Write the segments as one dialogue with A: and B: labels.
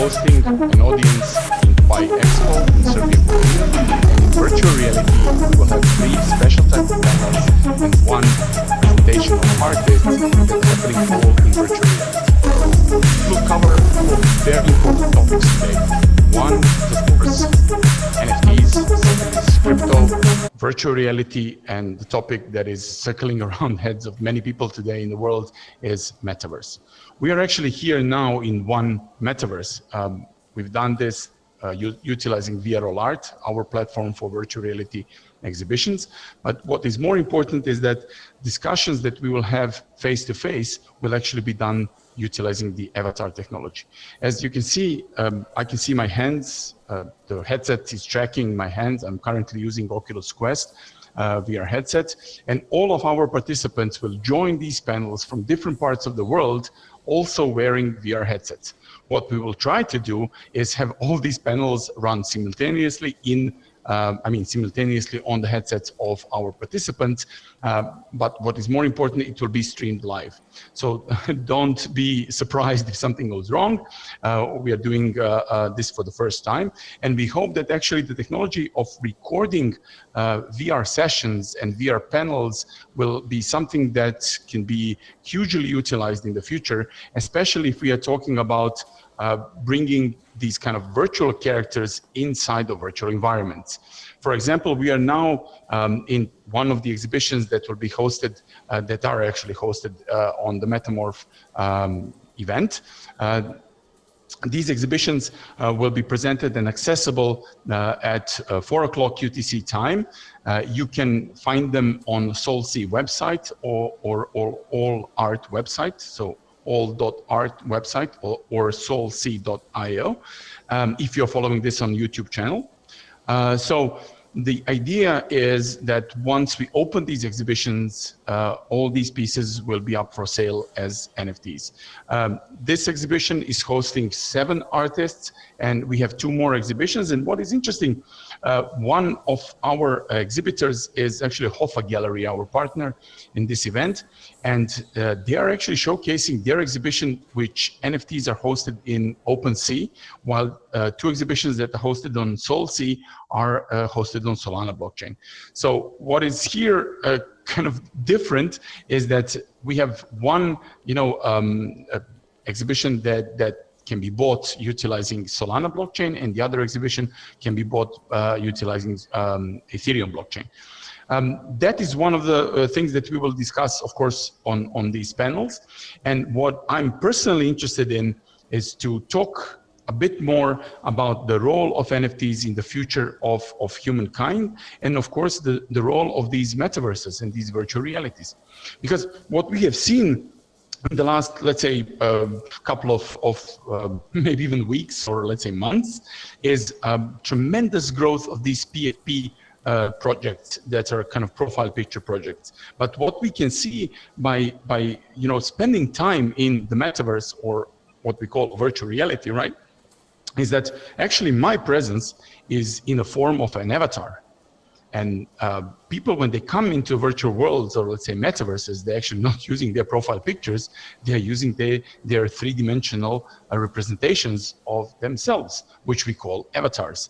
A: hosting an audience in Dubai Expo in Serbian Pavilion, and in virtual reality we will have 3 special type of panels and 1 presentation of artists that's happening all in virtual reality. We'll cover 4 very important topics today. One, of course, NFTs, second is crypto, virtual reality, and the topic that is circling around heads of many people today in the world is Metaverse. We are actually here now in one Metaverse. We've done this utilizing All.Art, our platform for virtual reality exhibitions. But what is more important is that discussions that we will have face-to-face will actually be done utilizing the avatar technology. As you can see, I can see my hands. The headset is tracking my hands. I'm currently using Oculus Quest VR headset. And all of our participants will join these panels from different parts of the world, also wearing VR headsets. What we will try to do is have all these panels run simultaneously simultaneously on the headsets of our participants. But what is more important, it will be streamed live. So don't be surprised if something goes wrong. We are doing this for the first time. And we hope that actually the technology of recording VR sessions and VR panels will be something that can be hugely utilized in the future, especially if we are talking about bringing these kind of virtual characters inside of virtual environments. For example, we are now in one of the exhibitions that will be hosted, that are actually hosted on the Metamorph event. These exhibitions will be presented and accessible at 4 o'clock UTC time. You can find them on SolSea website or All.Art website. So All.Art website or SolSea.io if you're following this on YouTube channel. So the idea is that once we open these exhibitions, all these pieces will be up for sale as NFTs. This exhibition is hosting 7 artists, and we have 2 more exhibitions. And what is interesting, one of our exhibitors is actually Hoffa Gallery, our partner in this event. And they are actually showcasing their exhibition, which NFTs are hosted in OpenSea, while 2 exhibitions that are hosted on SolSea are hosted on Solana blockchain. So what is here kind of different is that we have one, exhibition that can be bought utilizing Solana blockchain, and the other exhibition can be bought utilizing Ethereum blockchain. That is one of the things that we will discuss, of course, on these panels. And what I'm personally interested in is to talk a bit more about the role of NFTs in the future of humankind, and of course, the role of these metaverses and these virtual realities. Because what we have seen in the last, let's say, couple of maybe even weeks or let's say months is tremendous growth of these PFP projects that are kind of profile picture projects. But what we can see by spending time in the metaverse, or what we call virtual reality, right, is that actually my presence is in the form of an avatar. And people, when they come into virtual worlds, or let's say metaverses, they're actually not using their profile pictures, they're using their 3-dimensional representations of themselves, which we call avatars.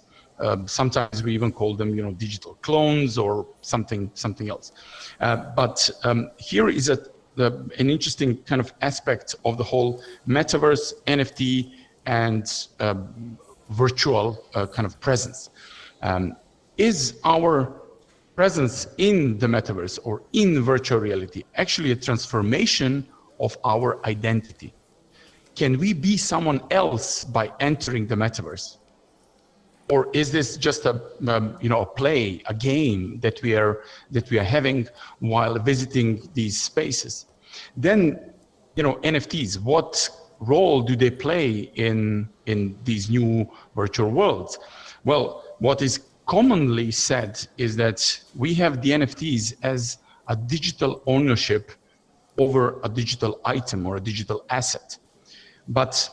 A: Sometimes we even call them, digital clones or something else. But here is an interesting kind of aspect of the whole metaverse, NFT, and virtual kind of presence. Is our presence in the metaverse or in virtual reality actually a transformation of our identity? Can we be someone else by entering the metaverse? Or is this just a play, a game that we are having while visiting these spaces? Then, NFTs, what role do they play in these new virtual worlds? Well, what is commonly said is that we have the NFTs as a digital ownership over a digital item or a digital asset. But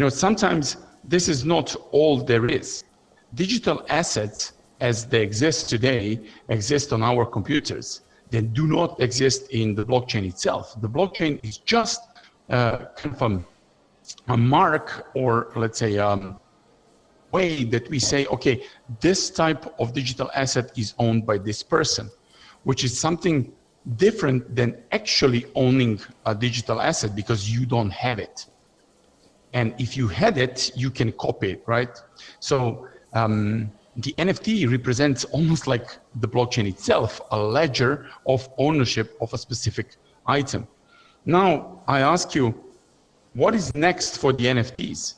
A: sometimes this is not all there is. Digital assets as they exist today exist on our computers. They do not exist in the blockchain itself. The blockchain is just kind of a mark, or let's say way that we say, okay, this type of digital asset is owned by this person, which is something different than actually owning a digital asset because you don't have it. And if you had it, you can copy it, right? So the NFT represents almost like the blockchain itself, a ledger of ownership of a specific item. Now, I ask you, what is next for the NFTs?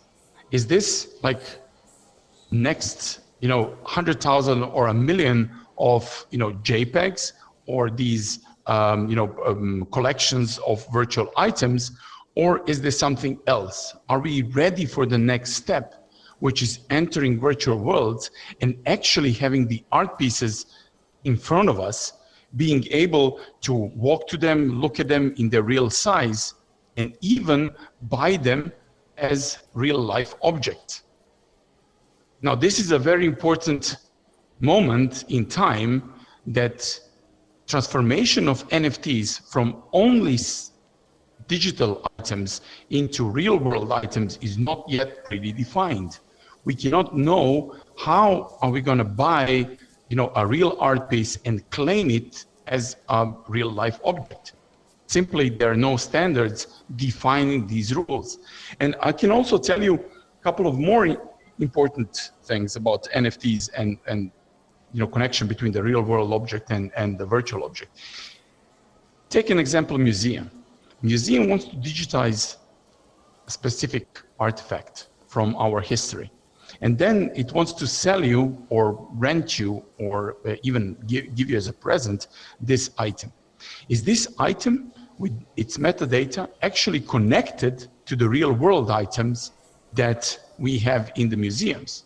A: Is this like next, 100,000 or a million of, JPEGs, or these, collections of virtual items, or is there something else? Are we ready for the next step, which is entering virtual worlds and actually having the art pieces in front of us, being able to walk to them, look at them in their real size, and even buy them as real life objects? Now, this is a very important moment in time, that transformation of NFTs from only digital items into real world items is not yet really defined. We cannot know how are we going to buy, a real art piece and claim it as a real life object. Simply, there are no standards defining these rules. And I can also tell you a couple of more important things about NFTs and connection between the real world object and the virtual object. Take an example, museum. Museum wants to digitize a specific artifact from our history. And then it wants to sell you or rent you or even give you as a present this item. Is this item with its metadata actually connected to the real world items that we have in the museums?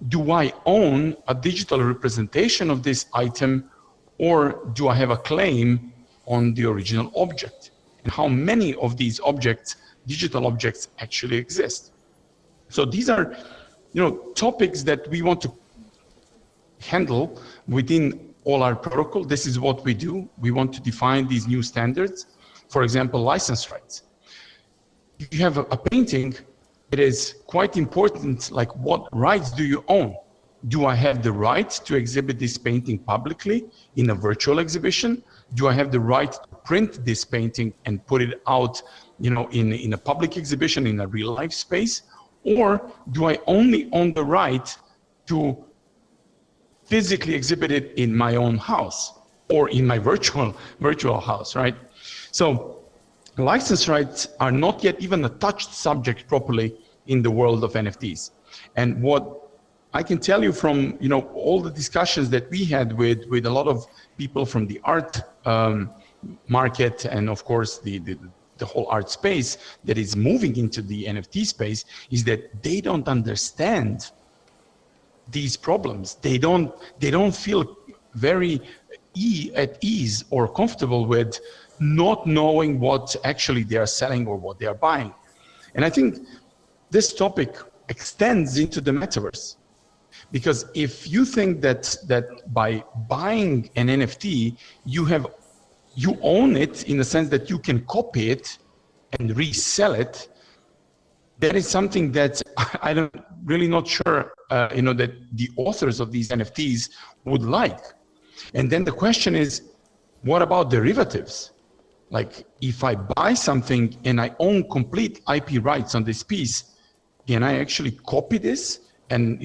A: Do I own a digital representation of this item, or do I have a claim on the original object? And how many of these objects, digital objects, actually exist? So these are, topics that we want to handle within All.Art protocol. This is what we do. We want to define these new standards. For example, license rights. If you have a painting, it is quite important, like, what rights do you own? Do I have the right to exhibit this painting publicly in a virtual exhibition? Do I have the right to print this painting and put it out, in a public exhibition, in a real life space? Or do I only own the right to physically exhibit it in my own house or in my virtual house, right? So license rights are not yet even a touched subject properly in the world of NFTs. And what I can tell you from all the discussions that we had with a lot of people from the art market, and of course the whole art space that is moving into the NFT space, is that they don't understand these problems. They don't feel very at ease or comfortable with not knowing what actually they are selling or what they are buying. And I think this topic extends into the metaverse, because if you think that by buying an NFT, you own it in the sense that you can copy it and resell it, that is something that I'm really not sure, that the authors of these NFTs would like. And then the question is, what about derivatives? Like, if I buy something and I own complete IP rights on this piece, can I actually copy this and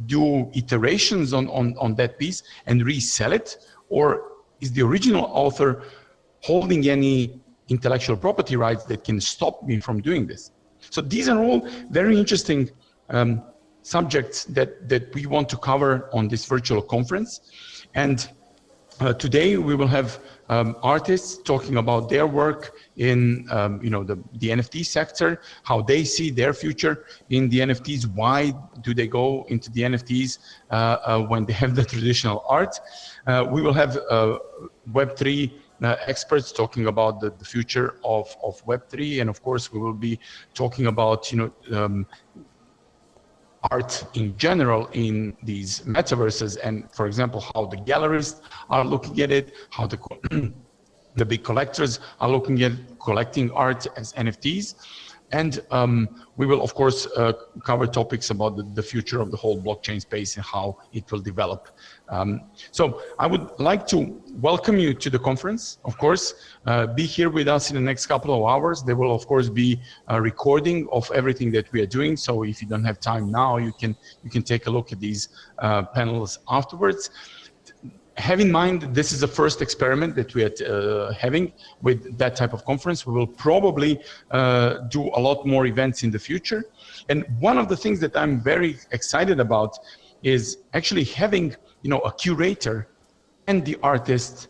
A: do iterations on that piece and resell it? Or is the original author holding any intellectual property rights that can stop me from doing this? So these are all very interesting subjects that we want to cover on this virtual conference. And today we will have artists talking about their work in the NFT sector, how they see their future in the NFTs, why do they go into the NFTs when they have the traditional art. We will have Web3 experts talking about the future of Web3, and of course we will be talking about art in general in these metaverses, and for example how the gallerists are looking at it, how the big collectors are looking at collecting art as NFTs. And we will, of course, cover topics about the future of the whole blockchain space and how it will develop. So I would like to welcome you to the conference, of course. Be here with us in the next couple of hours. There will, of course, be a recording of everything that we are doing. So if you don't have time now, you can take a look at these panels afterwards. Have in mind, this is the first experiment that we are having with that type of conference. We will probably do a lot more events in the future. And one of the things that I'm very excited about is actually having, a curator and the artist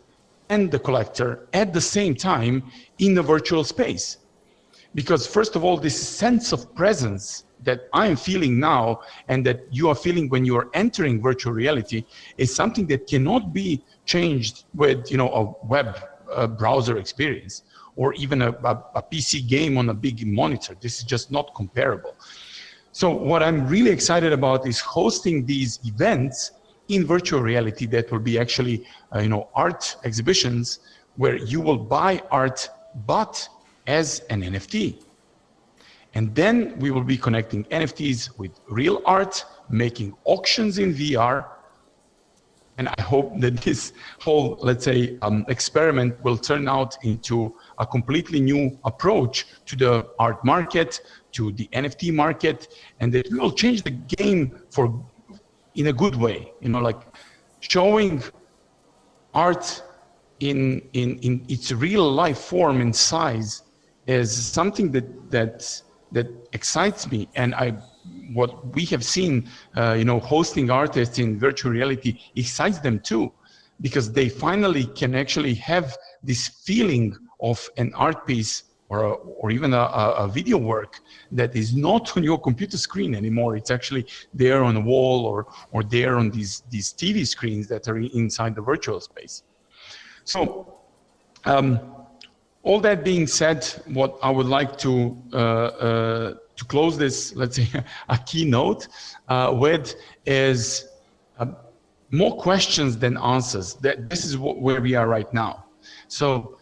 A: and the collector at the same time in the virtual space. Because first of all, this sense of presence that I'm feeling now and that you are feeling when you are entering virtual reality is something that cannot be changed with, a web browser experience or even a PC game on a big monitor. This is just not comparable. So what I'm really excited about is hosting these events in virtual reality that will be actually, art exhibitions where you will buy art, but as an NFT. And then we will be connecting NFTs with real art, making auctions in VR. And I hope that this whole, let's say, experiment will turn out into a completely new approach to the art market, to the NFT market, and that we will change the game in a good way, like showing art in its real life form and size is something that excites me. And what we have seen, hosting artists in virtual reality excites them too, because they finally can actually have this feeling of an art piece or even a video work that is not on your computer screen anymore. It's actually there on a wall or there on these TV screens that are inside the virtual space. So all that being said, what I would like to close this, let's say, a keynote with is more questions than answers. This is where we are right now. So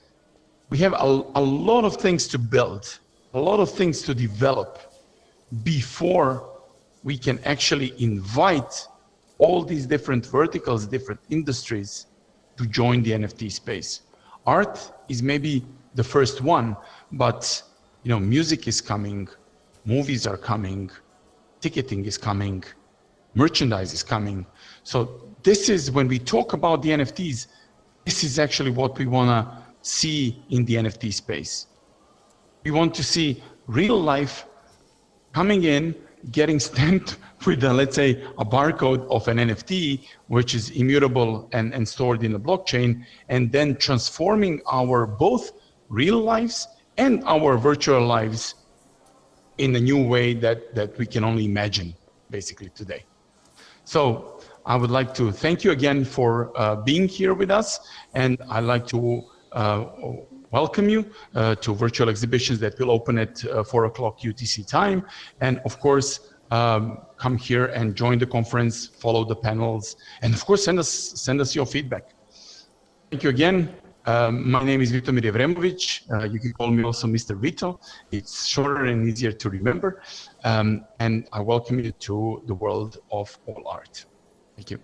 A: we have a lot of things to build, a lot of things to develop before we can actually invite all these different verticals, different industries to join the NFT space. Art is maybe the first one, but music is coming, movies are coming, ticketing is coming, merchandise is coming. So this is when we talk about the NFTs, this is actually what we want to see in the NFT space. We want to see real life coming in, getting stamped with, let's say, a barcode of an NFT, which is immutable and stored in the blockchain, and then transforming our both real lives and our virtual lives in a new way that we can only imagine, basically, today. So I would like to thank you again for being here with us, and I'd like to welcome you to virtual exhibitions that will open at 4 o'clock UTC time. And of course, come here and join the conference, follow the panels, and of course, send us your feedback. Thank you again. My name is Vitomir Evremovic. You can call me also Mr. Vito. It's shorter and easier to remember. And I welcome you to the world of All.Art. Thank you.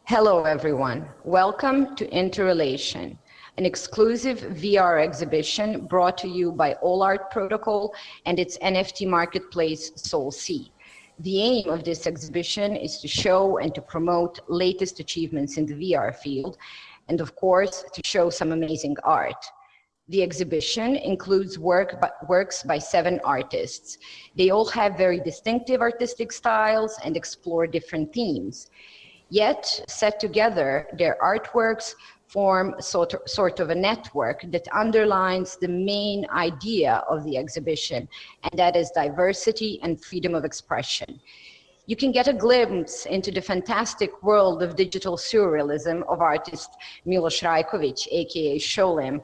B: Hello, everyone. Welcome to Interrelation, an exclusive VR exhibition brought to you by All.Art Protocol and its NFT marketplace, SolSea. The aim of this exhibition is to show and to promote latest achievements in the VR field, and of course, to show some amazing art. The exhibition includes works by 7 artists. They all have very distinctive artistic styles and explore different themes. Yet, set together, their artworks form sort of a network that underlines the main idea of the exhibition, and that is diversity and freedom of expression. You can get a glimpse into the fantastic world of digital surrealism of artist Miloš Rajković, aka Sholem,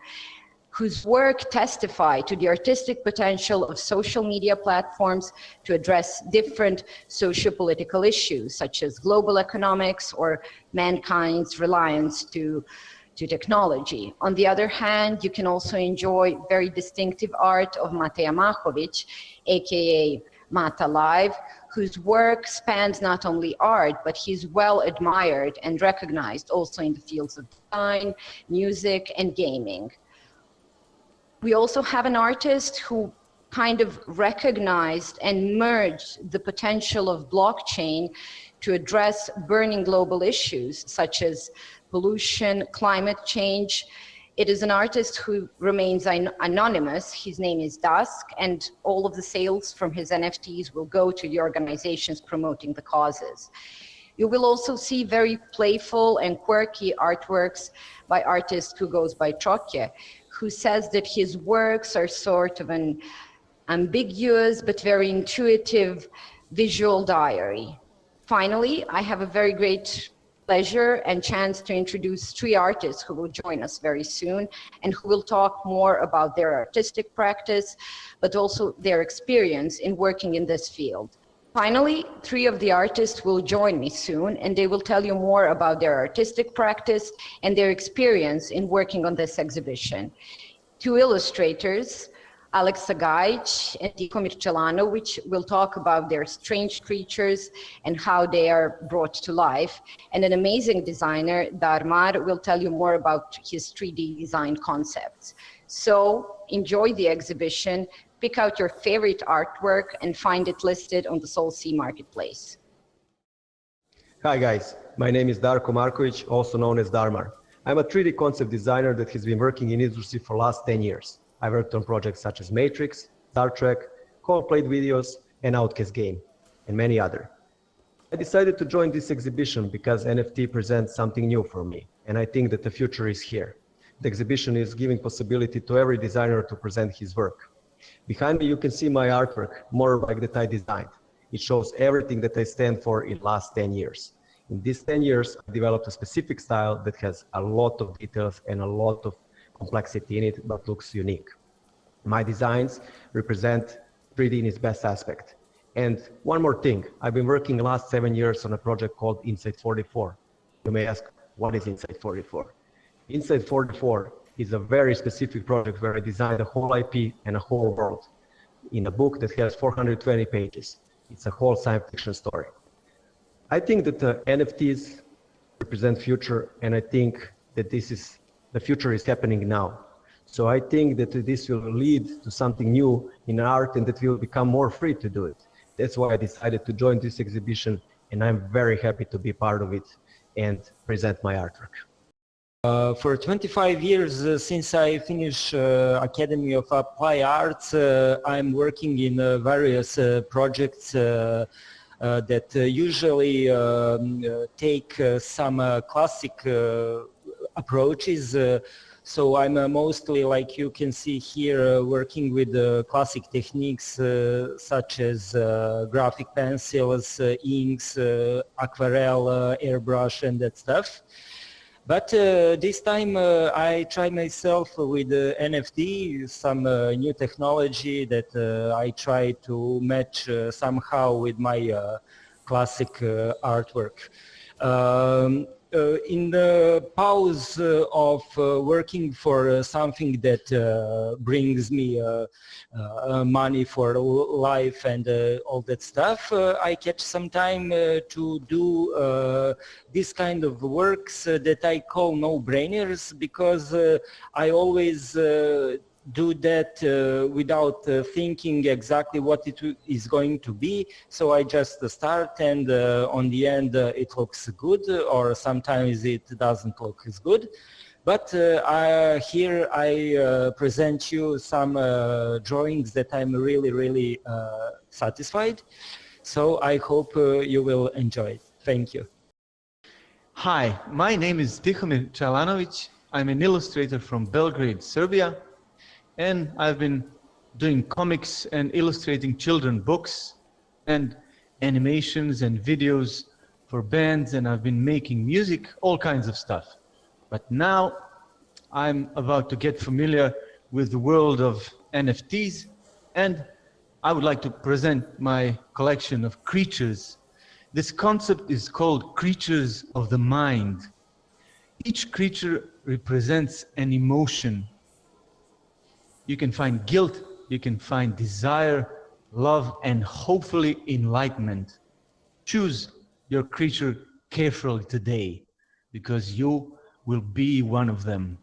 B: whose work testify to the artistic potential of social media platforms to address different socio-political issues, such as global economics or mankind's reliance to technology. On the other hand, you can also enjoy very distinctive art of Mateja Mahović, aka Mata Live, whose work spans not only art, but he's well admired and recognized also in the fields of design, music, and gaming. We also have an artist who kind of recognized and merged the potential of blockchain to address burning global issues such as pollution, climate change. It is an artist who remains anonymous. His name is Dusk, and all of the sales from his NFTs will go to the organizations promoting the causes. You will also see very playful and quirky artworks by artist who goes by Trotje, who says that his works are sort of an ambiguous but very intuitive visual diary. Finally, I have a very great pleasure and chance to introduce 3 artists who will join us very soon and who will talk more about their artistic practice, but also their experience in working in this field. Finally, 3 of the artists will join me soon, and they will tell you more about their artistic practice and their experience in working on this exhibition. 2 illustrators, Alex Sagaic and Diko Mircelanovic, will talk about their strange creatures and how they are brought to life. And an amazing designer, Dharmar, will tell you more about his 3D design concepts. So enjoy the exhibition. Pick out your favorite artwork and find it listed on the SolSea marketplace.
C: Hi guys, my name is Darko Marković, also known as Dharmar. I'm a 3D concept designer that has been working in industry for the last 10 years. I worked on projects such as Matrix, Star Trek, Coldplay videos, and Outcast game, and many other. I decided to join this exhibition because NFT presents something new for me, and I think that the future is here. The exhibition is giving possibility to every designer to present his work. Behind me, you can see my artwork, more like that I designed. It shows everything that I stand for in last 10 years. In these 10 years, I developed a specific style that has a lot of details and a lot of complexity in it, but looks unique. My designs represent 3D in its best aspect. And one more thing, I've been working the last 7 years on a project called Inside 44. You may ask, what is Inside 44? Inside 44 is a very specific project where I designed a whole IP and a whole world in a book that has 420 pages. It's a whole science fiction story. I think that the NFTs represent future, and I think that the future is happening now. So I think that this will lead to something new in art and that we will become more free to do it. That's why I decided to join this exhibition, and I'm very happy to be part of it and present my artwork.
D: For 25 years since I finished Academy of Applied Arts, I'm working in various projects that usually take some classic approaches. So I'm mostly, like you can see here, working with classic techniques such as graphic pencils, inks, aquarelle, airbrush, and that stuff. But this time I tried myself with NFT, some new technology that I try to match somehow with my classic artwork. In the pause of working for something that brings me money for life and all that stuff, I catch some time to do this kind of works that I call no-brainers, because I always do that without thinking exactly what it is going to be. So I just start, and on the end it looks good, or sometimes it doesn't look as good. But here I present you some drawings that I'm really satisfied. So I hope you will enjoy it. Thank you.
E: Hi, my name is Tihomir Chalanovic. I'm an illustrator from Belgrade, Serbia. And I've been doing comics and illustrating children books and animations and videos for bands, and I've been making music, all kinds of stuff. But now I'm about to get familiar with the world of NFTs, and I would like to present my collection of creatures. This concept is called creatures of the mind. Each creature represents an emotion. You can find guilt, you can find desire, love, and hopefully enlightenment. Choose your creature carefully today, because you will be one of them.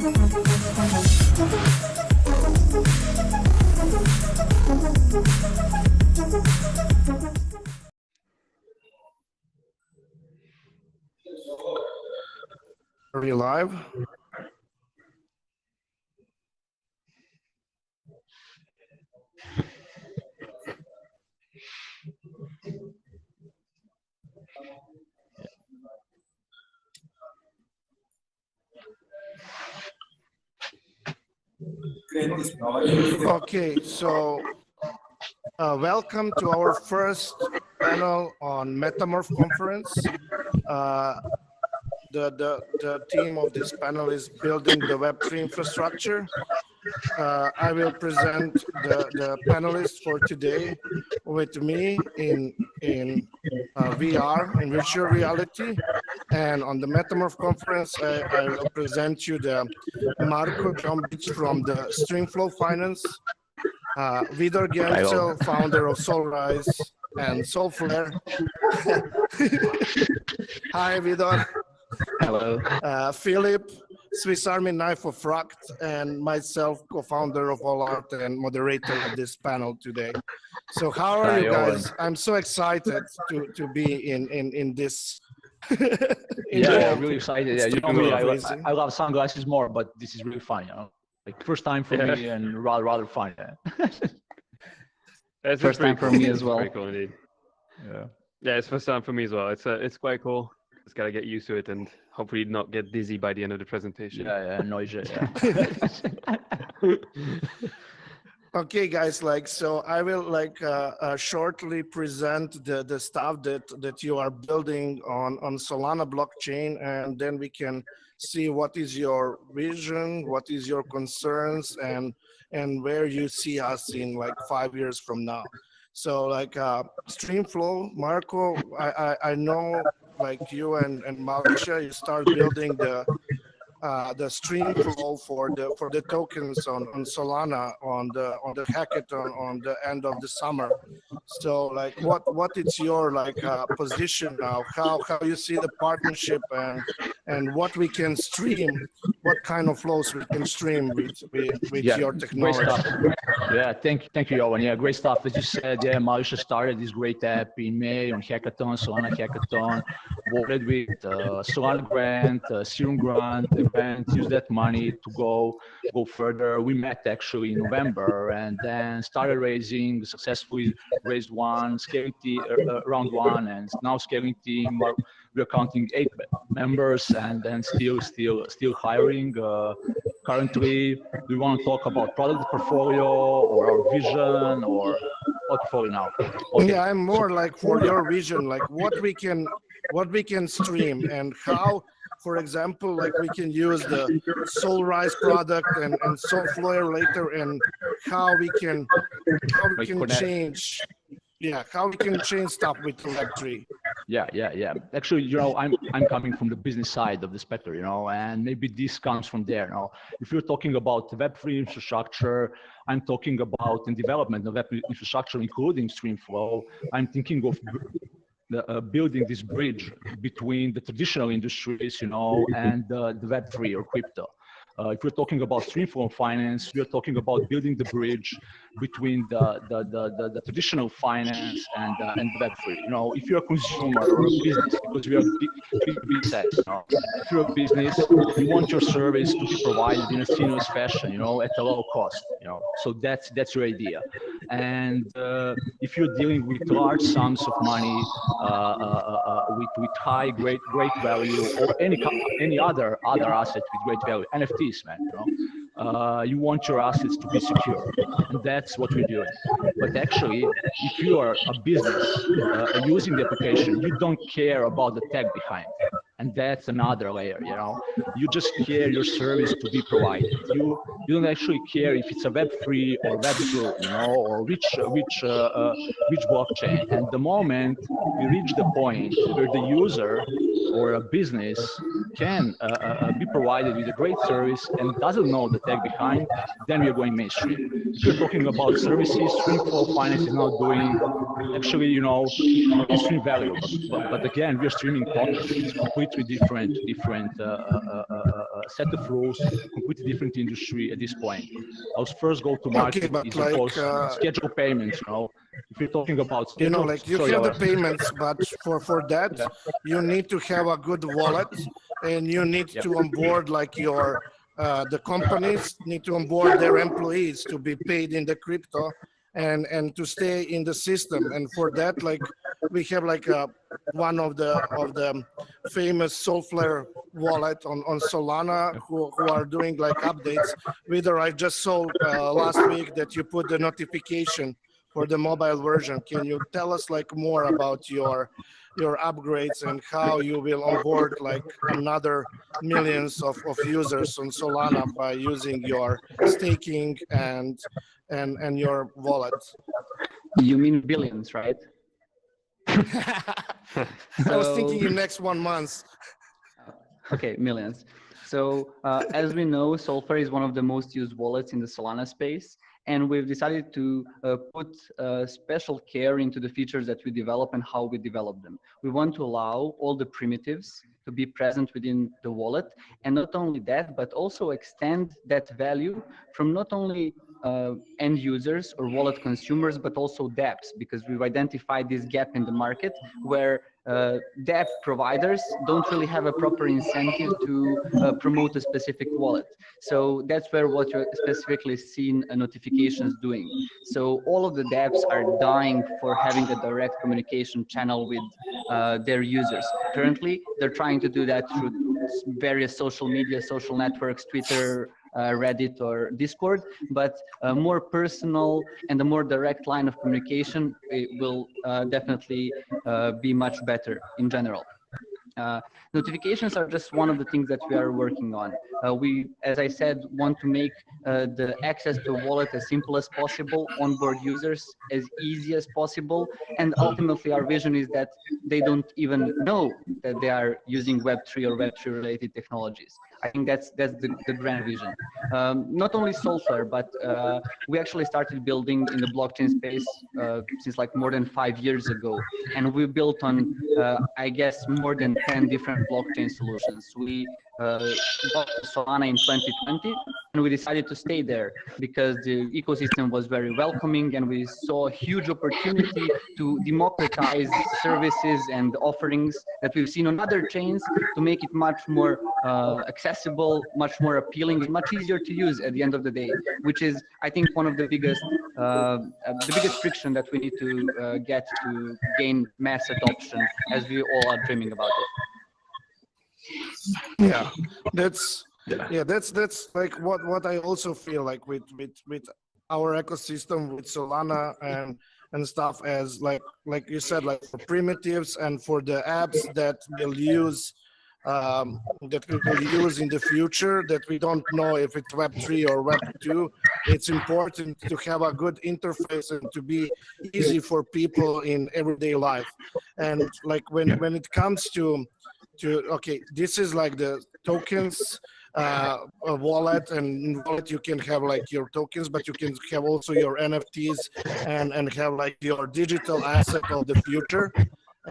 F: Are we live? Okay, so welcome to our first panel on Metamorph conference. The theme of this panel is building the Web3 infrastructure. I will present the panelists for today with me in VR, in virtual reality. And on the Metamorph conference, I will present you the Marko Jombic from the Streamflow Finance, Vidor Gensel, founder of SolRise and Solflare. Hi, Vidor.
G: Hello.
F: Philip, Swiss Army Knife of Fract, and myself, co-founder of All.Art and moderator of this panel today. So how are you guys? I'm so excited to be in this.
G: Yeah, really excited. Yeah, you know me, I love sunglasses more, but this is really fun, you know. Like first time for me and rather fun. Yeah.
H: It's
G: first time for me as well.
H: Very cool indeed. Yeah, it's first time for me as well. It's quite cool. Just gotta get used to it and hopefully not get dizzy by the end of the presentation.
G: Yeah, noisy. Yeah.
F: Okay, guys. So I will shortly present the stuff that you are building on Solana blockchain, and then we can see what is your vision, what is your concerns, and where you see us in 5 years from now. So Streamflow, Marko, I know you and Mauricia, you start building the Streamflow for the tokens on Solana on the hackathon on the end of the summer. So what is your position now? How you see the partnership and what we can stream? What kind of flows we can stream with your technology?
G: Great stuff. Yeah, thank you, Johan. Yeah, great stuff. As you said, yeah, Mauricia started this great app in May on Hackathon, Solana Hackathon, voted with Solana grant, Serum grant, event, use that money to go further. We met actually in November and then started raising, successfully raised one, scaling round one, and now scaling team. We're counting 8 members and then still hiring. Currently, we want to talk about product portfolio or our vision or portfolio now. Okay.
F: Yeah, I'm more for your vision, what we can stream and how, for example, we can use the SolRise product and Solflare later, and how we can change. Yeah, how we can change stuff with Web3.
G: Yeah. Actually, you know, I'm coming from the business side of the spectrum, you know, and maybe this comes from there. You know, if you're talking about Web3 infrastructure, I'm talking about in development of Web3 infrastructure, including Streamflow. I'm thinking of building this bridge between the traditional industries, you know, and the Web3 or crypto. If we're talking about Streamflow finance, we're talking about building the bridge between the traditional finance and Web3. You know, if you're a consumer or a business, because we are big tech, you know, if you're a business, you want your service to be provided in a seamless fashion, you know, at a low cost, you know. So that's your idea. And if you're dealing with large sums of money, with high great value, or any other asset with great value, NFTs, man, you know, you want your assets to be secure, and that's what we're doing. But actually, if you are a business using the application, you don't care about the tech behind. And that's another layer, you know. You just care your service to be provided. You don't actually care if it's a Web3 or Web2, you know, or which blockchain. And the moment we reach the point where the user or a business can be provided with a great service and doesn't know the tech behind, then we are going mainstream. If you're talking about services, Streamflow Finance is not doing actually, you know, mainstream value. But again, we're streaming tokens. It's completely different set of rules, completely different industry at this point. Our first go-to-market is, of course, scheduled payments. If you're talking about scheduled,
F: like you have the payments, but for that, you need to have a good wallet, and you need to onboard like your the companies need to onboard their employees to be paid in the crypto and to stay in the system. And for that, like we have like one of the famous SolFlare wallet on Solana who are doing like updates. Whether I just saw last week that you put the notification for the mobile version. Can you tell us like more about your upgrades and how you will onboard like another millions of users on Solana by using your staking and your wallet?
I: You mean billions, right?
F: I was thinking in next 1 month.
I: Okay, millions. So as we know, SolFlare is one of the most used wallets in the Solana space. And we've decided to put special care into the features that we develop and how we develop them. We want to allow all the primitives to be present within the wallet. And not only that, but also extend that value from not only end users or wallet consumers, but also dApps, because we've identified this gap in the market where dApp providers don't really have a proper incentive to promote a specific wallet. So that's where what you're specifically seeing notifications doing. So all of the dApps are dying for having a direct communication channel with their users. Currently, they're trying to do that through various social media, social networks, Twitter, Reddit or Discord, but a more personal and a more direct line of communication will definitely be much better in general. Notifications are just one of the things that we are working on. We, as I said, want to make the access to wallet as simple as possible, onboard users as easy as possible, and ultimately our vision is that they don't even know that they are using Web3 or Web3 related technologies. I think that's the grand vision. Not only SolFlare, but we actually started building in the blockchain space since like more than 5 years ago, and we built on I guess more than 10 different blockchain solutions. We got Solana in 2020, and we decided to stay there because the ecosystem was very welcoming, and we saw a huge opportunity to democratize services and offerings that we've seen on other chains to make it much more accessible, much more appealing, and much easier to use at the end of the day, which is, I think, one of the biggest friction that we need to get to gain mass adoption, as we all are dreaming about it.
F: Yeah, that's like what I also feel like with our ecosystem with Solana and stuff, as like you said, like for primitives and for the apps that we'll use in the future, that we don't know if it's Web3 or Web2. It's important to have a good interface and to be easy for people in everyday life. And like when it comes to okay, this is like the tokens a wallet, and in wallet you can have like your tokens, but you can have also your NFTs and have like your digital asset of the future.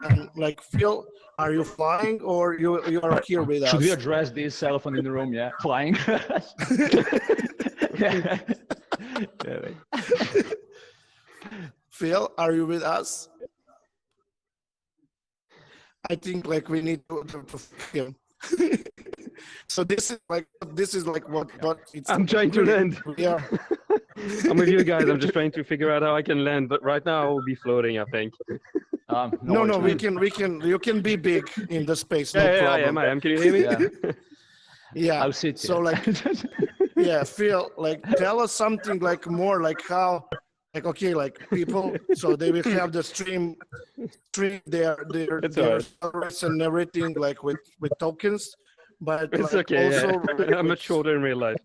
F: And like, Phil, are you flying or you are here with us?
G: Should we address this elephant in the room? Yeah, flying. Yeah.
F: Phil, are you with us? I think like we need to him. So this is like what it's.
H: I'm trying to land.
F: Yeah.
H: I'm with you guys. I'm just trying to figure out how I can land, but right now I will be floating, I think.
F: No, we can. You can be big in the space. No problem.
H: I am. Can you hear me?
G: Yeah.
F: Yeah.
G: I'll sit.
F: So like, yeah, Phil, like, tell us something like more like how, like, okay, like people, so they will have the stream their servers and everything like with tokens, but
H: it's
F: like
H: okay.
F: Also
H: yeah. I'm not shoulder in real life.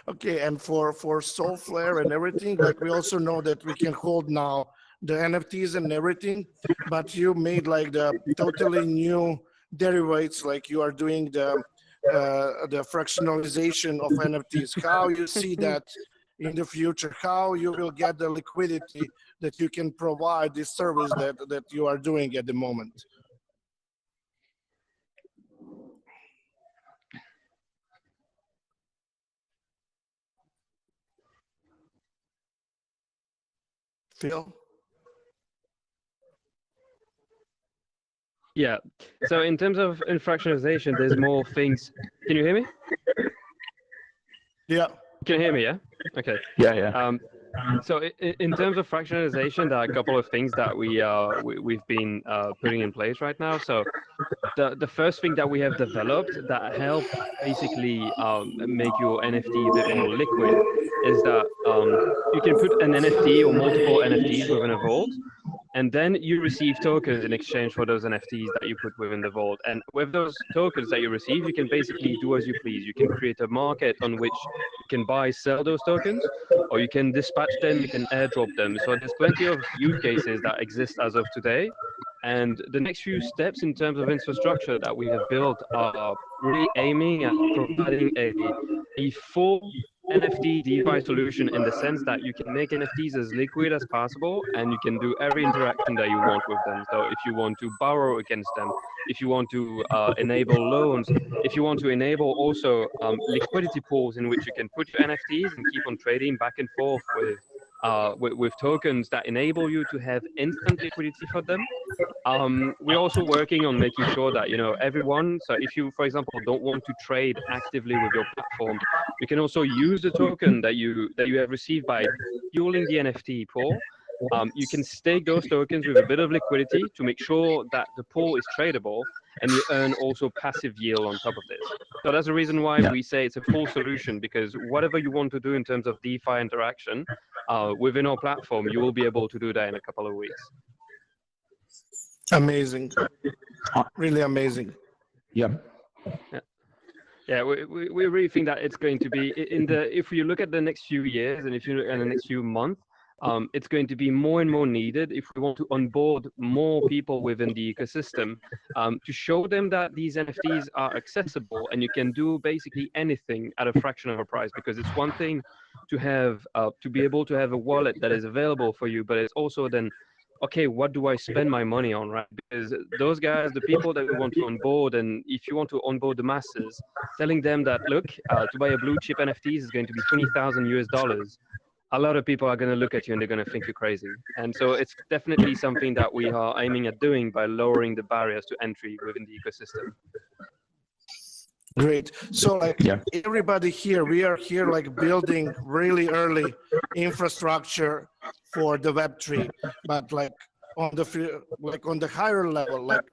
F: Okay, and for SolFlare and everything, like we also know that we can hold now the NFTs and everything, but you made like the totally new derivatives, like you are doing the fractionalization of NFTs. How you see that in the future? How you will get the liquidity that you can provide this service that you are doing at the moment? Phil?
H: Yeah. So in terms of fractionalization, there's more things. Can you hear me?
F: Yeah.
H: Can you hear me? Yeah. Okay.
G: Yeah, yeah.
H: So in terms of fractionalization, there are a couple of things that we've been putting in place right now. So the first thing that we have developed that help basically make your NFT a bit more liquid is that you can put an NFT or multiple NFTs within a vault, and then you receive tokens in exchange for those NFTs that you put within the vault. And with those tokens that you receive, you can basically do as you please. You can create a market on which you can buy, sell those tokens, or you can dispatch them, you can airdrop them. So there's plenty of use cases that exist as of today. And the next few steps in terms of infrastructure that we have built are really aiming at providing a full NFT DeFi solution in the sense that you can make NFTs as liquid as possible, and you can do every interaction that you want with them. So if you want to borrow against them, if you want to enable loans, if you want to enable also liquidity pools in which you can put your NFTs and keep on trading back and forth with tokens that enable you to have instant liquidity for them. We're also working on making sure that, you know, everyone, so if you, for example, don't want to trade actively with your platform, you can also use the token that you have received by fueling the NFT pool. You can stake those tokens with a bit of liquidity to make sure that the pool is tradable, and you earn also passive yield on top of this. So that's the reason why we say it's a full solution, because whatever you want to do in terms of DeFi interaction within our platform, you will be able to do that in a couple of weeks.
F: Amazing. Really amazing.
G: Yeah.
H: Yeah, we really think that it's going to be if you look at the next few years and if you look at the next few months, it's going to be more and more needed if we want to onboard more people within the ecosystem to show them that these NFTs are accessible and you can do basically anything at a fraction of a price. Because it's one thing to have to be able to have a wallet that is available for you, but it's also then, okay, what do I spend my money on, right? Because those guys, the people that we want to onboard, and if you want to onboard the masses, telling them that, look, to buy a blue chip NFTs is going to be $20,000. A lot of people are going to look at you and they're going to think you're crazy. And so it's definitely something that we are aiming at doing by lowering the barriers to entry within the ecosystem.
F: Great. So like everybody here, we are here like building really early infrastructure for the Web3, but like on the higher level, like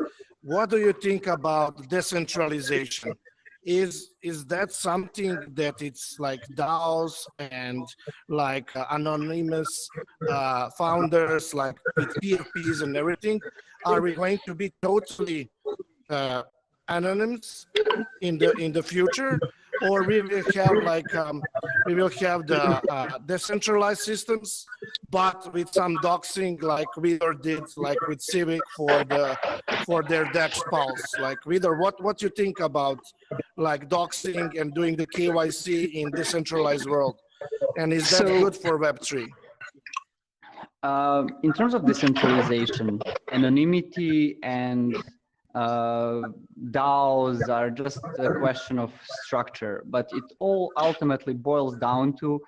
F: what do you think about decentralization? Is that something that it's like DAOs and like anonymous founders, like with PFPs and everything? Are we going to be totally anonymous in the future, or we will have like we will have the decentralized systems, but with some doxing, like Reader did, like with Civic for their DEX pulse? Like Reader, what you think about like doxing and doing the KYC in decentralized world, and is that good for Web3?
I: In terms of decentralization, anonymity and DAOs are just a question of structure, but it all ultimately boils down to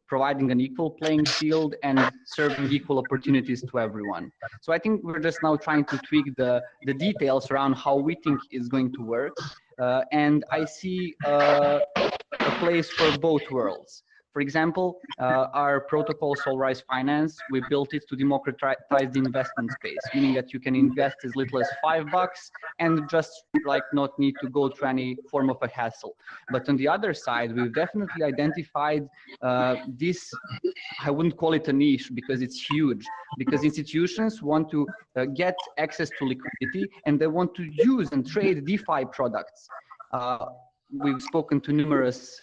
I: providing an equal playing field and serving equal opportunities to everyone. So I think we're just now trying to tweak the details around how we think is going to work, and I see a place for both worlds. For example, our protocol SolRise Finance, we built it to democratize the investment space, meaning that you can invest as little as $5 and just like not need to go through any form of a hassle. But on the other side, we've definitely identified this, I wouldn't call it a niche because it's huge, because institutions want to get access to liquidity and they want to use and trade DeFi products. We've spoken to numerous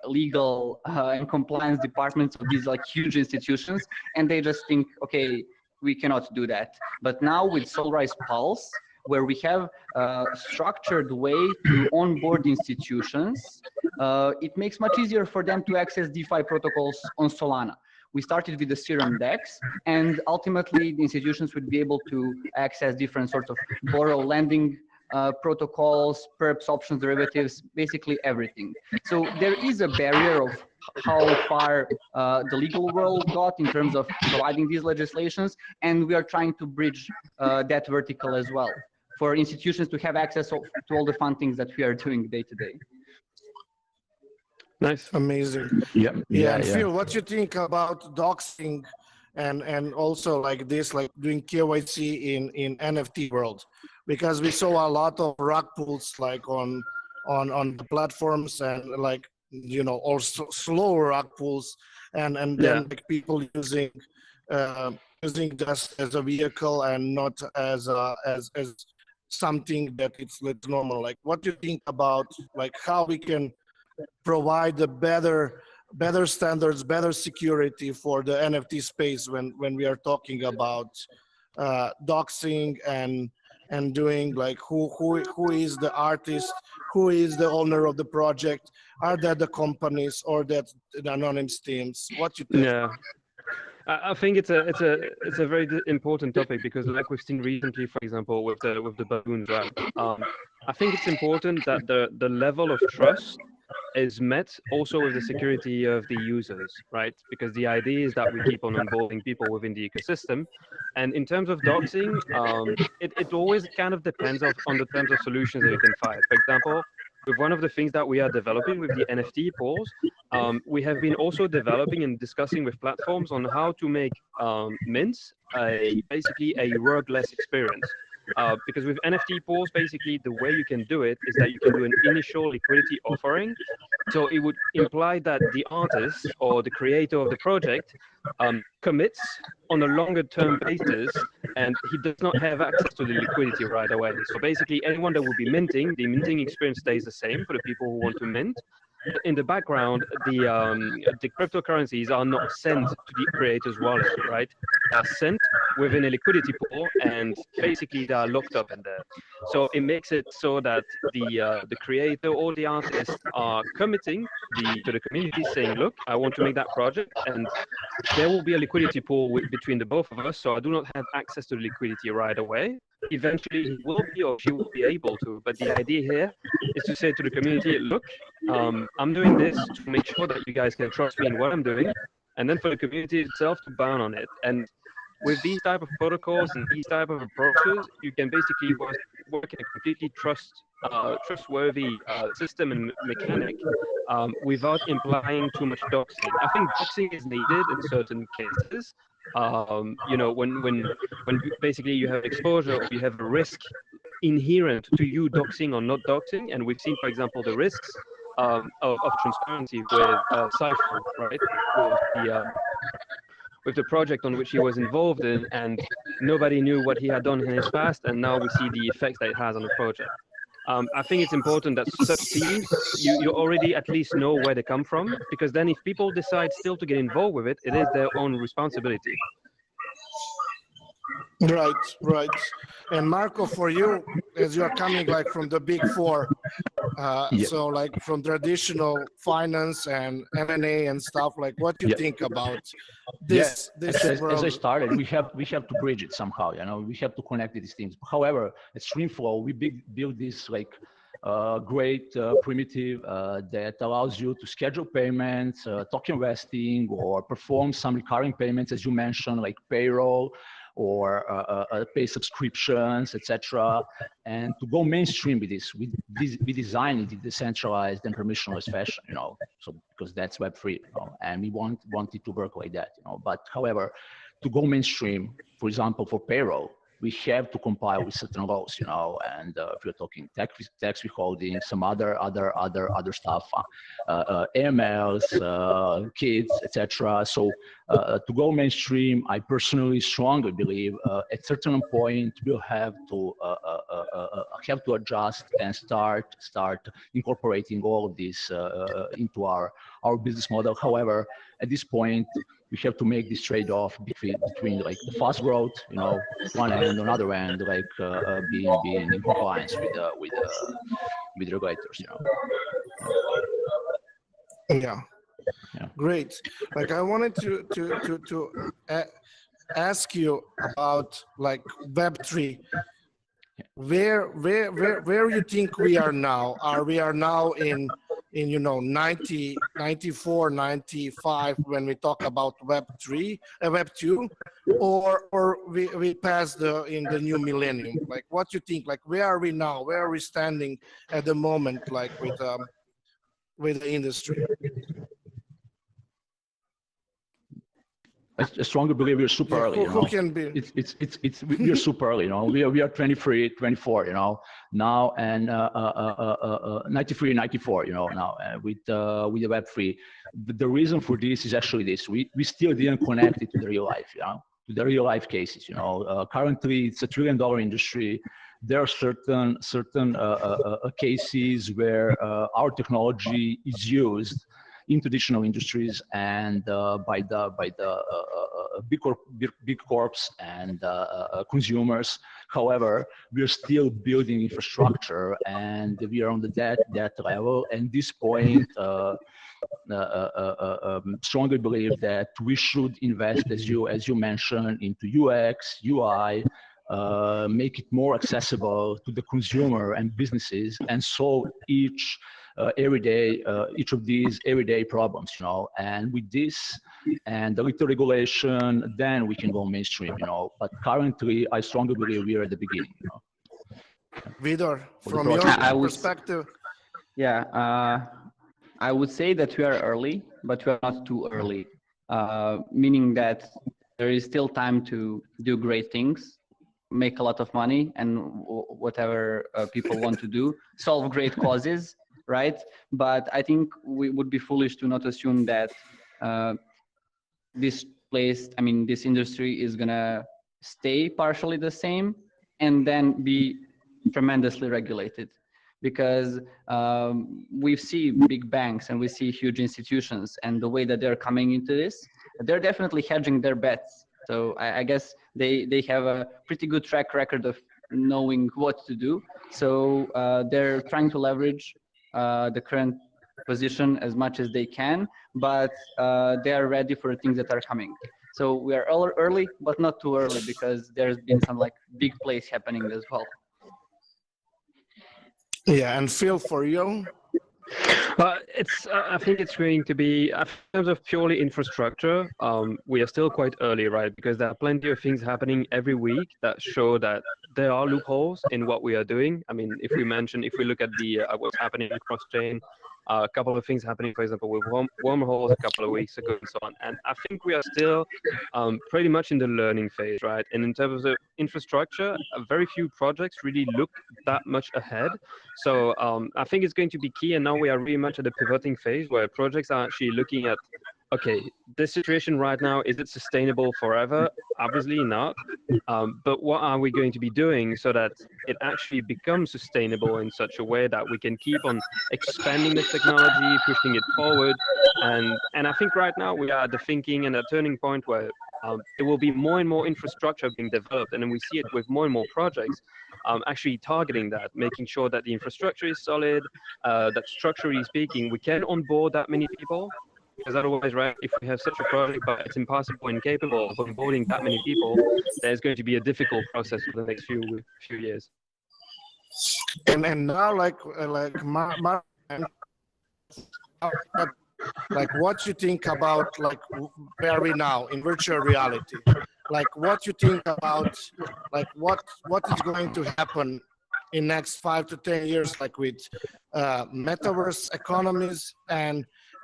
I: legal and compliance departments of these like huge institutions, and they just think, okay, we cannot do that. But now with SolRise Pulse, where we have a structured way to onboard institutions, it makes much easier for them to access DeFi protocols on Solana. We started with the Serum DEX, and ultimately the institutions would be able to access different sorts of borrow lending protocols, perps, options, derivatives, basically everything. So there is a barrier of how far the legal world got in terms of providing these legislations, and we are trying to bridge that vertical as well for institutions to have access to all the fun things that we are doing day to day.
H: Nice.
F: Amazing.
G: Yeah.
F: And Phil, what you think about doxing and also like this, like doing KYC in NFT world? Because we saw a lot of rug pulls like on the platforms, and like, you know, also slow rug pulls, and then like people using just as a vehicle and not as something that it's normal. Like, what do you think about like how we can provide the better standards, better security for the NFT space when we are talking about doxing and doing like who is the artist, who is the owner of the project, are that the companies or that the anonymous teams? What you think?
H: Yeah. I think it's a very important topic, because like we've seen recently, for example, with the balloons, right? I think it's important that the level of trust is met also with the security of the users, right? Because the idea is that we keep on onboarding people within the ecosystem. And in terms of doxing, it always kind of depends on the terms of solutions that you can find. For example, with one of the things that we are developing with the NFT pools, we have been also developing and discussing with platforms on how to make mints basically a rug-less experience. Because with NFT pools, basically the way you can do it is that you can do an initial liquidity offering. So it would imply that the artist or the creator of the project commits on a longer term basis, and he does not have access to the liquidity right away. So basically anyone that will be minting, the minting experience stays the same for the people who want to mint. In the background, the cryptocurrencies are not sent to the creator's wallet, right? They are sent within a liquidity pool, and basically they are locked up in there. So it makes it so that the creator or the artist are committing to the community, saying, look, I want to make that project, and there will be a liquidity pool between the both of us, so I do not have access to the liquidity right away. Eventually he will be or she will be able to, but the idea here is to say to the community, look, I'm doing this to make sure that you guys can trust me in what I'm doing, and then for the community itself to burn on it. And with these type of protocols and these type of approaches, you can basically work in a completely trustworthy system and mechanic without implying too much doxing. I think doxing is needed in certain cases. You know, when basically you have exposure or you have a risk inherent to you doxing or not doxing, and we've seen, for example, the risks of transparency with Cypher, right? With the project on which he was involved in, and nobody knew what he had done in his past, and now we see the effects that it has on the project. I think it's important that such teams, you already at least know where they come from, because then if people decide still to get involved with it, it is their own responsibility.
F: Right. And Marco, for you, as you are coming like from the big four, so like from traditional finance and M&A and stuff, like what do you think about this?
G: As I started, we have to bridge it somehow. You know, we have to connect these things. However, at Streamflow, we build this like great primitive that allows you to schedule payments, token vesting, or perform some recurring payments, as you mentioned, like payroll, or pay subscriptions, etc. And to go mainstream with this, we designed it in decentralized and permissionless fashion, you know, so because that's Web3, you know, and we want it to work like that, you know. But however, to go mainstream, for example, for payroll, we have to comply with certain laws, you know, and if you're talking tax withholding, some other stuff, AMLs, kids, etc. So to go mainstream, I personally strongly believe at certain point we'll have to adjust and start incorporating all of this into our business model. However, at this point, we have to make this trade-off between like the fast growth, you know, one end, on other end, like being in compliance with regulators, you know.
F: Yeah. Great. Like I wanted to ask you about like Web3. Where you think we are now? We are now in in 90, 94, 95 when we talk about Web3, Web 2, or we passed in the new millennium? Like, what you think? Like, where are we now? Where are we standing at the moment? Like with the industry?
G: I strongly believe we're super early.
F: Who can be?
G: We're super early. We are 23, 24. Now, and 93, 94. Now with the Web3. The reason for this is actually this: we still didn't connect it to the real life. To the real life cases. Currently it's $1 trillion industry. There are certain cases where our technology is used in traditional industries and by the big corps and consumers. However, we are still building infrastructure, and we are on that level. And this point, strongly believe that we should invest, as you mentioned, into UX, UI. Make it more accessible to the consumer and businesses, and solve each of these everyday problems, and with this and the little regulation, then we can go mainstream, But currently, I strongly believe we are at the beginning,
F: Vidor, from your perspective.
I: I would say that we are early, but we are not too early, meaning that there is still time to do great things, make a lot of money, and whatever people want to do, solve great causes, right? But I think we would be foolish to not assume that this industry is gonna stay partially the same and then be tremendously regulated. Because we see big banks and we see huge institutions, and the way that they're coming into this, they're definitely hedging their bets. So I guess they have a pretty good track record of knowing what to do. So they're trying to leverage the current position as much as they can, but they are ready for the things that are coming. So we are early, but not too early, because there's been some big plays happening as well.
F: Yeah, and Phil, for you?
H: I think it's going to be, in terms of purely infrastructure, we are still quite early, right? Because there are plenty of things happening every week that show that there are loopholes in what we are doing. I mean, if we look at the what's happening across chain, a couple of things happening, for example, with wormholes a couple of weeks ago and so on. And I think we are still pretty much in the learning phase, right? And in terms of infrastructure, very few projects really look that much ahead. So I think it's going to be key. And now we are really much at the pivoting phase where projects are actually looking at, okay, this situation right now, is it sustainable forever? Obviously not. But what are we going to be doing so that it actually becomes sustainable in such a way that we can keep on expanding the technology, pushing it forward? And I think right now we are at the thinking and a turning point where there will be more and more infrastructure being developed. And then we see it with more and more projects actually targeting that, making sure that the infrastructure is solid, that structurally speaking, we can onboard that many people. Because otherwise, right, if we have such a project but it's impossible and incapable of onboarding that many people, there's going to be a difficult process for the next few years.
F: And now, what you think about where are we now in virtual reality? What you think about what is going to happen in next 5 to 10 years, with Metaverse economies,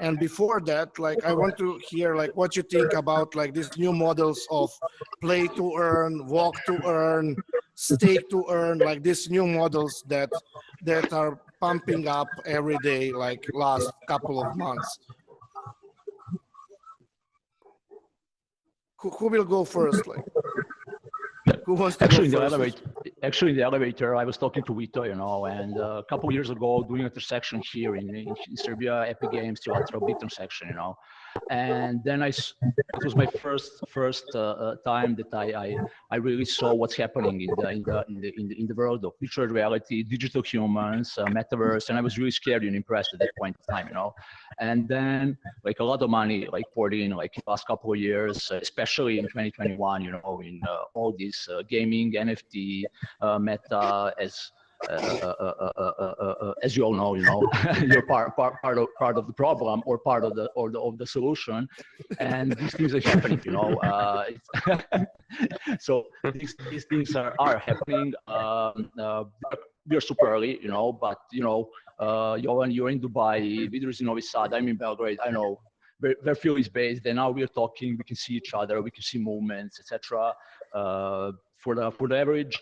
F: and before that, I want to hear what you think about these new models of play to earn, walk to earn, stake to earn, these new models that are pumping up every day, last couple of months. Who will go first? Who wants to
G: actually,
F: go
G: in
F: first?
G: In the elevator, I was talking to Vito, and a couple of years ago, doing a transaction here in Serbia, Epic Games, to a big transaction, and then it was my first time that I really saw what's happening in the world of virtual reality, digital humans, Metaverse, and I was really scared and impressed at that point in time, And then a lot of money poured in in the last couple of years, especially in 2021, in all these gaming, NFT, Meta, as you all know, you're part of the problem or part of the solution, and these things are happening. So these things are happening. We're super early, but you're in Dubai, Vidar is in Novi Sad, I'm in Belgrade. I know where Phil is based, and now we're talking. We can see each other, we can see movements, etc. For the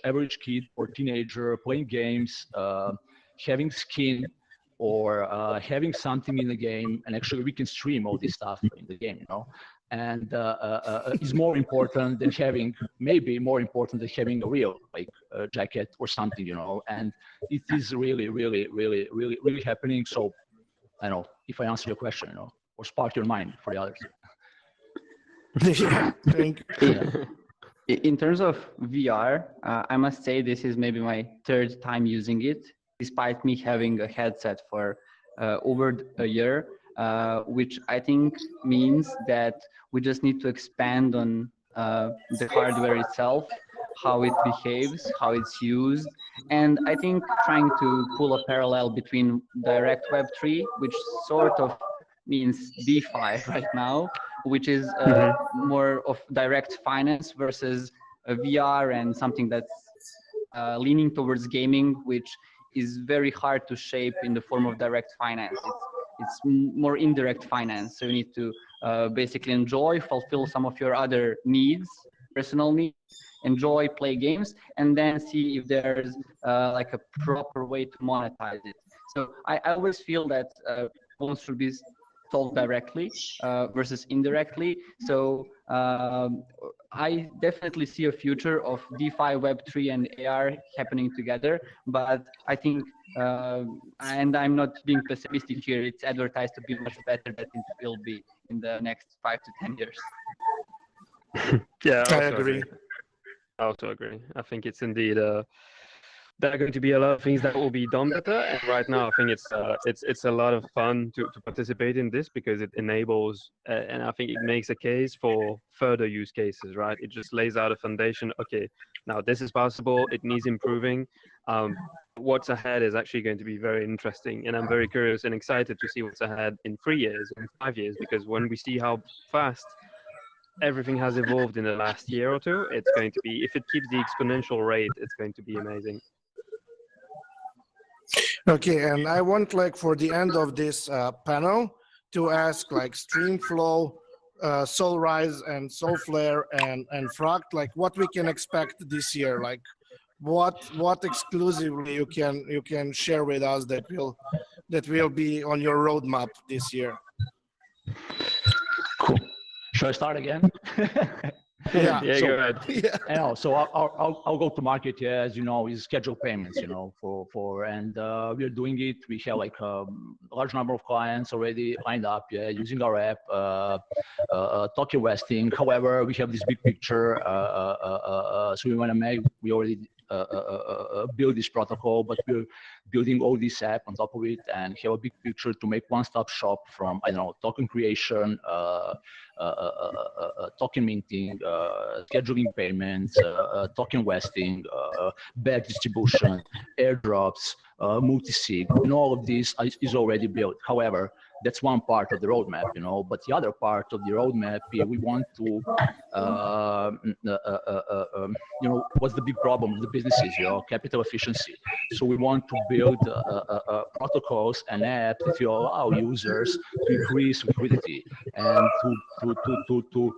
G: average kid or teenager playing games, having skin or having something in the game, and actually we can stream all this stuff in the game, and is more important than having, maybe more important than having a real jacket or something, and it is really, really, really, really, really happening. So I don't know if I answer your question, or spark your mind for the others.
F: Yeah, thank you.
I: In terms of VR, I must say this is maybe my third time using it, despite me having a headset for over a year, which I think means that we just need to expand on the hardware itself, how it behaves, how it's used. And I think trying to pull a parallel between direct Web3, which sort of means DeFi right now, which is more of direct finance, versus a VR and something that's leaning towards gaming, which is very hard to shape in the form of direct finance. It's more indirect finance. So you need to basically enjoy, fulfill some of your other needs, personal needs, enjoy, play games, and then see if there's like a proper way to monetize it. So I always feel that loans should be solved directly versus indirectly. So I definitely see a future of DeFi, Web3, and AR happening together. But I think, and I'm not being pessimistic here, it's advertised to be much better than it will be in the next 5 to 10 years.
H: Yeah,
F: I agree.
H: I also agree. I think it's indeed there are going to be a lot of things that will be done better, and right now I think it's a lot of fun to participate in this, because it enables and I think it makes a case for further use cases, right? It just lays out a foundation. Okay, now this is possible, it needs improving. What's ahead is actually going to be very interesting, and I'm very curious and excited to see what's ahead in 3 years, in 5 years, because when we see how fast everything has evolved in the last year or two, it's going to be, if it keeps the exponential rate, it's going to be amazing.
F: Okay, and I want, like, for the end of this panel to ask, like, Streamflow, SolRise, and SolFlare, and Fract, like, what we can expect this year, like, what exclusively you can share with us that will be on your roadmap this year.
G: Cool. Should I start again?
F: Yeah,
H: yeah,
F: so,
H: go ahead.
F: Yeah.
G: So I'll go to market. Yeah, as you know, is scheduled payments. And we're doing it. We have like a large number of clients already lined up. Yeah, using our app, token vesting. However, we have this big picture. So we want to make. We already build this protocol, but we're building all this app on top of it, and have a big picture to make one-stop shop from, I don't know, token creation, token minting, scheduling payments, token vesting, bag distribution, airdrops, multi-sig, and all of this is already built. However, that's one part of the roadmap, but the other part of the roadmap, we want to, what's the big problem of the businesses, capital efficiency. So we want to build protocols and apps that will allow users to increase liquidity and to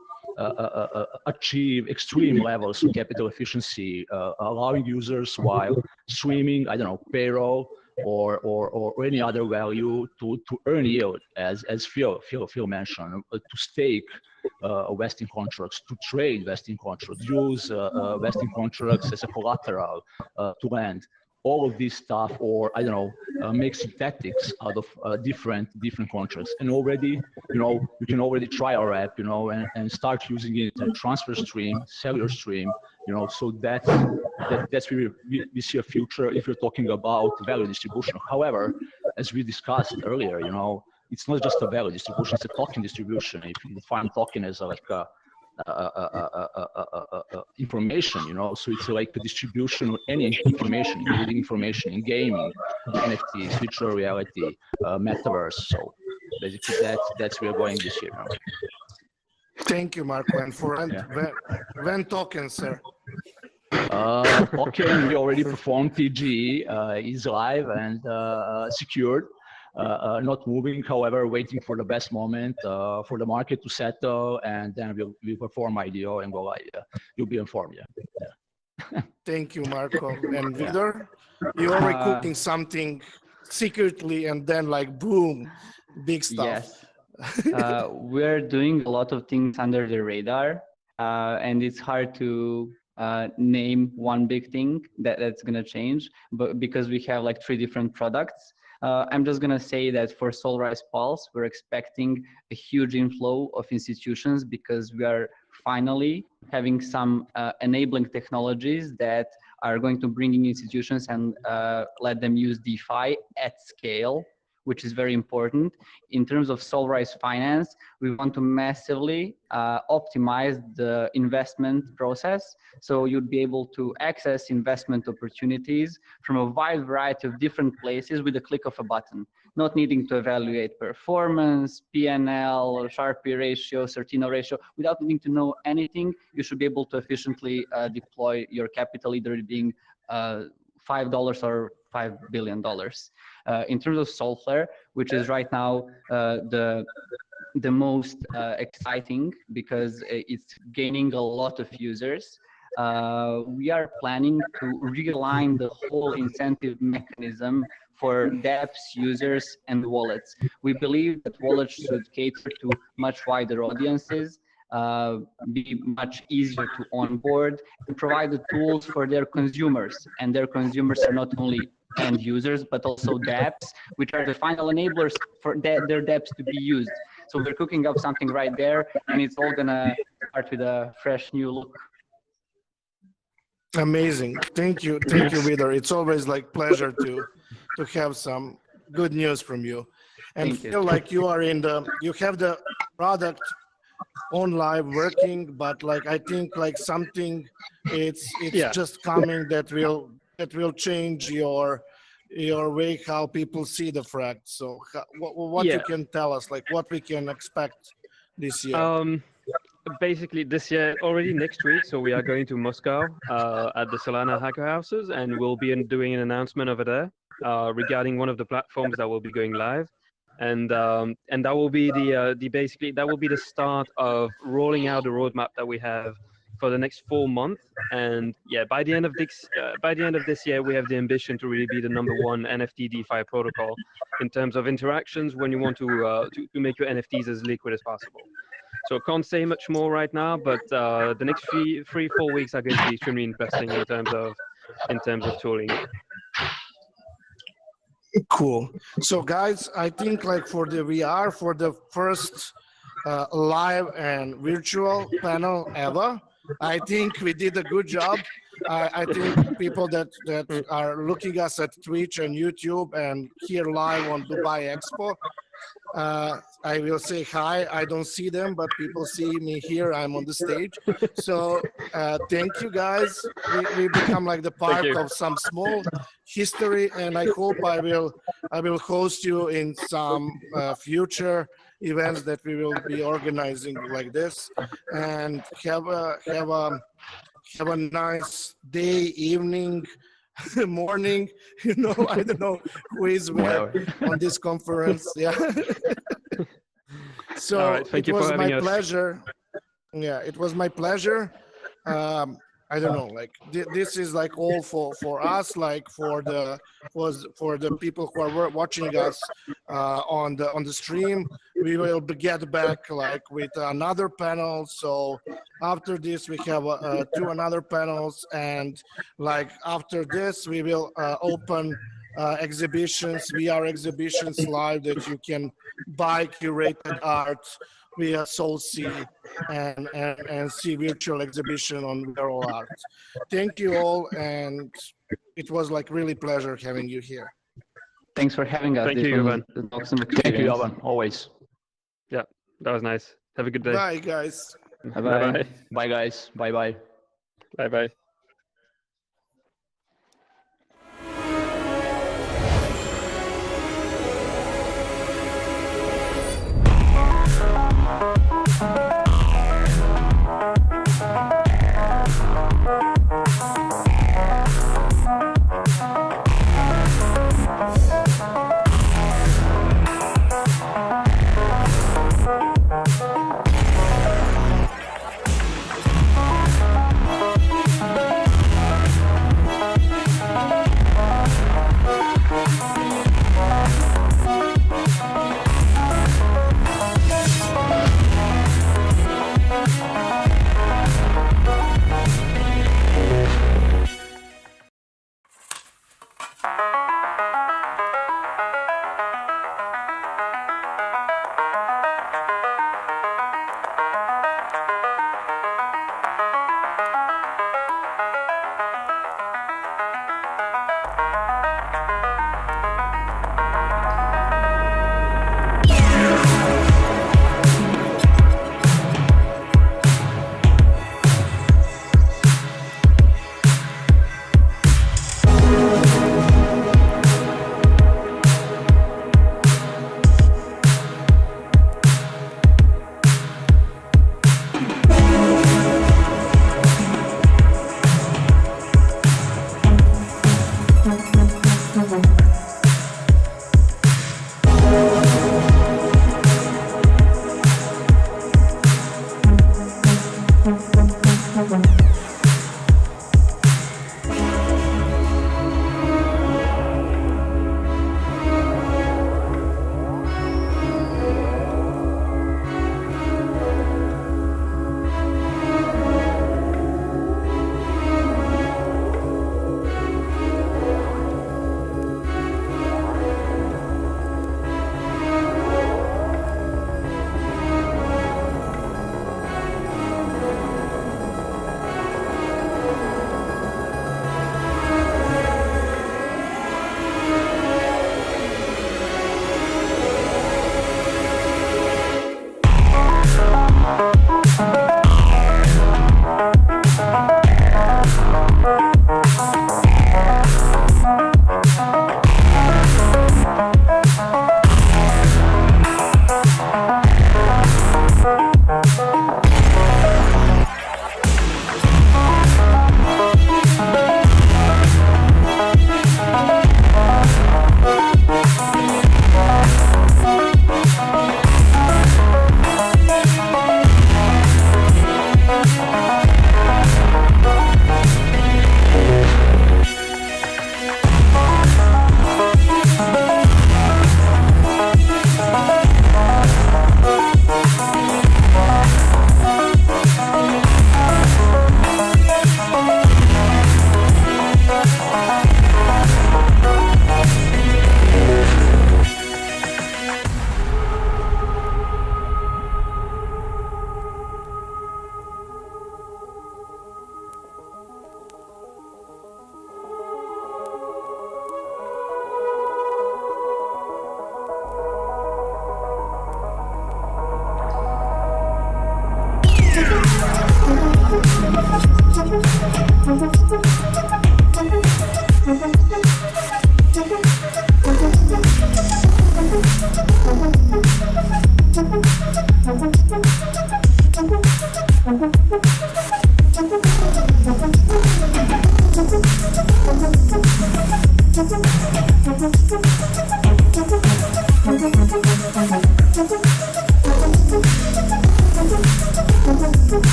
G: achieve extreme levels of capital efficiency, allowing users while streaming, I don't know, payroll or any other value to earn yield, as Phil mentioned, to stake vesting contracts, to trade vesting contracts, use vesting contracts as a collateral to lend. All of this stuff, or I don't know, make synthetics out of different contracts. And already, you can already try our app, and start using it in a transfer stream, cellular stream, so that's where we see a future if you're talking about value distribution. However, as we discussed earlier, it's not just a value distribution, it's a token distribution. If you define token as like information, you know, so it's like a distribution of any information, including information in gaming, NFTs, virtual reality, Metaverse. So basically that's where we're going this year now.
F: Thank you, Marco. And for when token, sir?
G: Token, we already performed TG, is live and secured. Not moving, however, waiting for the best moment for the market to settle, and then we'll perform IDO and go live. You'll be informed. Yeah.
F: Thank you, Marco. And Vidor, you already cooking something secretly, and then like boom, big stuff.
I: Yes. We're doing a lot of things under the radar, and it's hard to name one big thing that's going to change, but because we have like 3 different products. I'm just going to say that for SolRise Pulse, we're expecting a huge inflow of institutions because we are finally having some enabling technologies that are going to bring in institutions and let them use DeFi at scale, which is very important. In terms of SolRise Finance, we want to massively optimize the investment process. So you'd be able to access investment opportunities from a wide variety of different places with a click of a button, not needing to evaluate performance, PNL, Sharpe ratio, Sortino ratio. Without needing to know anything, you should be able to efficiently deploy your capital, either being $5 or $5 billion. In terms of Solflare, which is right now the most exciting because it's gaining a lot of users, we are planning to realign the whole incentive mechanism for dApps, users, and wallets. We believe that wallets should cater to much wider audiences, be much easier to onboard, and provide the tools for their consumers. And their consumers are not only end users, but also dApps, which are the final enablers for their dApps to be used. So we're cooking up something right there, and it's all gonna start with a fresh new look.
F: Amazing. Thank you, Vidor. It's always like pleasure to have some good news from you. And feel like you are you have the product on live working, but like I think like something it's just coming that will change your way how people see the Fract. So what you can tell us, like what we can expect this year?
H: Basically this year, already next week, so we are going to Moscow at the Solana Hacker Houses, and we'll be doing an announcement over there regarding one of the platforms that will be going live. And that will be basically that will be the start of rolling out the roadmap that we have for the next 4 months. And yeah, by the end of this year, we have the ambition to really be the #1 NFT DeFi protocol in terms of interactions when you want to make your NFTs as liquid as possible. So I can't say much more right now, but the next 3-4 weeks are going to be extremely interesting in terms of tooling.
F: Cool. So guys, I think like for the VR, for the first live and virtual panel ever, I think we did a good job. I think people that are looking us at Twitch and YouTube and here live on Dubai Expo, I will say hi. I don't see them, but people see me here. I'm on the stage. So thank you guys. We become like the part of some small history, and I hope I will host you in some future events that we will be organizing like this, and have a nice day, evening, morning. You know, I don't know who is where on this conference. Yeah. So it was my pleasure. Yeah, it was my pleasure. I don't know, like this is like all for us, like for the people who are watching us on the stream. We will get back like with another panel. So after this we have 2 another panels, and like after this we will open exhibitions, VR exhibitions live that you can buy curated art via SolSea and see virtual exhibition on All.Art. Thank you all, and it was like really pleasure having you here.
I: Thanks for having us.
H: Thank you, Ivan.
G: Thank you, Ivan. Always.
H: Yeah, that was nice. Have a good day.
F: Bye, guys.
G: Bye-bye. Bye, guys. Bye-bye.
H: Bye-bye.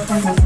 J: Thank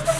J: you.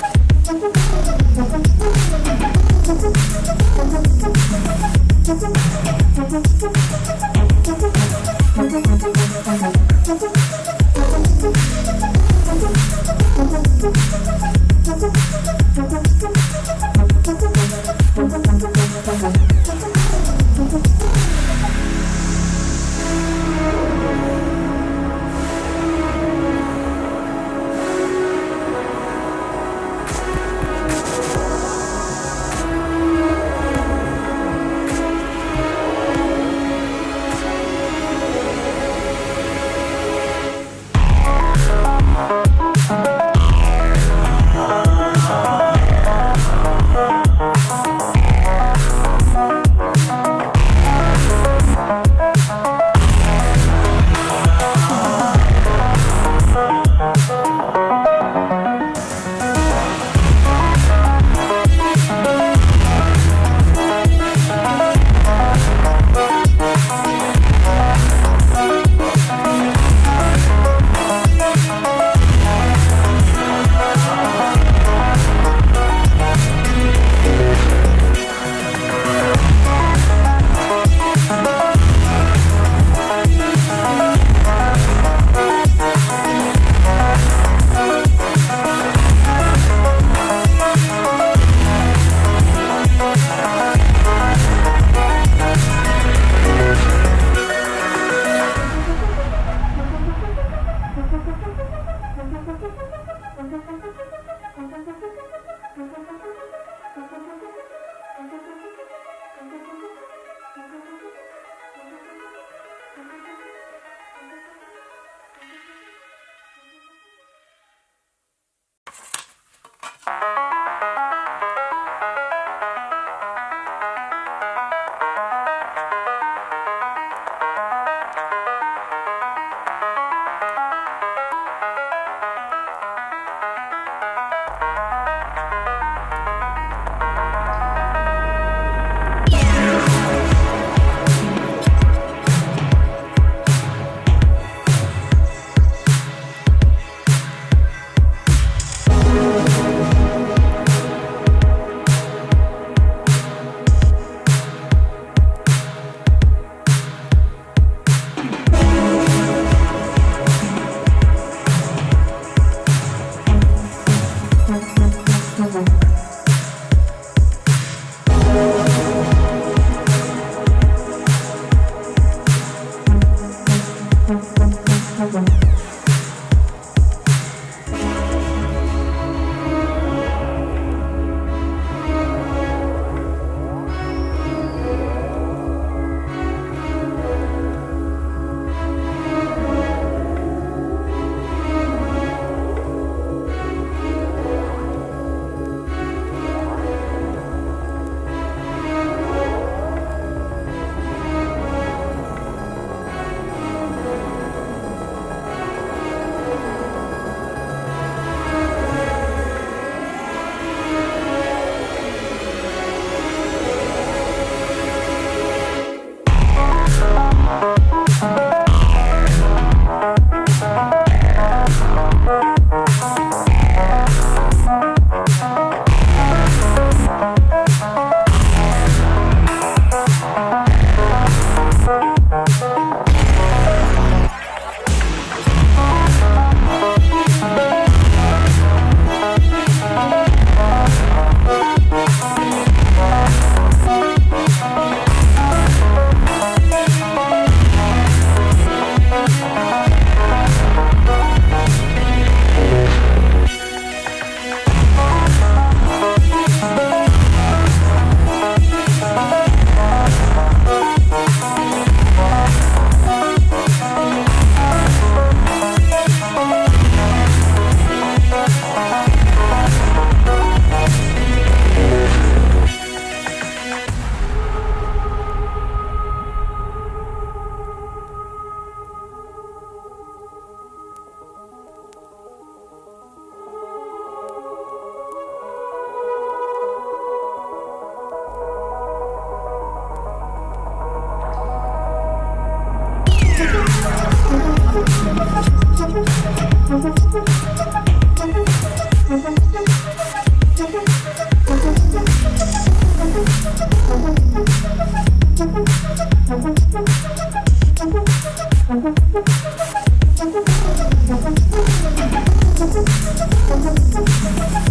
J: Thank you.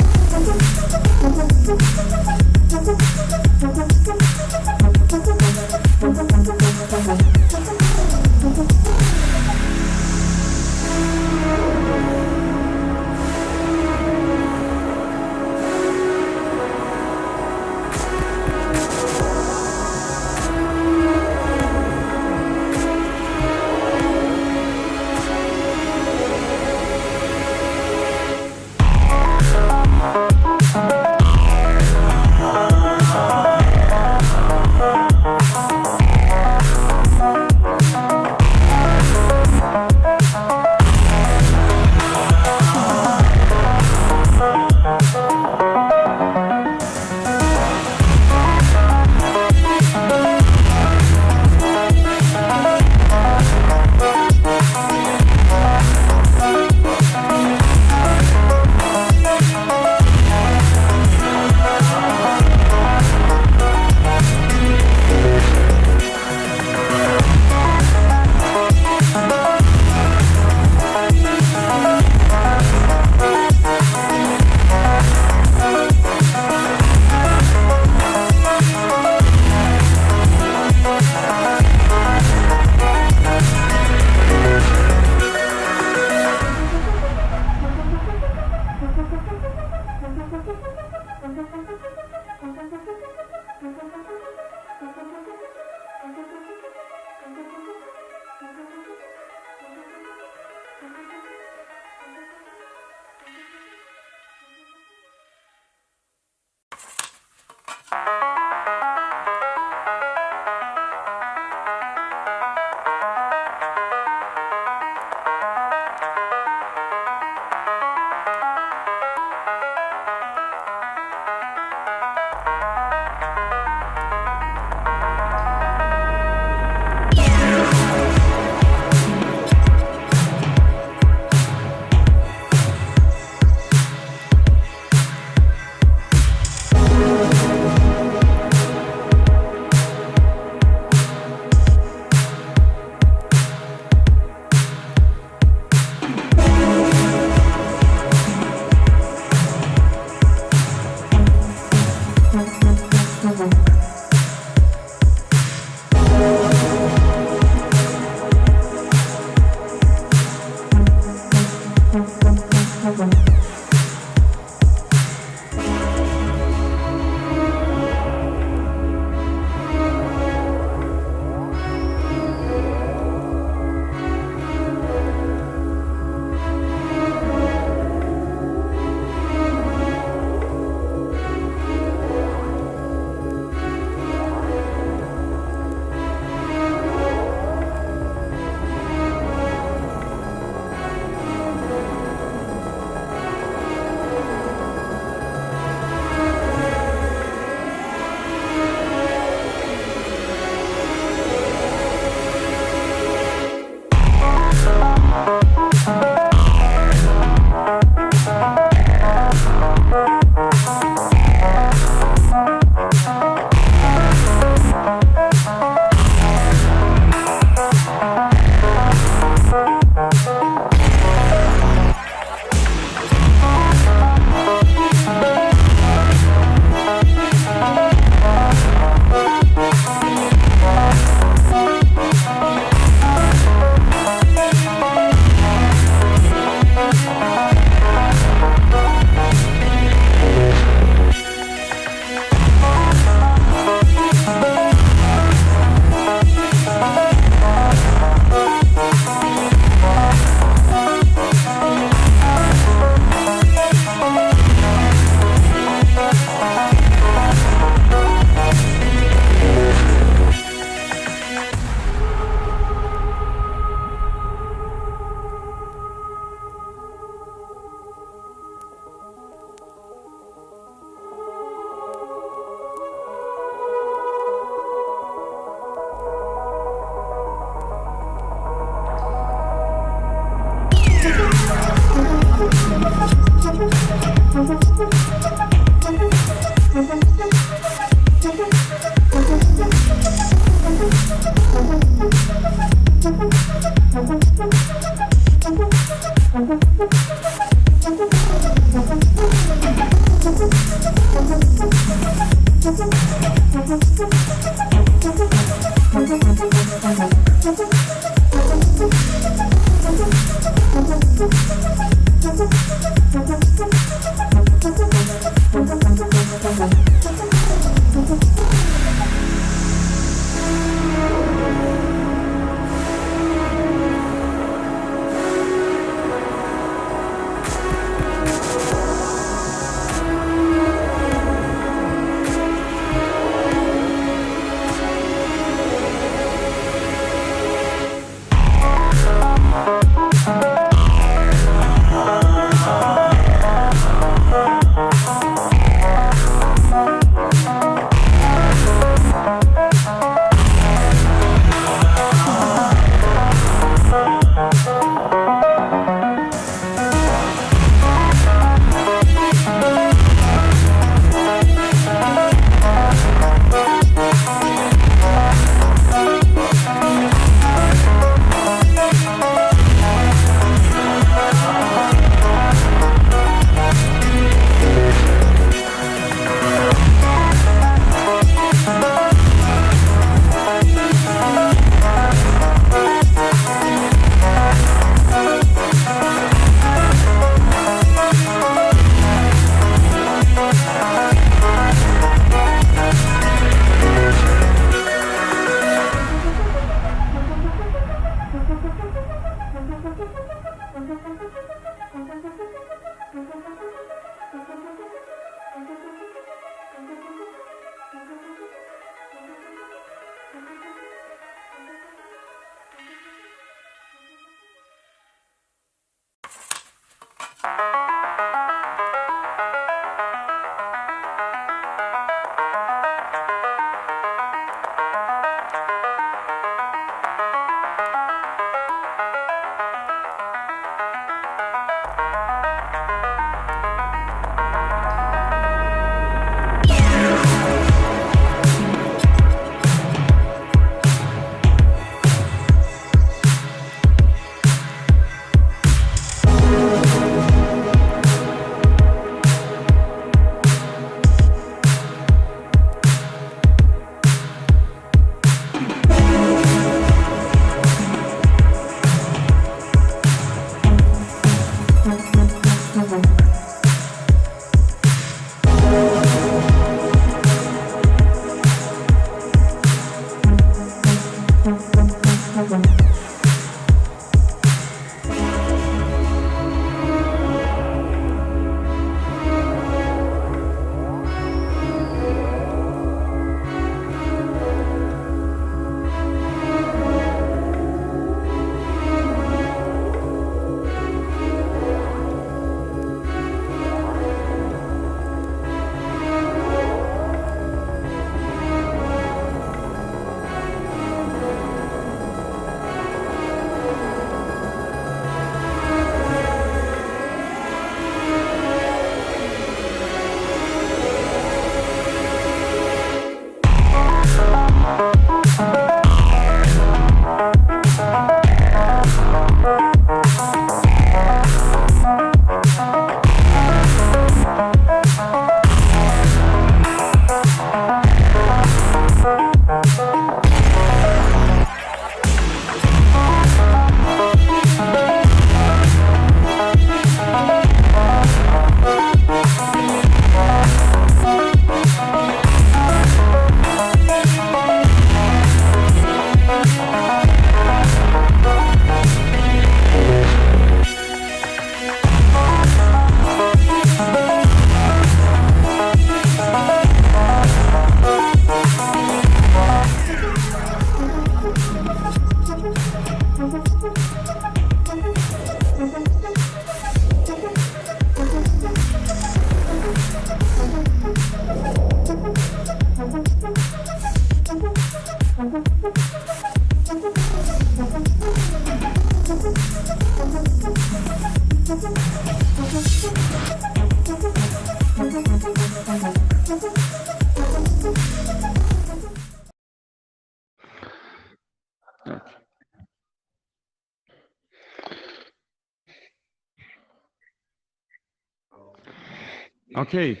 A: Okay,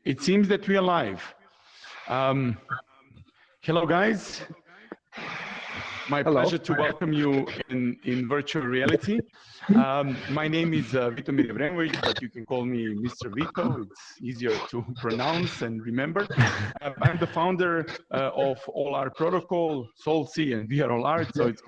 A: it seems that we are live. Hello, guys. My pleasure to welcome you in virtual reality. My name is Vitomir Evremovic, but you can call me Mr. Vito. It's easier to pronounce and remember. I'm the founder of All.Art protocol, SolSea, and we are All.Art, so it's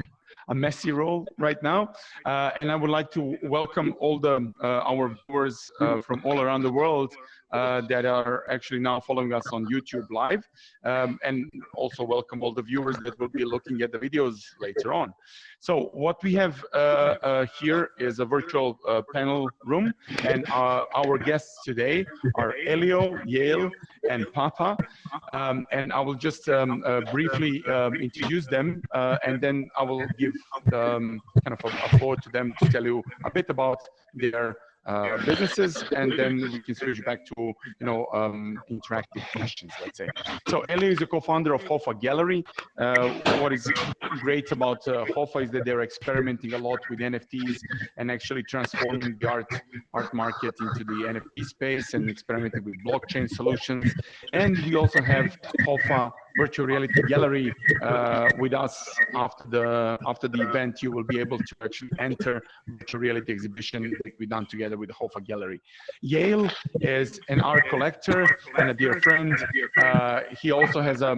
A: a messy role right now. And I would like to welcome all the our viewers from all around the world that are actually now following us on YouTube Live, and also welcome all the viewers that will be looking at the videos later on. So what we have here is a virtual panel room, and our guests today are Elio, Yale, and Papa, and I will just briefly introduce them, and then I will give kind of a floor to them to tell you a bit about their businesses, and then we can switch back to interactive questions, let's say. So Elio is a co-founder of Hofa Gallery. What is great about Hofa is that they're experimenting a lot with NFTs and actually transforming the art market into the NFT space and experimenting with blockchain solutions. And we also have Hofa Virtual Reality Gallery with us after the event. You will be able to actually enter virtual reality exhibition that we've done together with the Hofa Gallery. Yale is an art collector and a dear friend. He also has a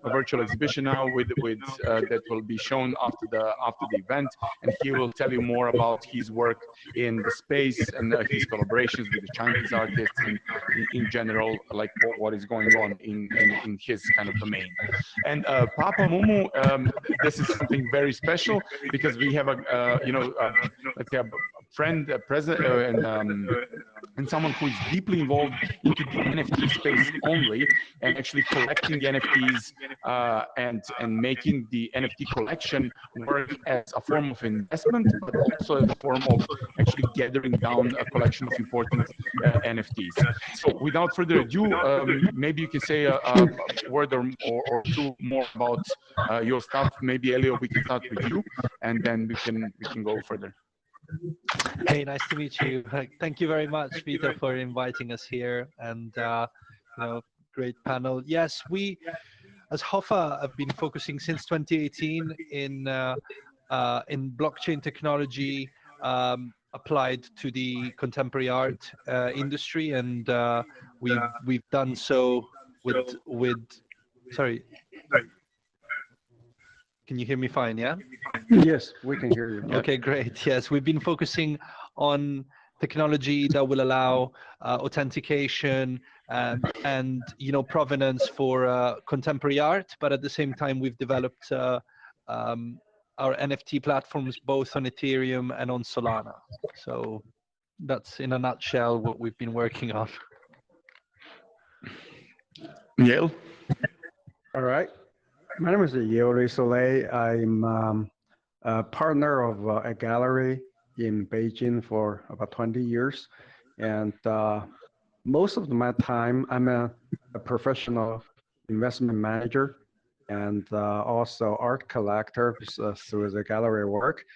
A: virtual exhibition now with that will be shown after the event, and he will tell you more about his work in the space and his collaborations with the Chinese artists and in general, like what is going on in his kind of domain. And Papa Mumu, this is something very special because we have a let's say a friend, a president, and someone who is deeply involved into the NFT space only, and actually collecting NFTs and making the NFT collection work as a form of investment, but also as a form of actually gathering down a collection of important NFTs. So without further ado, maybe you can say a word or two more about your stuff. Maybe Elio, we can start with you, and then we can go further.
J: Hey, nice to meet you. Thank you very much, Vito, for inviting us here, and great panel. Yes, we, as Hofa, have been focusing since 2018 in blockchain technology applied to the contemporary art industry, and we've done so with sorry. Can you hear me fine, yeah?
K: Yes, we can hear you.
J: Okay, great. Yes, we've been focusing on technology that will allow authentication and provenance for contemporary art, but at the same time we've developed our NFT platforms both on Ethereum and on Solana. So that's in a nutshell what we've been working on.
A: Yale?
K: All right. My name is Yale Soleil. I'm a partner of a gallery in Beijing for about 20 years. And most of my time, I'm a professional investment manager and also art collector through the gallery work.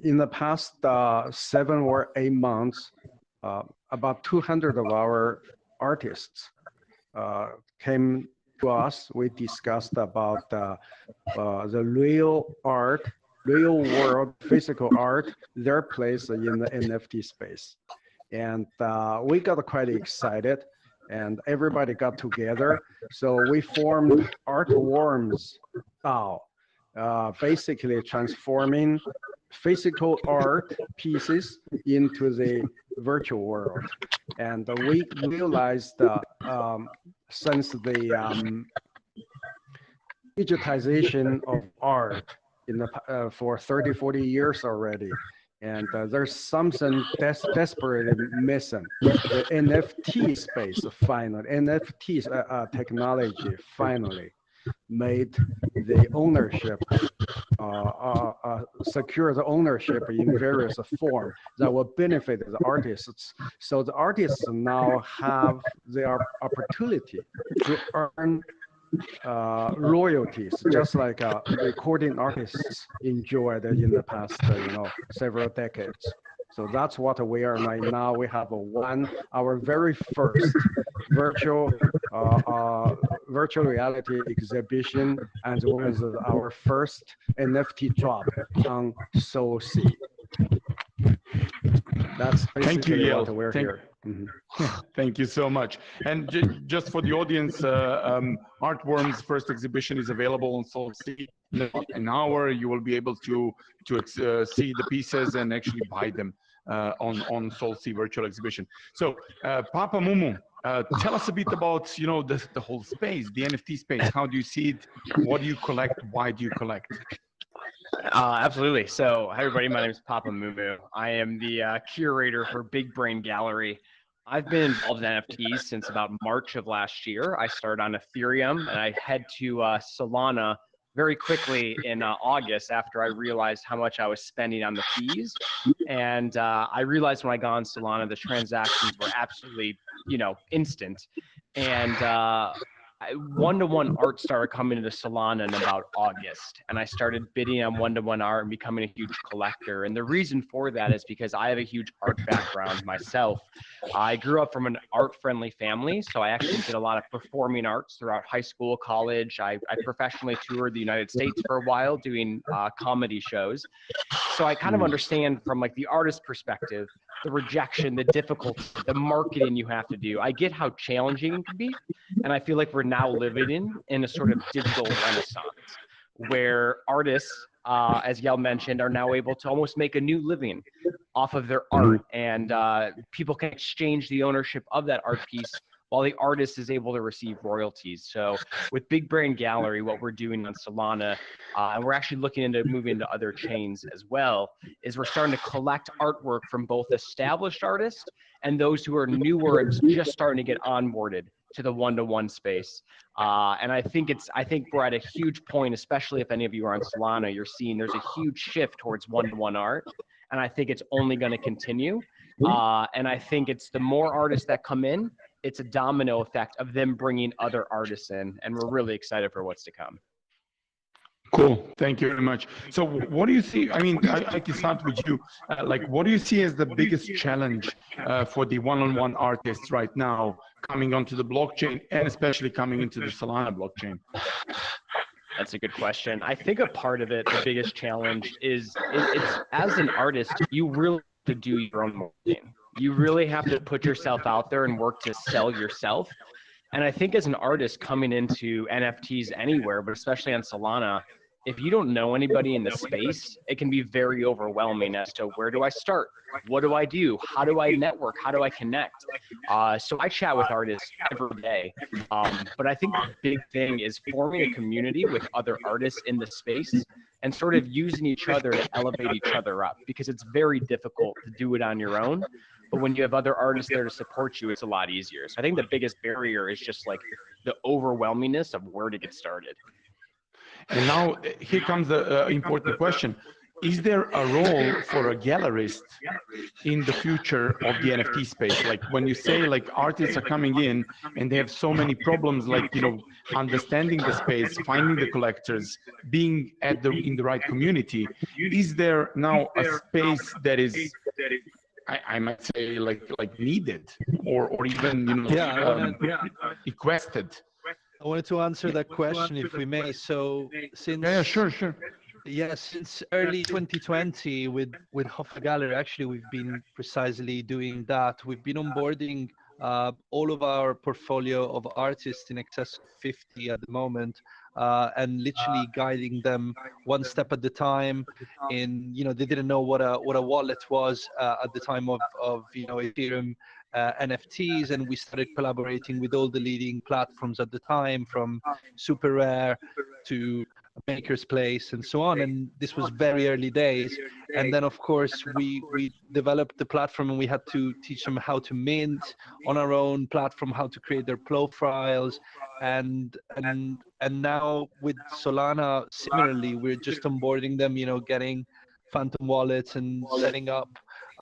K: In the past 7 or 8 months, about 200 of our artists came to us. We discussed about the real art, real world physical art, their place in the NFT space. And we got quite excited, and everybody got together. So we formed Artworms DAO, basically transforming physical art pieces into the virtual world. And we realized since the digitization of art for 30, 40 years already, and there's something desperately missing. The NFT space finally, NFTs technology finally made the ownership secure the ownership in various form that will benefit the artists. So the artists now have their opportunity to earn royalties, just like recording artists enjoyed in the past, several decades. So that's what we are right now. We have our very first virtual reality exhibition, as well as our first NFT drop on SolSea. That's basically what we're here.
A: Thank you so much. And just for the audience, Artworm's first exhibition is available on SolSea. In about an hour, you will be able to see the pieces and actually buy them on SolSea virtual exhibition. So, Papa Mumu, tell us a bit about the whole space, the NFT space. How do you see it? What do you collect? Why do you collect?
L: Absolutely. So, hi everybody, my name is Papa Mumu. I am the curator for Big Brain Gallery. I've been involved in NFTs since about March of last year. I started on Ethereum and I head to Solana very quickly in August after I realized how much I was spending on the fees. And I realized when I got on Solana, the transactions were absolutely, instant. And one-to-one art started coming into Solana in about August, and I started bidding on one-to-one art and becoming a huge collector. And the reason for that is because I have a huge art background myself. I grew up from an art-friendly family, so I actually did a lot of performing arts throughout high school, college. I professionally toured the United States for a while doing comedy shows. So I kind of understand from like the artist perspective, the rejection, the difficulty, the marketing you have to do. I get how challenging it can be. And I feel like we're now living in a sort of digital renaissance where artists, as Yael mentioned, are now able to almost make a new living off of their art. And people can exchange the ownership of that art piece while the artist is able to receive royalties. So with Big Brain Gallery, what we're doing on Solana, and we're actually looking into moving to other chains as well, is we're starting to collect artwork from both established artists and those who are newer and just starting to get onboarded to the one-to-one space. And I think we're at a huge point, especially if any of you are on Solana, you're seeing there's a huge shift towards one-to-one art. And I think it's only going to continue. And I think it's the more artists that come in, it's a domino effect of them bringing other artists in. And we're really excited for what's to come.
A: Cool. Thank you very much. So what do you see? I mean, I can start with you. What do you see as the biggest challenge for the one-on-one artists right now coming onto the blockchain and especially coming into the Solana blockchain?
L: That's a good question. I think a part of it, the biggest challenge is it's as an artist, you really have to do your own marketing. You really have to put yourself out there and work to sell yourself. And I think as an artist coming into NFTs anywhere, but especially on Solana, if you don't know anybody in the space, it can be very overwhelming as to where do I start? What do I do? How do I network? How do I connect? So I chat with artists every day. But I think the big thing is forming a community with other artists in the space and sort of using each other to elevate each other up, because it's very difficult to do it on your own. But when you have other artists there to support you, it's a lot easier. So I think the biggest barrier is just like the overwhelmingness of where to get started.
A: And now here comes the important question. Is there a role for a gallerist in the future of the NFT space? Like when you say like artists are coming in and they have so many problems, like, understanding the space, finding the collectors, being in the right community, is there now a space that is, I might say like needed or even, requested?
J: I wanted to answer that question, if we may. So since
A: sure.
J: Yeah, since early 2020 with Hoffa Gallery, actually, we've been precisely doing that. We've been onboarding all of our portfolio of artists in excess of 50 at the moment, and literally guiding them one step at the time. They didn't know what a wallet was at the time of Ethereum NFTs, and we started collaborating with all the leading platforms at the time, from Super Rare to maker's place and so on. And this was very early days. And then of course we developed the platform, and we had to teach them how to mint on our own platform, how to create their profiles. And now with Solana, similarly, we're just onboarding them, you know, getting phantom wallets and setting up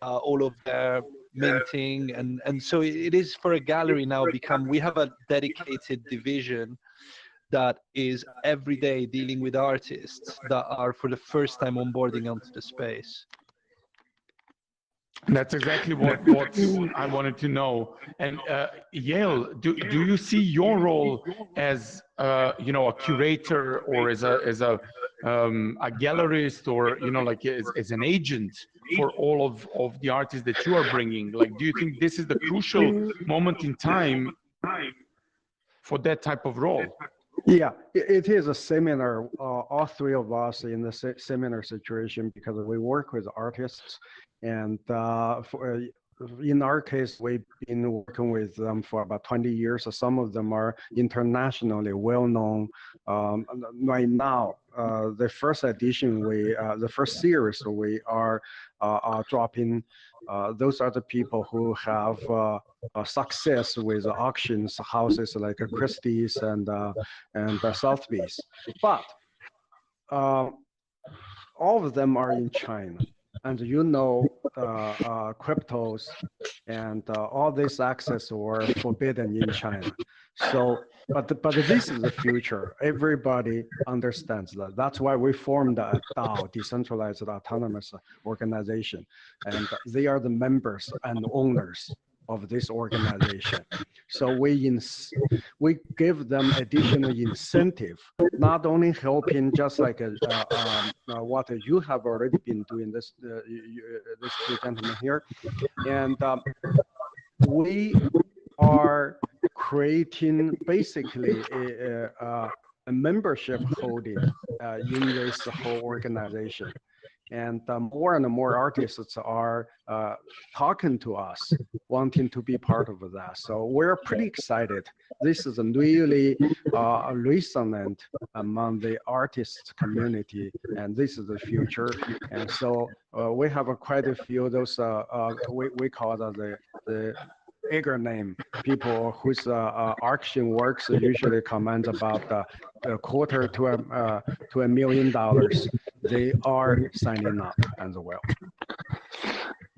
J: all of their minting. And so it is for a gallery now we have a dedicated division that is every day dealing with artists that are for the first time onboarding onto the space.
A: That's exactly what I wanted to know. And Yale, do you see your role as you know, a curator, or as a gallerist, or you know, like as an agent for all of the artists that you are bringing? Like, do you think this is the crucial moment in time for that type of role?
K: Yeah, it is a similar, all three of us in the similar situation, because we work with artists, and in our case, we've been working with them for about 20 years. So some of them are internationally well-known. Right now, the first edition, the first series we are dropping, those are the people who have success with auctions houses like Christie's and Sotheby's. But all of them are in China. And you know, cryptos and all this access were forbidden in China. So, but this is the future. Everybody understands that. That's why we formed a DAO, Decentralized Autonomous Organization, and they are the members and owners of this organization. So we give them additional incentive, not only helping, just like what you have already been doing, this two gentlemen here, and we are creating basically a membership holding in this whole organization. And more and more artists are talking to us, wanting to be part of that. So we're pretty excited. This is a really resonant among the artists community, and this is the future. And so we have quite a few of those, we call it the bigger name people whose auction works usually command about a quarter to $1 million. They are signing up as well.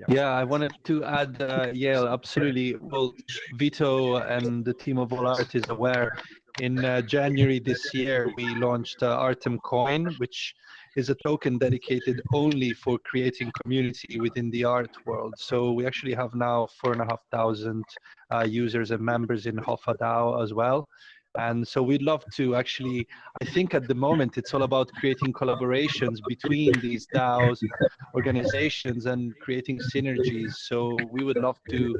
J: Yeah, I wanted to add, Yale, absolutely. Well, Vito and the team of All.Art is aware. In January this year, we launched Artem Coin, which is a token dedicated only for creating community within the art world. So we actually have now 4,500 users and members in Hoffa DAO as well. And so we'd love to actually, I think at the moment, it's all about creating collaborations between these DAOs, organizations, and creating synergies. So we would love to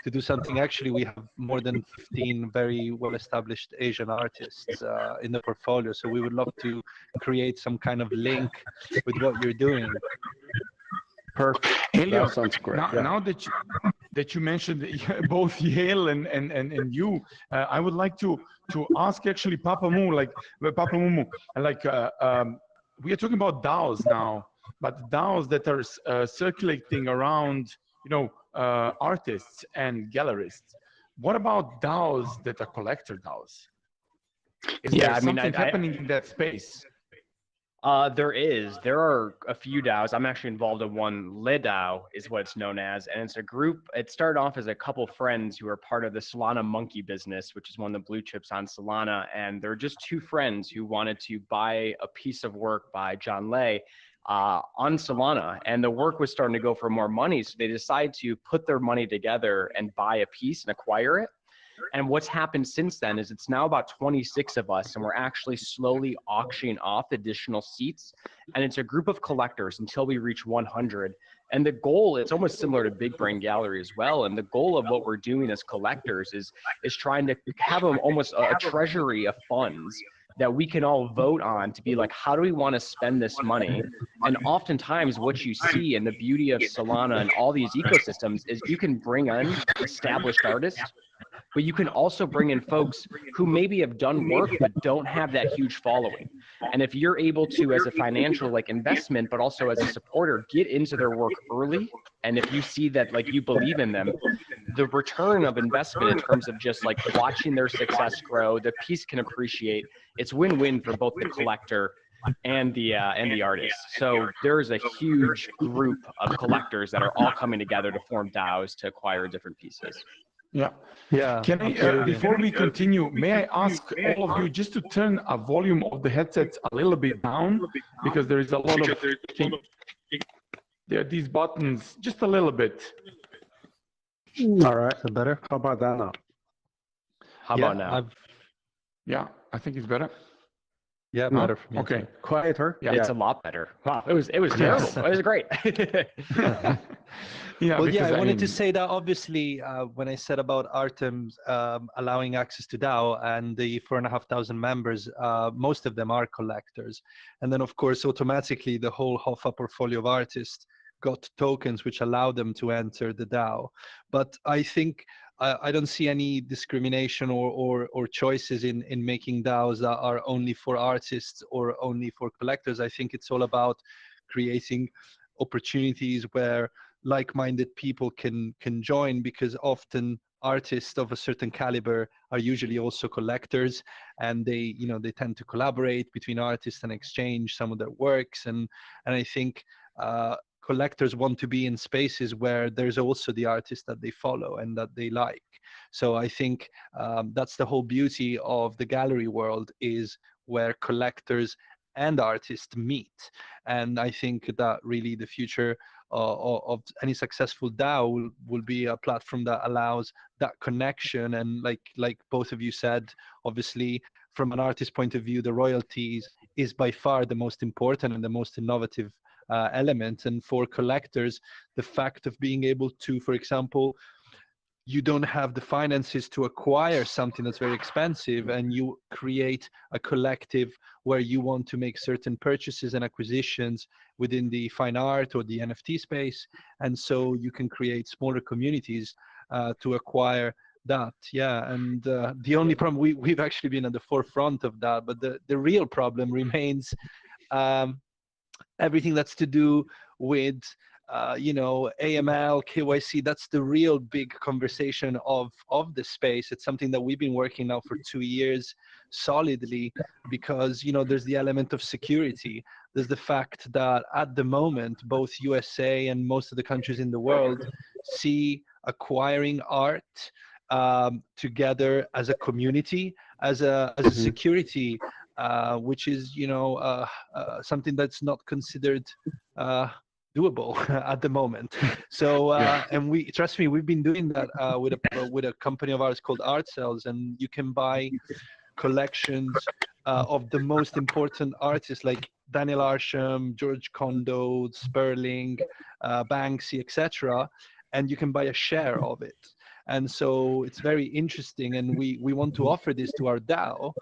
J: do something. Actually, we have more than 15 very well-established Asian artists in the portfolio. So we would love to create some kind of link with what you're doing.
K: Perfect.
A: Elio,
K: that sounds great.
A: Now that you mentioned both Yale and you, I would like to ask actually Papa Mumu, we are talking about DAOs now, but DAOs that are circulating around, you know, artists and gallerists. What about DAOs that are collector DAOs? Is there something happening in that space?
L: There are a few DAOs. I'm actually involved in one. LeDAO is what it's known as, and it's a group. It started off as a couple friends who are part of the Solana monkey business, which is one of the blue chips on Solana. And they're just two friends who wanted to buy a piece of work by John Lay on Solana, and the work was starting to go for more money. So they decided to put their money together and buy a piece and acquire it. And what's happened since then is it's now about 26 of us, and we're actually slowly auctioning off additional seats. And it's a group of collectors until we reach 100. And the goal, it's almost similar to Big Brain Gallery as well. And the goal of what we're doing as collectors is trying to have almost a treasury of funds that we can all vote on to be like, how do we want to spend this money? And oftentimes what you see, and the beauty of Solana and all these ecosystems, is you can bring in established artists but you can also bring in folks who maybe have done work but don't have that huge following. And if you're able to, as a financial like investment, but also as a supporter, get into their work early, and if you see that like you believe in them, the return of investment in terms of just like watching their success grow, the piece can appreciate. It's win-win for both the collector and the artist. So there's a huge group of collectors that are all coming together to form DAOs to acquire different pieces.
A: Yeah.
J: Yeah.
A: Can I, before we continue, may I ask all of you just to turn a volume of the headsets a little bit down, because there is a lot of there are these buttons, just a little bit.
K: All right.
J: Is that better?
K: How about that now?
L: How about now?
A: Yeah, I think it's better.
J: Yeah,
A: No?
J: better for me.
A: Okay.
K: Quieter?
A: Yeah.
L: It's a lot better. Wow, it was terrible. It was great.
A: Yeah,
J: Well,
A: because
J: I wanted to
A: mean,
J: say that obviously when I said about Artem's allowing access to DAO and the 4,500 members, most of them are collectors. And then of course, automatically the whole Hoffa portfolio of artists got tokens which allow them to enter the DAO. But I think I don't see any discrimination or choices in making DAOs that are only for artists or only for collectors. I think it's all about creating opportunities where like-minded people can join, because often artists of a certain caliber are usually also collectors, and they they tend to collaborate between artists and exchange some of their works, and I think collectors want to be in spaces where there's also the artist that they follow and that they like. So I think that's the whole beauty of the gallery world, is where collectors and artists meet. And I think that really the future of any successful DAO will be a platform that allows that connection. And like both of you said, obviously from an artist point of view, the royalties is by far the most important and the most innovative element. And for collectors, the fact of being able to, for example, you don't have the finances to acquire something that's very expensive, and you create a collective where you want to make certain purchases and acquisitions within the fine art or the NFT space. And so you can create smaller communities to acquire that. Yeah, and the only problem, we've actually been at the forefront of that, but the real problem remains everything that's to do with AML, KYC. That's the real big conversation of the space. It's something that we've been working now for 2 years solidly, because there's the element of security. There's the fact that at the moment, both USA and most of the countries in the world see acquiring art together as a community, as a security, which is something that's not considered doable at the moment. So and we, trust me, we've been doing that with a company of ours called Art Cells, and you can buy collections of the most important artists like Daniel Arsham, George Condo, Sperling, Banksy, etc., and you can buy a share of it. And so it's very interesting, and we want to offer this to our DAO.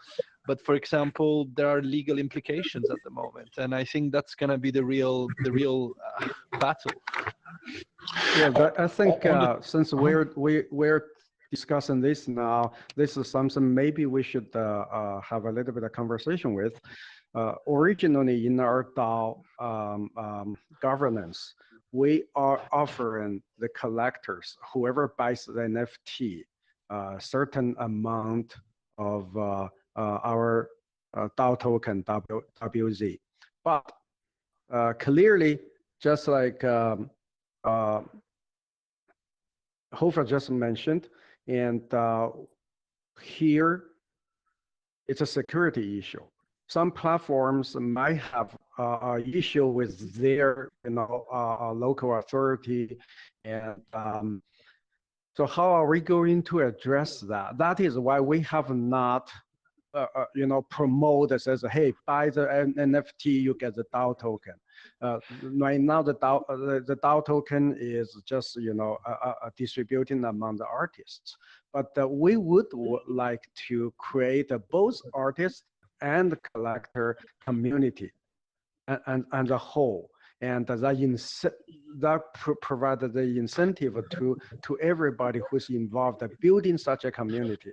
J: But for example, there are legal implications at the moment, and I think that's going to be the real battle.
K: Yeah, but I think since we're discussing this now, this is something maybe we should have a little bit of conversation with. Originally, in our DAO governance, we are offering the collectors, whoever buys the NFT, a certain amount of our DAO token, WZ. But clearly, just like Hoffa just mentioned, and here it's a security issue. Some platforms might have an issue with their local authority, and so how are we going to address that? That is why we have not promote that says, hey, buy the NFT, you get the DAO token. Right now, the DAO token is just distributing among the artists. But we would like to create both artist and collector community and the whole. and provided the incentive to everybody who's involved in building such a community.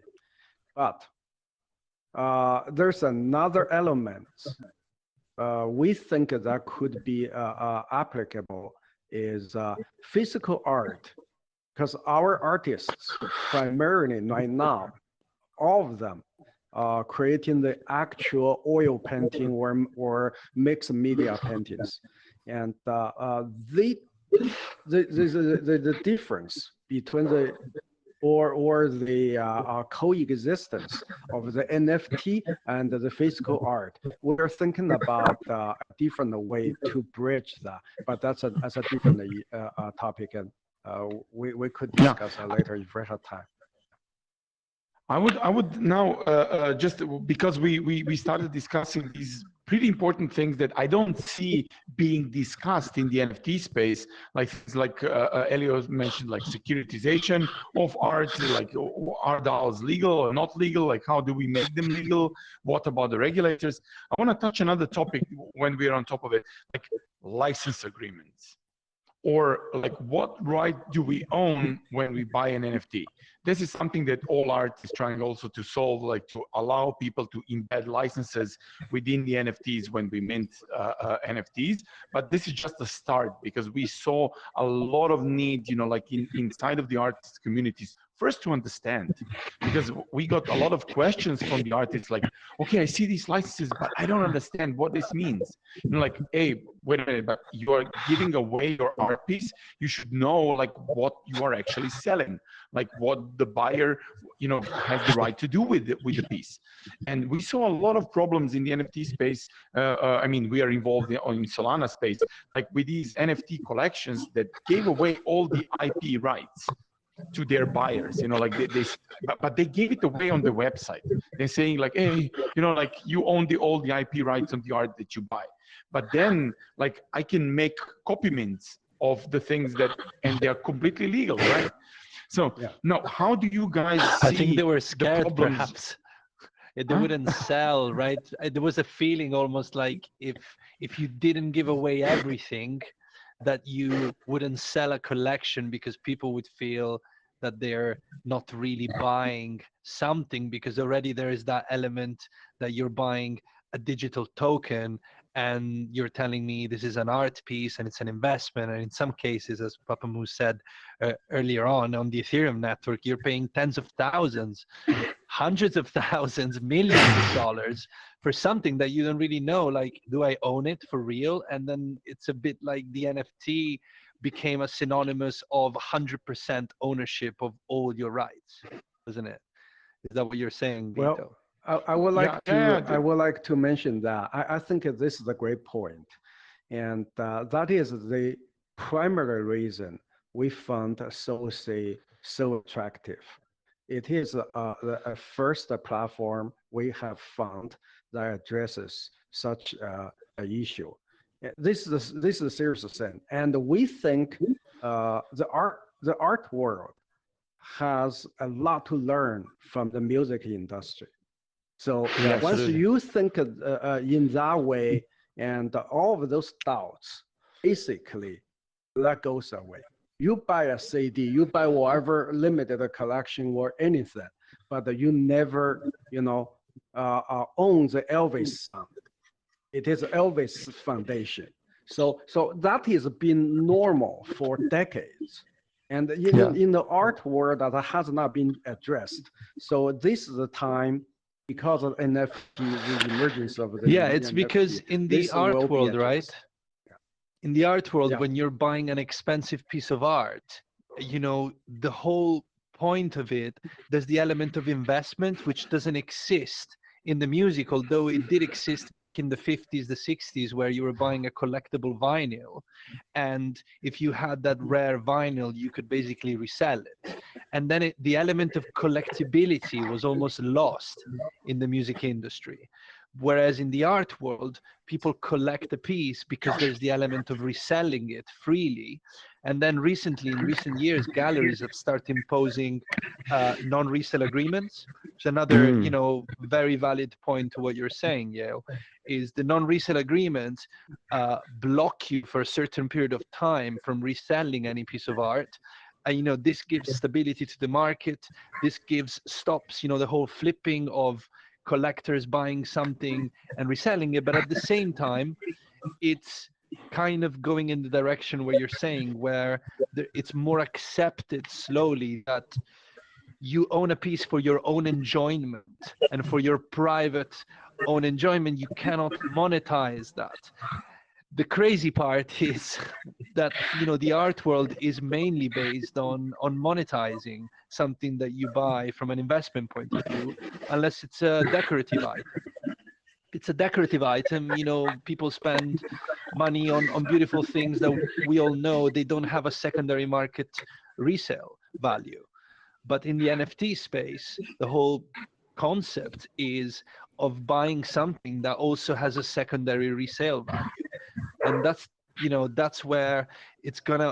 K: But there's another element we think that could be applicable is physical art, because our artists primarily right now, all of them are creating the actual oil painting or mixed media paintings, and the difference between the coexistence of the NFT and the physical art. We're thinking about a different way to bridge that, but that's a different topic, and we could discuss that later if we have time.
A: I would now just because we started discussing these pretty important things that I don't see being discussed in the NFT space, like Elio mentioned, like securitization of art, like are DAOs legal or not legal? Like how do we make them legal? What about the regulators? I want to touch another topic when we're on top of it, like license agreements. Or like what right do we own when we buy an NFT? This is something that All.Art is trying also to solve, like to allow people to embed licenses within the NFTs when we mint NFTs. But this is just a start because we saw a lot of need, you know, like inside of the artist communities, first to understand, because we got a lot of questions from the artists like, okay, I see these licenses, but I don't understand what this means. You know, like, hey, wait a minute, but you are giving away your art piece. You should know like what you are actually selling, like what the buyer, you know, has the right to do with the piece. And we saw a lot of problems in the NFT space. I mean, we are involved in Solana space, like with these NFT collections that gave away all the IP rights to their buyers, you know, like but they gave it away on the website. They're saying like, hey, you know, like you own all the IP rights on the art that you buy. But then like I can make copy mints of the things that, and they're completely legal, right? So now, how do you guys see
J: I think they were scared, perhaps. They wouldn't sell, right? There was a feeling almost like if you didn't give away everything, that you wouldn't sell a collection because people would feel that they're not really buying something, because already there is that element that you're buying a digital token and you're telling me this is an art piece and it's an investment. And in some cases, as Papamu said earlier on the Ethereum network, you're paying tens of thousands, hundreds of thousands, millions of dollars for something that you don't really know, like, do I own it for real? And then it's a bit like the NFT became a synonymous of 100% ownership of all your rights, isn't it? Is that what you're saying, Vito?
K: Well, I would like to mention that. I think this is a great point. And that is the primary reason we found SolSea so attractive. It is the first platform we have found that addresses such an issue. This is a serious thing, and we think the art world has a lot to learn from the music industry. So once you think in that way, and all of those doubts, basically, that goes away. You buy a CD, you buy whatever limited collection or anything, but you never, you know, own the Elvis song. It is Elvis Foundation. So that has been normal for decades. And in the art world, that has not been addressed. So this is the time, because of NFT, the emergence of the
J: it's because in the art world, right? In the art world, when you're buying an expensive piece of art, you know, the whole point of it, there's the element of investment, which doesn't exist in the music, although it did exist in the 50s, the 60s, where you were buying a collectible vinyl. And if you had that rare vinyl, you could basically resell it. And then the element of collectibility was almost lost in the music industry. Whereas in the art world, people collect a piece because there's the element of reselling it freely. And then recently, in recent years, galleries have started imposing non-resale agreements. So another, you know, very valid point to what you're saying, Yale, is the non-resale agreements block you for a certain period of time from reselling any piece of art. And, you know, this gives stability to the market. This stops, you know, the whole flipping of collectors buying something and reselling it. But at the same time, it's kind of going in the direction where you're saying, where it's more accepted slowly that you own a piece for your own enjoyment and for your private own enjoyment. You cannot monetize that. The crazy part is that, you know, the art world is mainly based on monetizing something that you buy from an investment point of view, unless it's a decorative item. It's a decorative item, you know, people spend money on beautiful things that we all know they don't have a secondary market resale value. But in the NFT space, the whole concept is of buying something that also has a secondary resale value. And that's, you know, that's where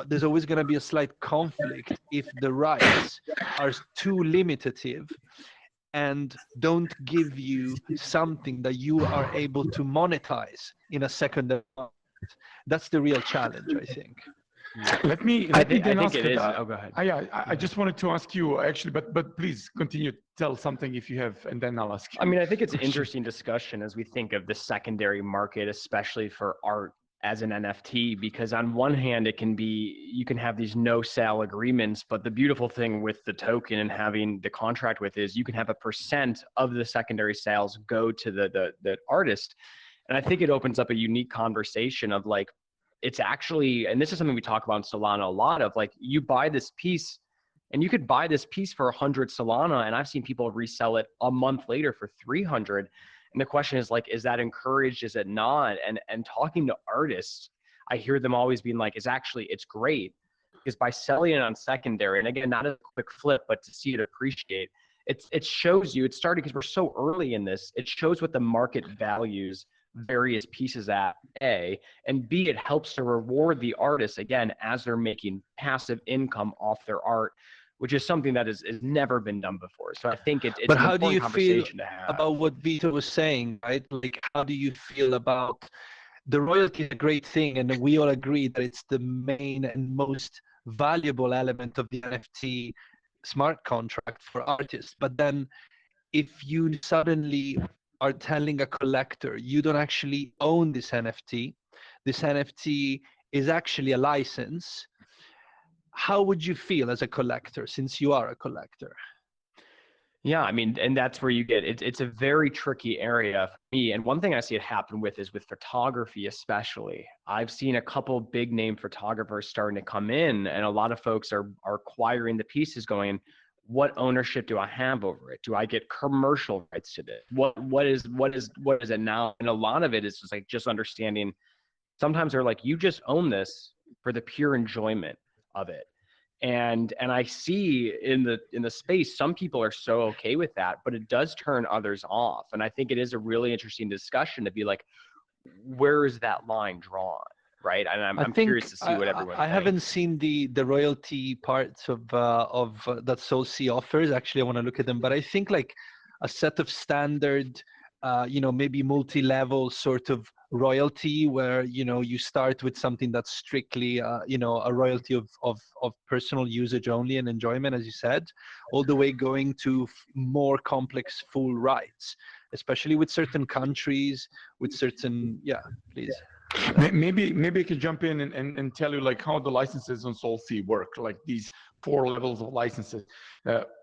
J: there's always gonna be a slight conflict if the rights are too limitative and don't give you something that you are able to monetize in a secondary market. That's the real challenge, I think.
A: Let me
L: I think
A: ask
L: it is.
A: that.
L: Oh, go ahead.
A: I just wanted to ask you actually, but please continue. Tell something if you have, and then I'll ask you.
L: I mean, I think it's an interesting discussion as we think of the secondary market, especially for art as an NFT, because on one hand, it can be, you can have these no sale agreements, but the beautiful thing with the token and having the contract with is you can have a % of the secondary sales go to the artist. And I think it opens up a unique conversation of like, it's actually, and this is something we talk about in Solana a lot of, like, you buy this piece and you could buy this piece for 100 Solana, and I've seen people resell it a month later for 300. And the question is like, is that encouraged? Is it not? And talking to artists, I hear them always being like, it's great, because by selling it on secondary, and again, not a quick flip, but to see it appreciate, it shows you, it started because we're so early in this, it shows what the market values various pieces at, A, and B, it helps to reward the artists, again, as they're making passive income off their art, which is something that has never been done before. So I think it's
J: but
L: an
J: how do you
L: important
J: feel
L: conversation to have.
J: about what Vito was saying, right? Like, how do you feel about the royalty? Is a great thing, and we all agree that it's the main and most valuable element of the NFT smart contract for artists. But then if you suddenly are telling a collector you don't actually own this NFT is actually a license, how would you feel as a collector, since you are a collector?
L: Yeah, I mean, and that's where you get, it's a very tricky area for me. And one thing I see it happen with is with photography, especially. I've seen a couple big name photographers starting to come in, and a lot of folks are acquiring the pieces going, what ownership do I have over it? Do I get commercial rights to this? What is it now? And a lot of it is just like, just understanding, sometimes they're like, you just own this for the pure enjoyment of it. And I see in the space, some people are so okay with that, but it does turn others off. And I think it is a really interesting discussion to be like, where is that line drawn? Right. And I'm curious to see what everyone thinks.
J: I haven't seen the royalty parts of that SolSea offers. Actually, I want to look at them, but I think like a set of standard, maybe multi-level sort of royalty, where you start with something that's strictly a royalty of personal usage only and enjoyment, as you said, all the way going to more complex full rights, especially with certain countries, with certain please.
A: Maybe I could jump in and tell you like how the licenses on SolSea work, like these 4 levels of licenses.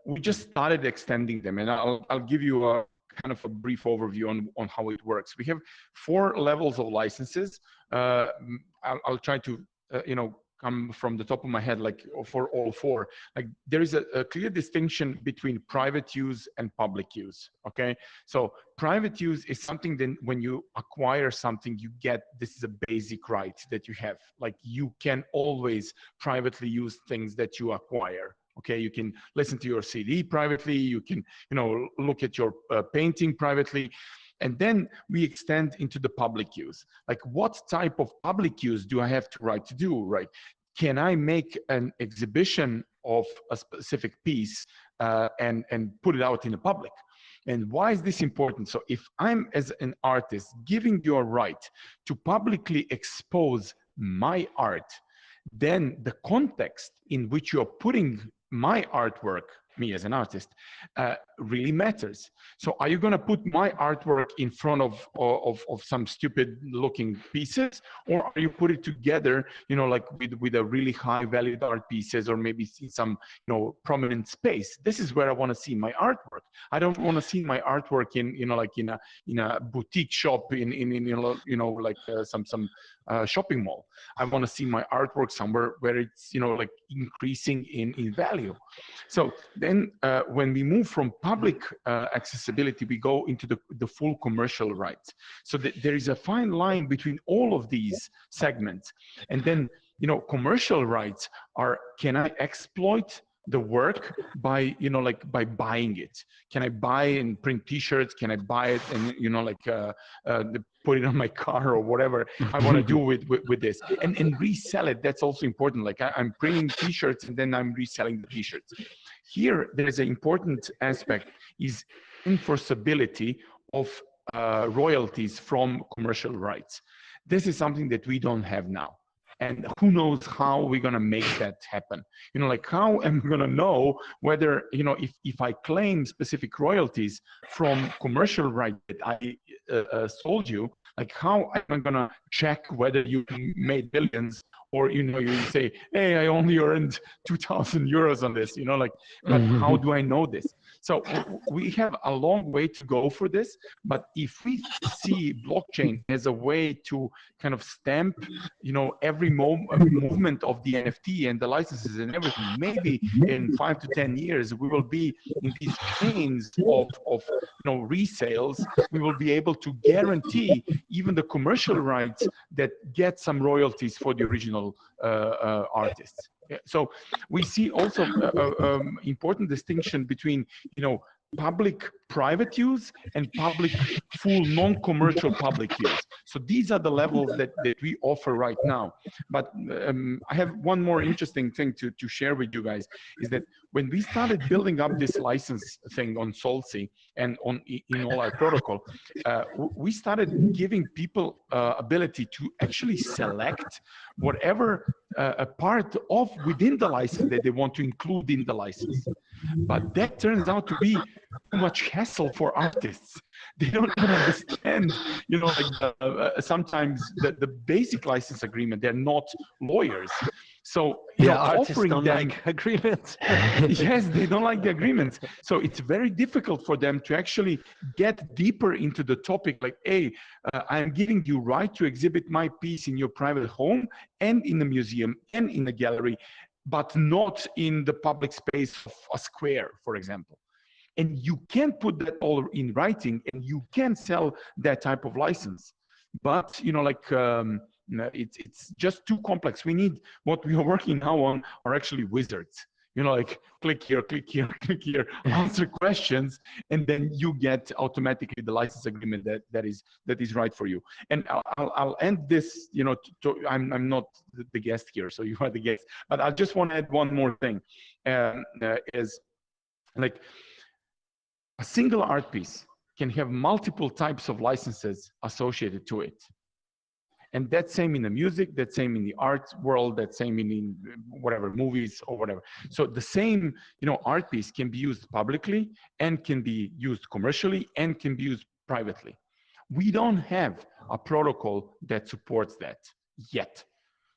A: We just started extending them, and I'll give you a kind of a brief overview on how it works. We have 4 levels of licenses. I'll try to come from the top of my head, like for all 4. Like there is a clear distinction between private use and public use. Okay, so private use is something that when you acquire something, you get, this is a basic right that you have. Like you can always privately use things that you acquire. Okay, you can listen to your CD privately, you can look at your painting privately. And then we extend into the public use. Like what type of public use do I have the right to do, right? can I make an exhibition of a specific piece and put it out in the public? And why is this important? So if I'm, as an artist, giving you a right to publicly expose my art, then the context in which you're putting my artwork, me as an artist, really matters. So are you going to put my artwork in front of some stupid looking pieces, or are you put it together, you know, like with a really high valued art pieces, or maybe see some, you know, prominent space? This is where I want to see my artwork. I don't want to see my artwork in, you know, like in a boutique shop in you know, like some shopping mall. I want to see my artwork somewhere where it's, you know, like increasing in value. So then when we move from public accessibility, we go into the full commercial rights. So there is a fine line between all of these segments. And then, you know, commercial rights are, can I exploit the work by, you know, like by buying it? Can I buy and print t-shirts? Can I buy it and, you know, like put it on my car or whatever I want to do with this, and resell it? That's also important. Like I'm printing t-shirts and then I'm reselling the t-shirts. Here, there's an important aspect is enforceability of royalties from commercial rights. This is something that we don't have now. And who knows how we're going to make that happen? You know, like how am I going to know whether, you know, if I claim specific royalties from commercial right that I sold you, like how am I going to check whether you made billions, or, you know, you say, hey, I only earned 2,000 euros on this, you know, like, but how do I know this? So we have a long way to go for this. But if we see blockchain as a way to kind of stamp, you know, every movement of the NFT and the licenses and everything, maybe in 5 to 10 years, we will be in these chains of you know, resales. We will be able to guarantee even the commercial rights that get some royalties for the original artists. Yeah. So we see also important distinction between, you know, public private use and public full non-commercial public use. So these are the levels that we offer right now. But I have one more interesting thing to share with you guys, is that when we started building up this license thing on SolSea and in All.Art protocol, we started giving people ability to actually select whatever a part of within the license that they want to include in the license. But that turns out to be too much hassle for artists. They don't even understand, you know, like sometimes the basic license agreement, they're not lawyers. So, you know,
J: artists don't
A: them,
J: like agreements.
A: Yes, they don't like the agreements. So it's very difficult for them to actually get deeper into the topic, like, hey, I'm giving you right to exhibit my piece in your private home and in the museum and in the gallery, but not in the public space of a square, for example. And you can't put that all in writing, and you can sell that type of license. But, you know, like, it's just too complex. We need, what we are working now on are actually wizards. You know, like click here, click here, click here, answer questions, and then you get automatically the license agreement that is right for you. And I'll end this. You know, I'm not the guest here, so you are the guest. But I just want to add one more thing, is like a single art piece can have multiple types of licenses associated to it. And that's same in the music, that's same in the art world, that's same in whatever, movies or whatever. So the same, you know, art piece can be used publicly and can be used commercially and can be used privately. We don't have a protocol that supports that yet.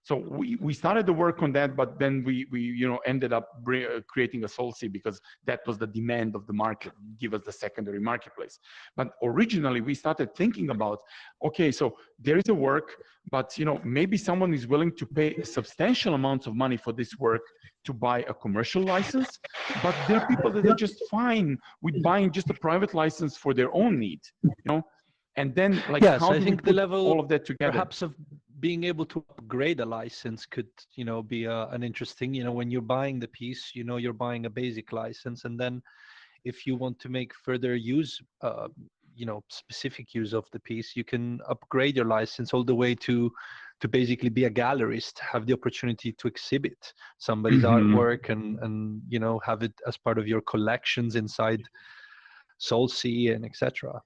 A: So we started to work on that, but then we you know, ended up creating a SolSea because that was the demand of the market, give us the secondary marketplace. But originally we started thinking about, okay, so there is a work, but, you know, maybe someone is willing to pay substantial amounts of money for this work to buy a commercial license, but there are people that are just fine with buying just a private license for their own need, you know? And then, like,
J: yes,
A: how
J: I
A: do
J: think
A: we
J: the
A: put
J: level
A: all of that together?
J: Perhaps of being able to upgrade a license could, you know, be an interesting, you know, when you're buying the piece, you know, you're buying a basic license, and then if you want to make further use, you know, specific use of the piece, you can upgrade your license all the way to to basically be a gallerist, have the opportunity to exhibit somebody's artwork and you know, have it as part of your collections inside SolSea and etc.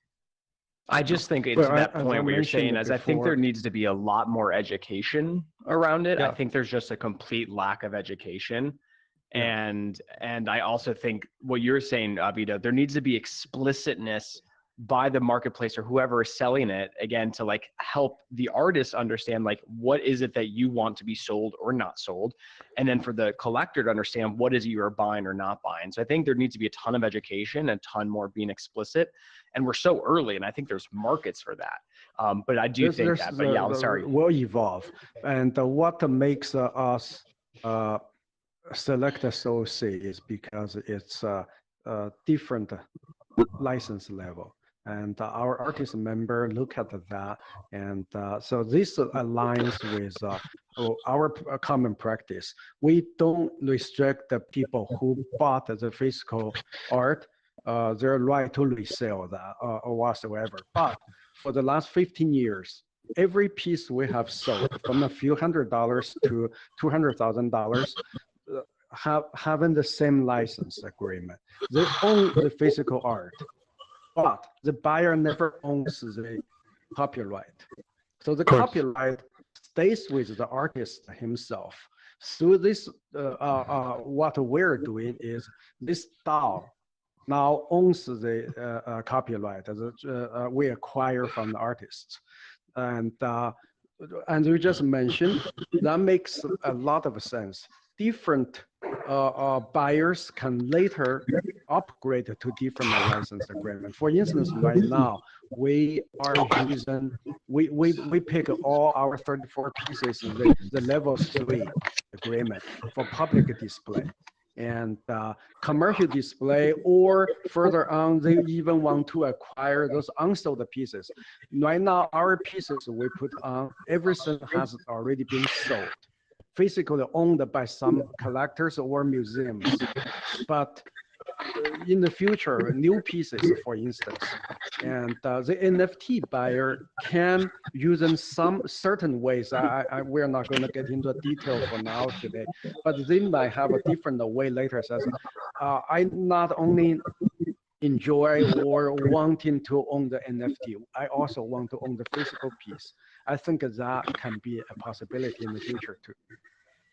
L: I just think to that point what you're saying is I think there needs to be a lot more education around it. I think there's just a complete lack of education. And I also think what you're saying, Vito, there needs to be explicitness by the marketplace or whoever is selling it, again, to like help the artist understand like what is it that you want to be sold or not sold, and then for the collector to understand what is it you are buying or not buying. So I think there needs to be a ton of education and a ton more being explicit, and we're so early, and I think there's markets for that. But I do think that, but yeah, I'm sorry.
K: Will evolve, and what makes us select a SolSea is because it's a different license level. And our artist member look at that, and so this aligns with our common practice. We don't restrict the people who bought the physical art their right to resell that or whatsoever. But for the last 15 years, every piece we have sold, from a few $100s to $200,000, having the same license agreement. They own the physical art, but the buyer never owns the copyright. So the copyright stays with the artist himself. So this, what we're doing is this DAO now owns the copyright that we acquire from the artists. And you just mentioned, that makes a lot of sense. Different buyers can later upgrade to different license agreement. For instance, right now, we are using, we pick all our 34 pieces, the level 3 agreement for public display. And commercial display, or further on, they even want to acquire those unsold pieces. Right now, our pieces we put on, everything has already been sold, physically owned by some collectors or museums. But in the future, new pieces, for instance, and the NFT buyer can use them some certain ways. We're not going to get into detail for now today, but they might have a different way later. Says, I not only enjoy or wanting to own the NFT, I also want to own the physical piece. I think that can be a possibility in the future too.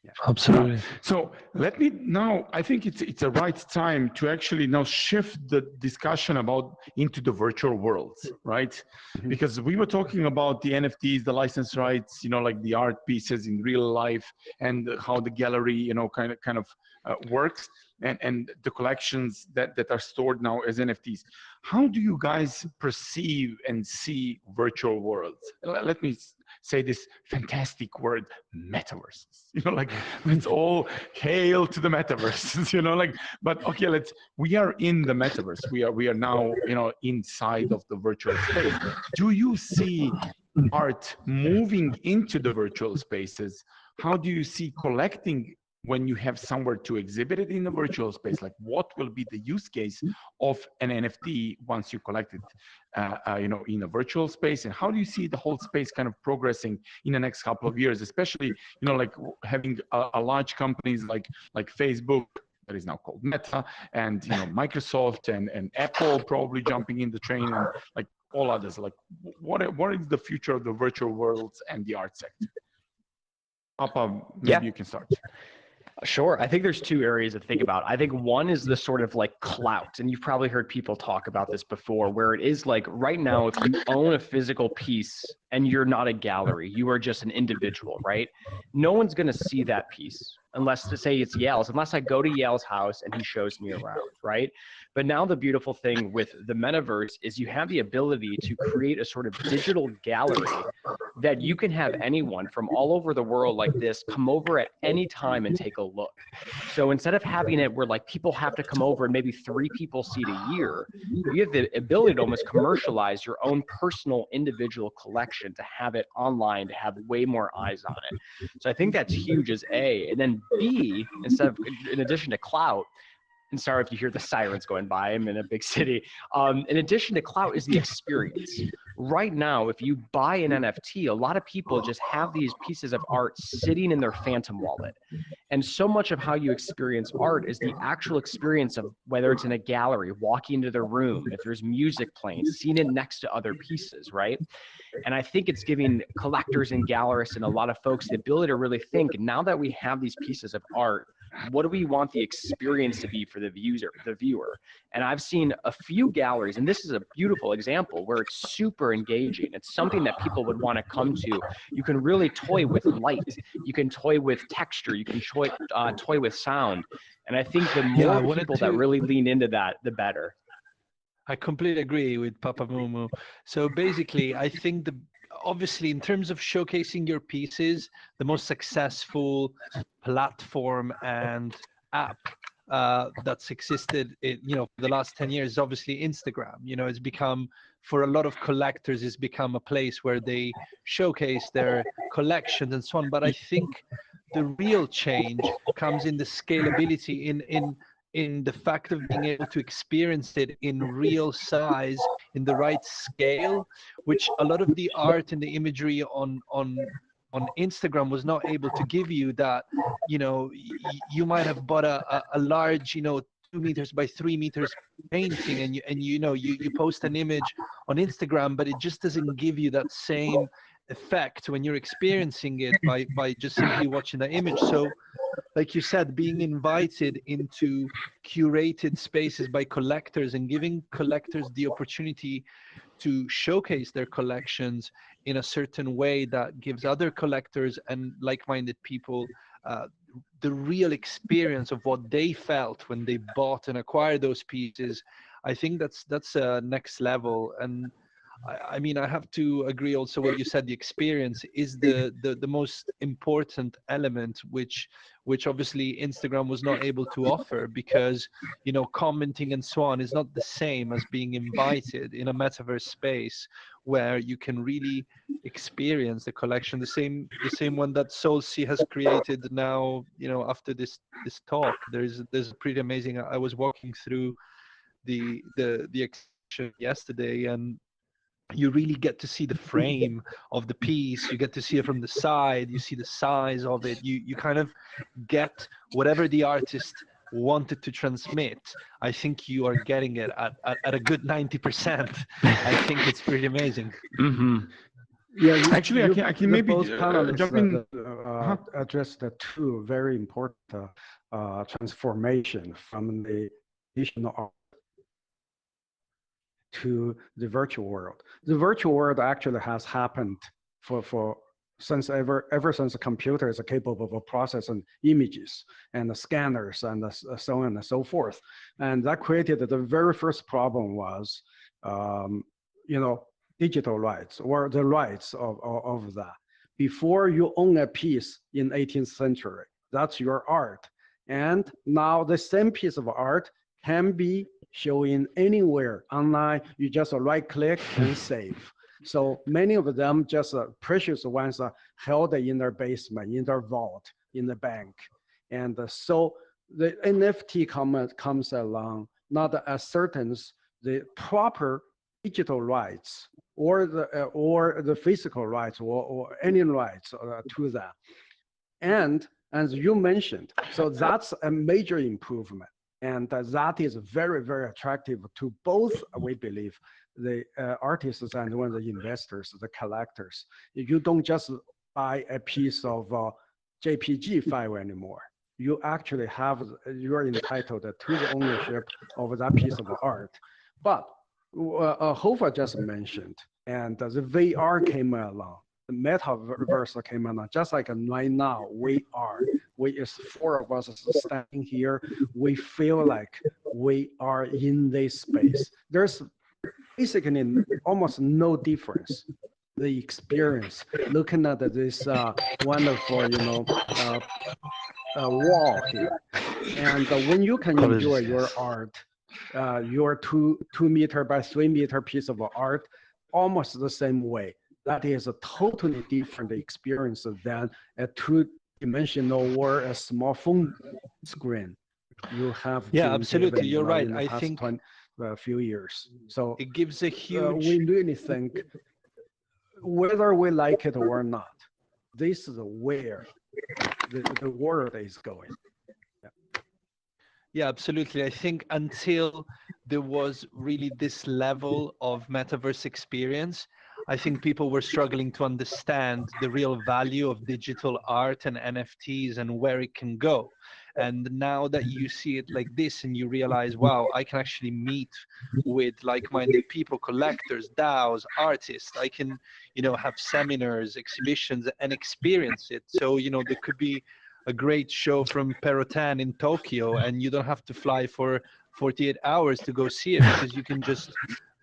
K: Yeah.
J: Absolutely.
A: So let me now, I think it's a right time to actually now shift the discussion about into the virtual world, right? Mm-hmm. Because we were talking about the NFTs, the license rights, you know, like the art pieces in real life, and how the gallery, you know, kind of works, and the collections that are stored now as NFTs. How do you guys perceive and see virtual worlds? Let me say this fantastic word, metaverses. You know, like, let's all hail to the metaverses, you know, like, but okay, we are in the metaverse. We are now, you know, inside of the virtual space. Do you see art moving into the virtual spaces? How do you see collecting when you have somewhere to exhibit it in the virtual space? Like, what will be the use case of an NFT once you collect it, you know, in a virtual space? And how do you see the whole space kind of progressing in the next couple of years, especially, you know, like having a large companies like Facebook, that is now called Meta, and, you know, Microsoft and Apple probably jumping in the train, and like all others. Like, what is the future of the virtual worlds and the art sector? Papa, maybe you can start.
L: Sure. I think there's two areas to think about. I think one is the sort of like clout, and you've probably heard people talk about this before, where it is like right now, if you own a physical piece and you're not a gallery, you are just an individual, right? No one's going to see that piece unless, to say it's Yale's, unless I go to Yale's house and he shows me around, right? But now the beautiful thing with the metaverse is you have the ability to create a sort of digital gallery that you can have anyone from all over the world like this come over at any time and take a look. So instead of having it where like people have to come over and maybe 3 people see it a year, you have the ability to almost commercialize your own personal individual collection, to have it online, to have way more eyes on it. So I think that's huge as A. And then B, in addition to clout, and sorry if you hear the sirens going by, I'm in a big city. In addition to clout is the experience. Right now, if you buy an NFT, a lot of people just have these pieces of art sitting in their phantom wallet. And so much of how you experience art is the actual experience of whether it's in a gallery, walking into the room, if there's music playing, seeing it next to other pieces, right? And I think it's giving collectors and gallerists and a lot of folks the ability to really think, now that we have these pieces of art, what do we want the experience to be for the viewer? And I've seen a few galleries, and this is a beautiful example where it's super engaging. It's something that people would want to come to. You can really toy with light. You can toy with texture. You can toy with sound. And I think the more people that really lean into that, the better.
J: I completely agree with Papa Mumu. So basically, I think obviously in terms of showcasing your pieces, the most successful platform and app that's existed for the last 10 years is obviously Instagram. It's become, for a lot of collectors, it's become a place where they showcase their collections and so on. But I think the real change comes in the scalability, in the fact of being able to experience it in real size, in the right scale, which a lot of the art and the imagery on Instagram was not able to give you. That you might have bought a large 2 meters by 3 meters painting, and you post an image on Instagram, but it just doesn't give you that same effect when you're experiencing it by just simply watching the image. So like you said, being invited into curated spaces by collectors and giving collectors the opportunity to showcase their collections in a certain way that gives other collectors and like-minded people the real experience of what they felt when they bought and acquired those pieces. I think that's next level. And I mean, I have to agree also what you said. The experience is the most important element, which obviously Instagram was not able to offer, because commenting and so on is not the same as being invited in a metaverse space where you can really experience the collection, the same one that SolSea has created now. After this talk, there's pretty amazing. I was walking through the exhibition yesterday, and you really get to see the frame of the piece. You get to see it from the side. You see the size of it. You kind of get whatever the artist wanted to transmit. I think you are getting it at a good 90%. I think it's pretty amazing.
L: Mm-hmm.
K: Yeah,
A: actually, I can maybe jump in.
K: Address the two very important transformation from the traditional art to the virtual world. The virtual world actually has happened ever since the computers are capable of processing images and the scanners and so on and so forth. And that created the very first problem was, digital rights, or the rights of that. Before, you own a piece in 18th century, that's your art. And now the same piece of art can be showing anywhere online. You just right click and save. So many of them, just precious ones, are held in their basement, in their vault, in the bank. And so the NFT comes along, not ascertains the proper digital rights or the physical rights or any rights to that. And as you mentioned, so that's a major improvement. And that is very, very attractive to both, we believe, the artists and the investors, the collectors. You don't just buy a piece of JPG file anymore. You actually you're entitled to the ownership of that piece of art. But Hova just mentioned, and the VR came along. The Metaverse came along, just like right now it's four of us standing here. We feel like we are in this space. There's basically almost no difference. The experience, looking at this wonderful, wall here, and when you can enjoy your art, your 2 meter by 3 meter piece of art, almost the same way. That is a totally different experience than a 2-dimensional or a small phone screen. you have
J: Yeah,
K: been
J: absolutely.
K: given,
J: You're right.
K: in the
J: I
K: past
J: think
K: few years. So
J: it gives a huge.
K: we really think, whether we like it or not, this is where the world is going.
J: Yeah, absolutely. I think until there was really this level of metaverse experience, I think people were struggling to understand the real value of digital art and NFTs and where it can go. And now that you see it like this and you realize, wow, I can actually meet with like-minded people, collectors, DAOs, artists. I can, have seminars, exhibitions, and experience it. So, there could be a great show from Perotan in Tokyo, and you don't have to fly for 48 hours to go see it, because you can just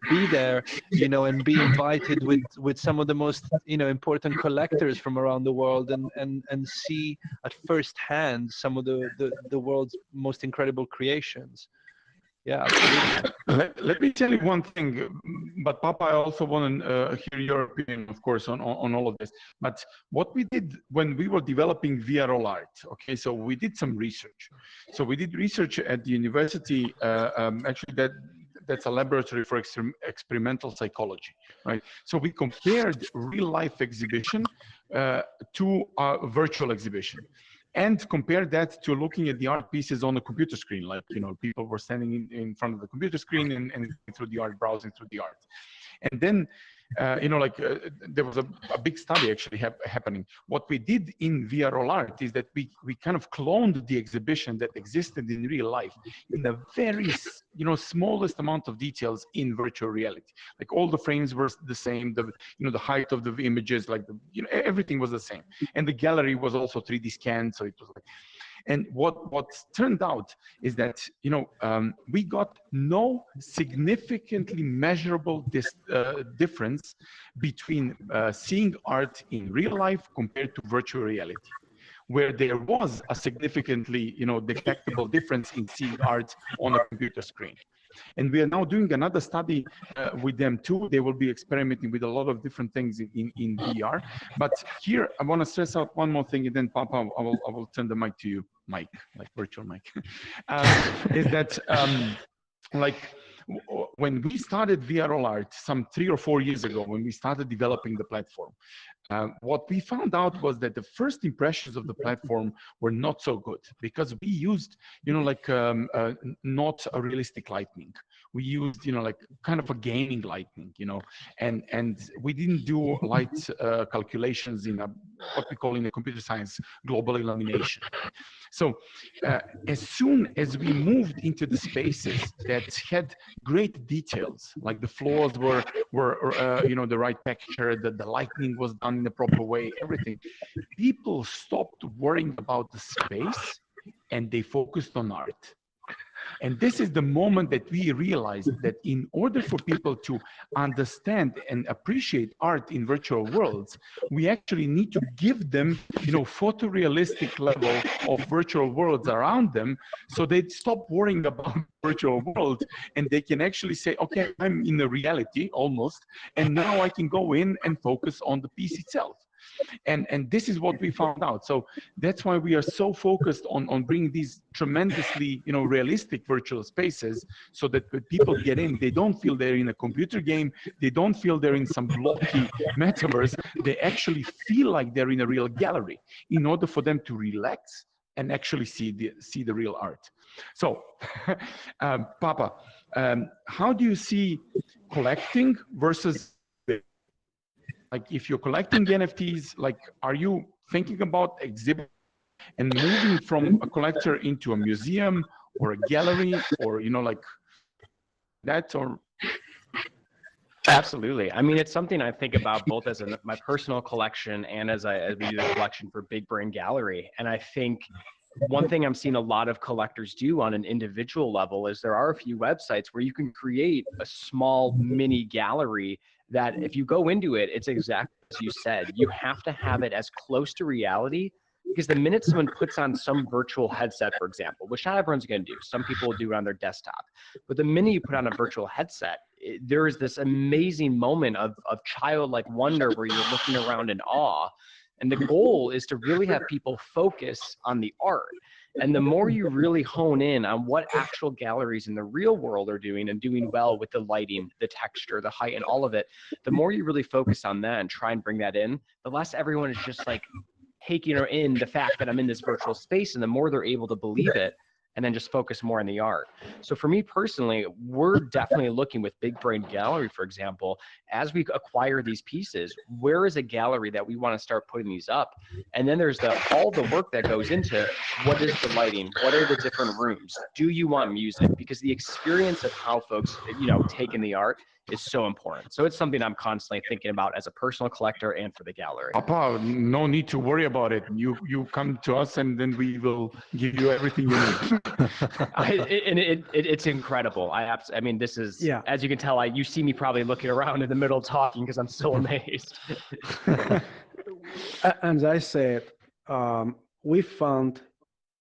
J: be there, and be invited with some of the most, important collectors from around the world, and see at first hand some of the world's most incredible creations. Yeah, absolutely.
A: Let me tell you one thing, but Papa, I also want to hear your opinion, of course, on all of this. But what we did when we were developing VR All.Art, okay, so we did some research. So we did research at the university, actually that's a laboratory for experimental psychology, right? So we compared real life exhibition to a virtual exhibition, and compare that to looking at the art pieces on a computer screen. Like, people were standing in front of the computer screen and through the art, browsing through the art. And then, there was a big study actually happening. What we did in VR All.Art is that we kind of cloned the exhibition that existed in real life in the very, smallest amount of details in virtual reality. Like all the frames were the same, the height of the images, like everything was the same. And the gallery was also 3D scanned, so it was like. And what turned out is that we got no significantly measurable difference between seeing art in real life compared to virtual reality. Where there was a significantly detectable difference in seeing art on a computer screen. And we are now doing another study with them too. They will be experimenting with a lot of different things in VR. But here, I want to stress out one more thing, and then Papa, I will turn the mic to you, Mike, like virtual mic. Is that when we started VR All.Art some 3 or 4 years ago, when we started developing the platform, what we found out was that the first impressions of the platform were not so good, because we used, not a realistic lighting. We used, like kind of a gaming lighting, and we didn't do light calculations in what we call in the computer science global illumination. So as soon as we moved into the spaces that had great details, like the floors were the right texture, that the lighting was done in the proper way, everything, people stopped worrying about the space and they focused on art. And this is the moment that we realized that in order for people to understand and appreciate art in virtual worlds, we actually need to give them, photorealistic level of virtual worlds around them, so they stop worrying about virtual world and they can actually say, okay, I'm in a reality almost, and now I can go in and focus on the piece itself. And this is what we found out. So that's why we are so focused on bringing these tremendously, realistic virtual spaces, so that when people get in, they don't feel they're in a computer game, they don't feel they're in some blocky metaverse, they actually feel like they're in a real gallery, in order for them to relax and actually see the real art. So, Papa, how do you see collecting versus, like, if you're collecting NFTs, like, are you thinking about exhibit and moving from a collector into a museum or a gallery, or like that, or?
L: Absolutely. I mean, it's something I think about both as my personal collection and as we do the collection for Big Brain Gallery. And I think one thing I'm seeing a lot of collectors do on an individual level is there are a few websites where you can create a small mini gallery that if you go into it, it's exactly as you said. You have to have it as close to reality, because the minute someone puts on some virtual headset, for example, which not everyone's going to do, some people will do it on their desktop, but the minute you put on a virtual headset, there is this amazing moment of childlike wonder where you're looking around in awe. And the goal is to really have people focus on the art. And the more you really hone in on what actual galleries in the real world are doing and doing well with the lighting, the texture, the height, and all of it, the more you really focus on that and try and bring that in, the less everyone is just like taking in the fact that I'm in this virtual space, and the more they're able to believe it and then just focus more on the art. So for me personally, we're definitely looking with Big Brain Gallery, for example, as we acquire these pieces, where is a gallery that we want to start putting these up? And then there's all the work that goes into what is the lighting? What are the different rooms? Do you want music? Because the experience of how folks, take in the art is so important. So it's something I'm constantly thinking about as a personal collector and for the gallery.
A: Papa, no need to worry about it. You come to us and then we will give you everything you need.
L: It's incredible. I mean, this is, as you can tell, you see me probably looking around in the middle talking because I'm so amazed.
K: As I said, we found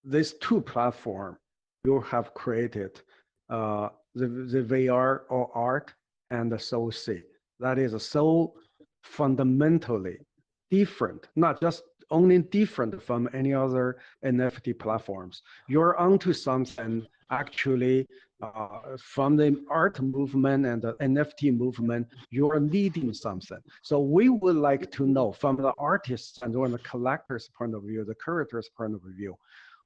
K: these two platforms you have created, the VR All.Art and the SolSea. That is so fundamentally different, not just only different from any other NFT platforms. You're onto something actually from the art movement and the NFT movement, you're leading something. So we would like to know from the artists and or the collector's point of view, the curator's point of view,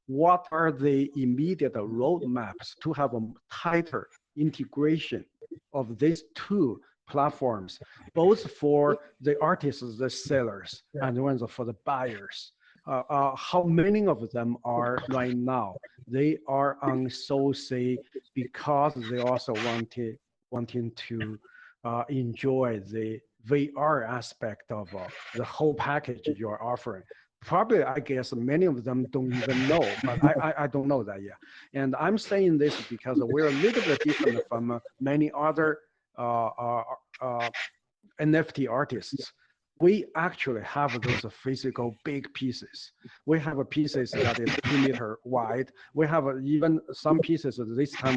K: what are the immediate roadmaps to have a tighter integration of these two platforms, both for the artists, the sellers, and ones for the buyers. How many of them are right now? They are on SolSea because they also wanting to enjoy the VR aspect of the whole package you're offering. Probably, I guess many of them don't even know, but I don't know that yet. And I'm saying this because we're a little bit different from many other NFT artists. We actually have those physical big pieces. We have pieces that is 2 meter wide. We have even some pieces at this time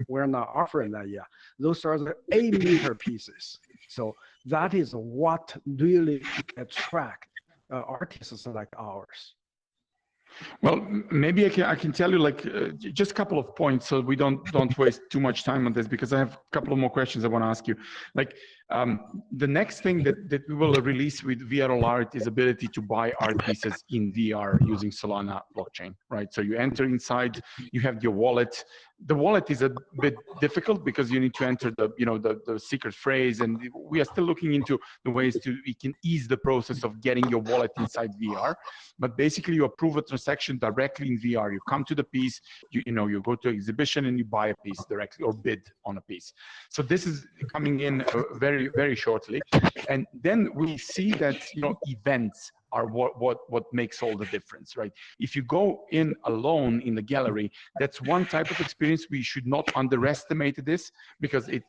K: we're not offering that yet. Those are the 8 meter pieces. So that is what really attract artists like ours.
A: Well, maybe I can tell you just a couple of points so we don't waste too much time on this, because I have a couple of more questions I want to ask you. The next thing that we will release with VR All.Art is ability to buy art pieces in VR using Solana blockchain, right? So you enter inside, you have your wallet. The wallet is a bit difficult because you need to enter the secret phrase, and we are still looking into the ways we can ease the process of getting your wallet inside VR. But basically, you approve a transaction directly in VR. You come to the piece, you go to exhibition and you buy a piece directly or bid on a piece. So this is coming in very, very shortly. And then we see that events are what makes all the difference, right? If you go in alone in the gallery, that's one type of experience. We should not underestimate this, because it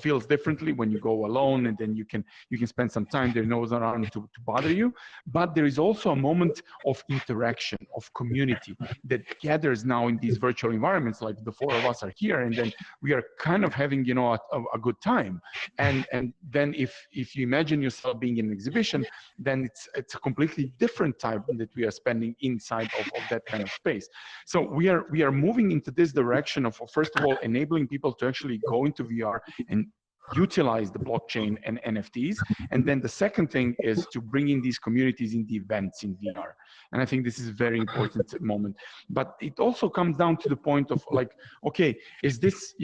A: feels differently when you go alone, and then you can spend some time. There no one around to bother you. But there is also a moment of interaction, of community that gathers now in these virtual environments. Like the 4 of us are here, and then we are kind of having a good time. And then if you imagine yourself being in an exhibition, then it's a completely different time that we are spending inside of that kind of space. So we are moving into this direction of, first of all, enabling people to actually go into VR and utilize the blockchain and NFTs. And then the second thing is to bring in these communities in the events in VR. And I think this is a very important moment. But it also comes down to the point of okay, is this,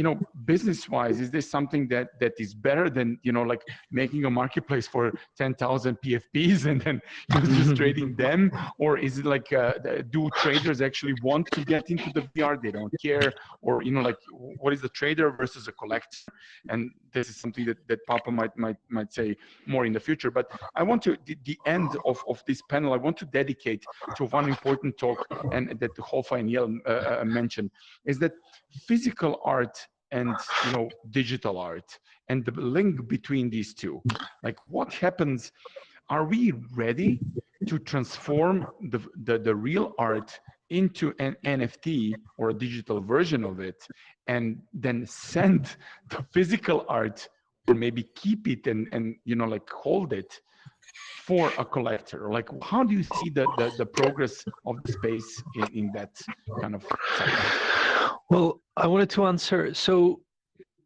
A: business-wise, is this something that is better than, making a marketplace for 10,000 PFPs and then just trading them? Or is it do traders actually want to get into the VR? They don't care? Or, what is the trader versus a collector? And this is something that Papa might say more in the future. But I want to, the end of this panel, I want to dedicate to one important talk, and that Hofa and Yel mentioned, is that physical art and digital art and the link between these two. What happens? Are we ready to transform the real art into an NFT or a digital version of it, and then send the physical art, or maybe keep it and hold it for a collector? Like, how do you see the progress of the space in that kind of cycle?
J: Well, I wanted to answer. So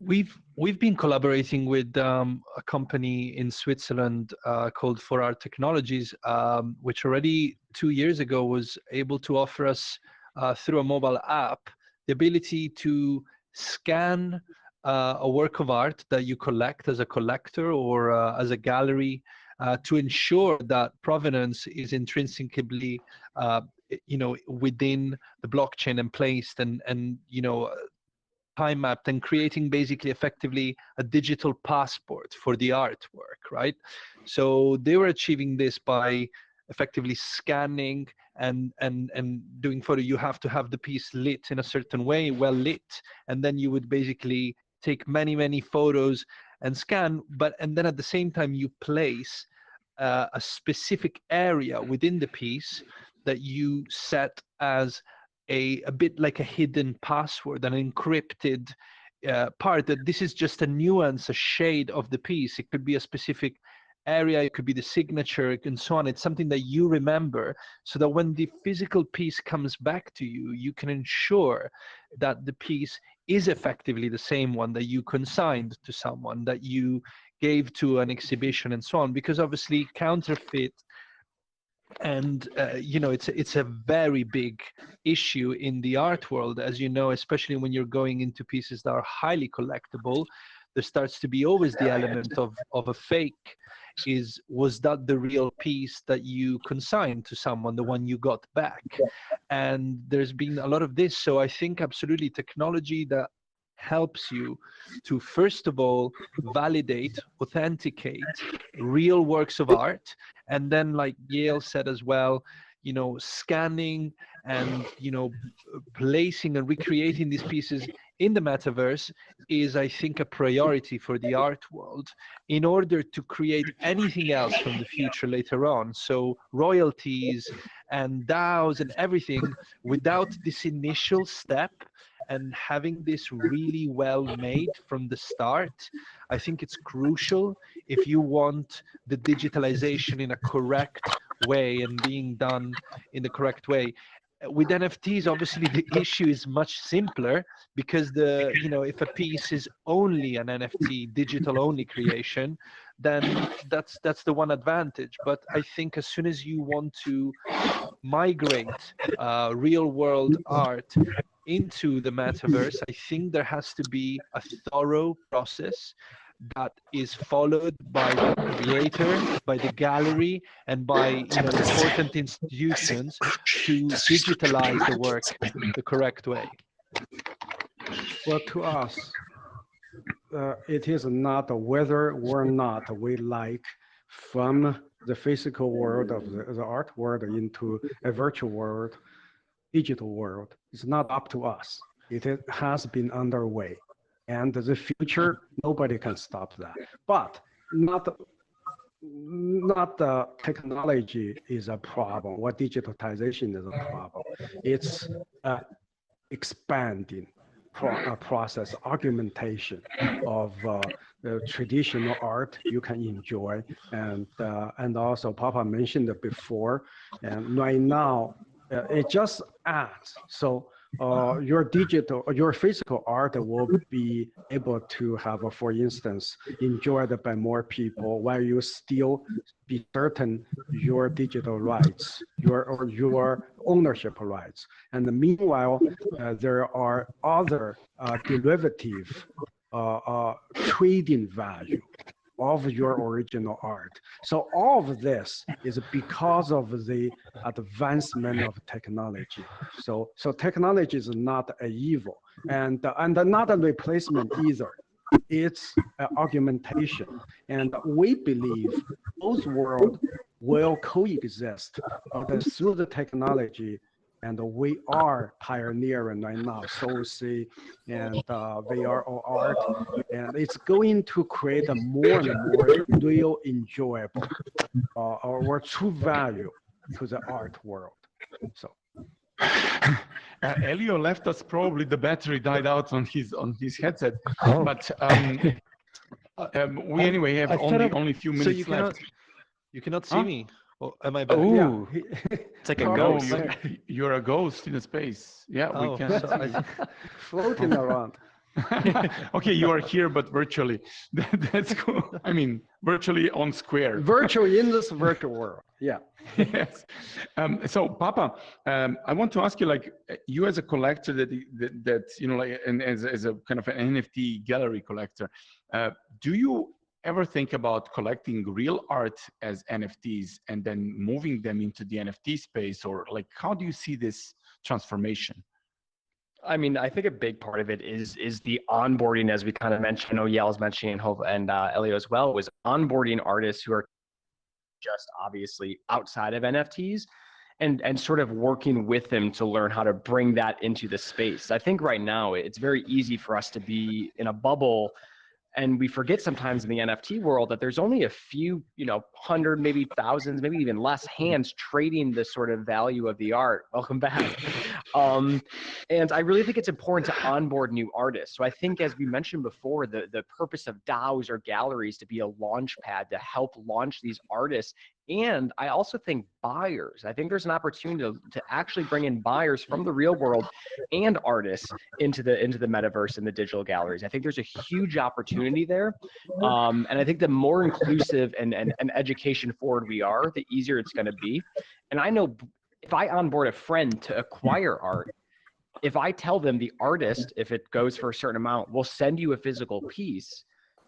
J: we've been collaborating with a company in Switzerland called All.Art Technologies, which already 2 years ago was able to offer us through a mobile app the ability to scan a work of art that you collect as a collector or as a gallery to ensure that provenance is intrinsically within the blockchain and placed and time mapped, and creating basically effectively a digital passport for the artwork, right? So they were achieving this by effectively scanning and doing photo. You have to have the piece lit in a certain way, well lit, and then you would basically take many photos and scan, and then at the same time you place a specific area within the piece that you set as a bit like a hidden password, an encrypted part, that this is just a nuance, a shade of the piece. It could be a specific area, it could be the signature, and so on. It's something that you remember, so that when the physical piece comes back to you, you can ensure that the piece is effectively the same one that you consigned to someone, that you gave to an exhibition, and so on. Because obviously counterfeit and it's a very big issue in the art world, as you know, especially when you're going into pieces that are highly collectible. There starts to be always the element of a fake. Was that the real piece that you consigned to someone, the one you got back? And there's been a lot of this. So I think absolutely technology that helps you to, first of all, validate, authenticate real works of art, and then, like Yale said as well, scanning and placing and recreating these pieces in the metaverse is, I think, a priority for the art world in order to create anything else from the future later on. So royalties and DAOs and everything, without this initial step and having this really well made from the start, I think it's crucial if you want the digitalization in a correct way and being done in the correct way. With NFTs, obviously the issue is much simpler, because if a piece is only an NFT, digital only creation, then that's the one advantage. But I think as soon as you want to migrate real world art into the metaverse, I think there has to be a thorough process that is followed by the creator, by the gallery, and by important institutions to digitalize the work the correct way.
K: Well, to us, it is not whether or not we like from the physical world of the art world into a virtual world, digital world. It's not up to us. It has been underway. And the future, nobody can stop that. But not the technology is a problem, or digitalization is a problem. It's expanding process, augmentation of the traditional art you can enjoy. And also Papa mentioned it before, and right now, it just adds. So your physical art will be able to have, for instance, enjoyed by more people, while you still be certain your digital rights, your ownership rights. And meanwhile, there are other derivative trading value of your original art. So all of this is because of the advancement of technology. So technology is not an evil, and not a replacement either. It's an augmentation. And we believe both worlds will coexist through the technology. And we are pioneering right now, SolSea and VR All.Art, and it's going to create a more and more real enjoyable or true value to the art world. So,
A: Elio left us. Probably the battery died out on his headset, but we anyway have only a few minutes left.
J: You cannot see me. Or am I back?
L: Ooh,
K: Yeah.
L: it's like a
A: No,
L: ghost.
A: you're a ghost in space. Yeah, we can.
J: So
K: Floating around.
A: Okay, you are here, but virtually. That's cool. I mean, virtually on square.
K: Virtually in this virtual world. Yeah.
A: Yes. So, Papa, I want to ask you, like, you as a collector that you know, like, and as a kind of an NFT gallery collector, do you ever think about collecting real art as NFTs and then moving them into the NFT space, or like, how do you see this transformation?
L: I mean, I think a big part of it is the onboarding, as we kind of mentioned. I know Yael was mentioning, and Elio as well, was onboarding artists who are just obviously outside of NFTs, and sort of working with them to learn how to bring that into the space. I think right now it's very easy for us to be in a bubble, and we forget sometimes in the NFT world that there's only a few, you know, hundred, maybe thousands, maybe even less hands trading the sort of value of the art. Welcome back. And I really think it's important to onboard new artists. So I think, as we mentioned before, the purpose of DAOs or galleries to be a launch pad to help launch these artists. And I also think buyers. I think there's an opportunity to actually bring in buyers from the real world and artists into the metaverse and the digital galleries. I think there's a huge opportunity there. And I think the more inclusive and education forward we are, the easier it's going to be. And I know if I onboard a friend to acquire art, if I tell them the artist, if it goes for a certain amount, will send you a physical piece,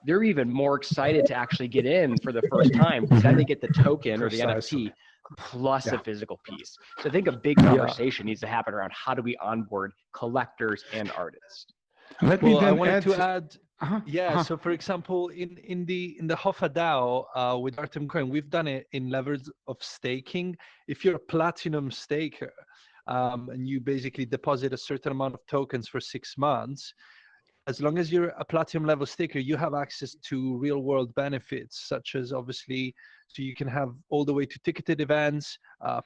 L: they're even more excited to actually get in for the first time, because then they get the token or the NFT plus a physical piece. So I think a big conversation needs to happen around how do we onboard collectors and artists.
A: Let me then
J: I wanted to add, so for example, in the Hoffa DAO with Artem Coin, we've done it in levels of staking. If you're a platinum staker and you basically deposit a certain amount of tokens for 6 months, as long as you're a platinum level staker, you have access to real world benefits, such as obviously, so you can have all the way to ticketed events,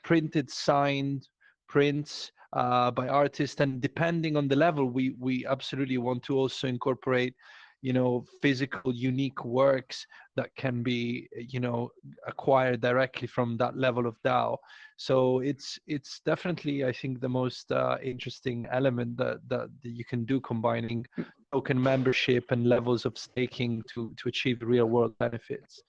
J: printed, signed prints by artists. And depending on the level, we absolutely want to also incorporate, you know, physical unique works that can be, you know, acquired directly from that level of DAO. So it's definitely, I think, the most interesting element that you can do, combining token membership and levels of staking to achieve real world benefits.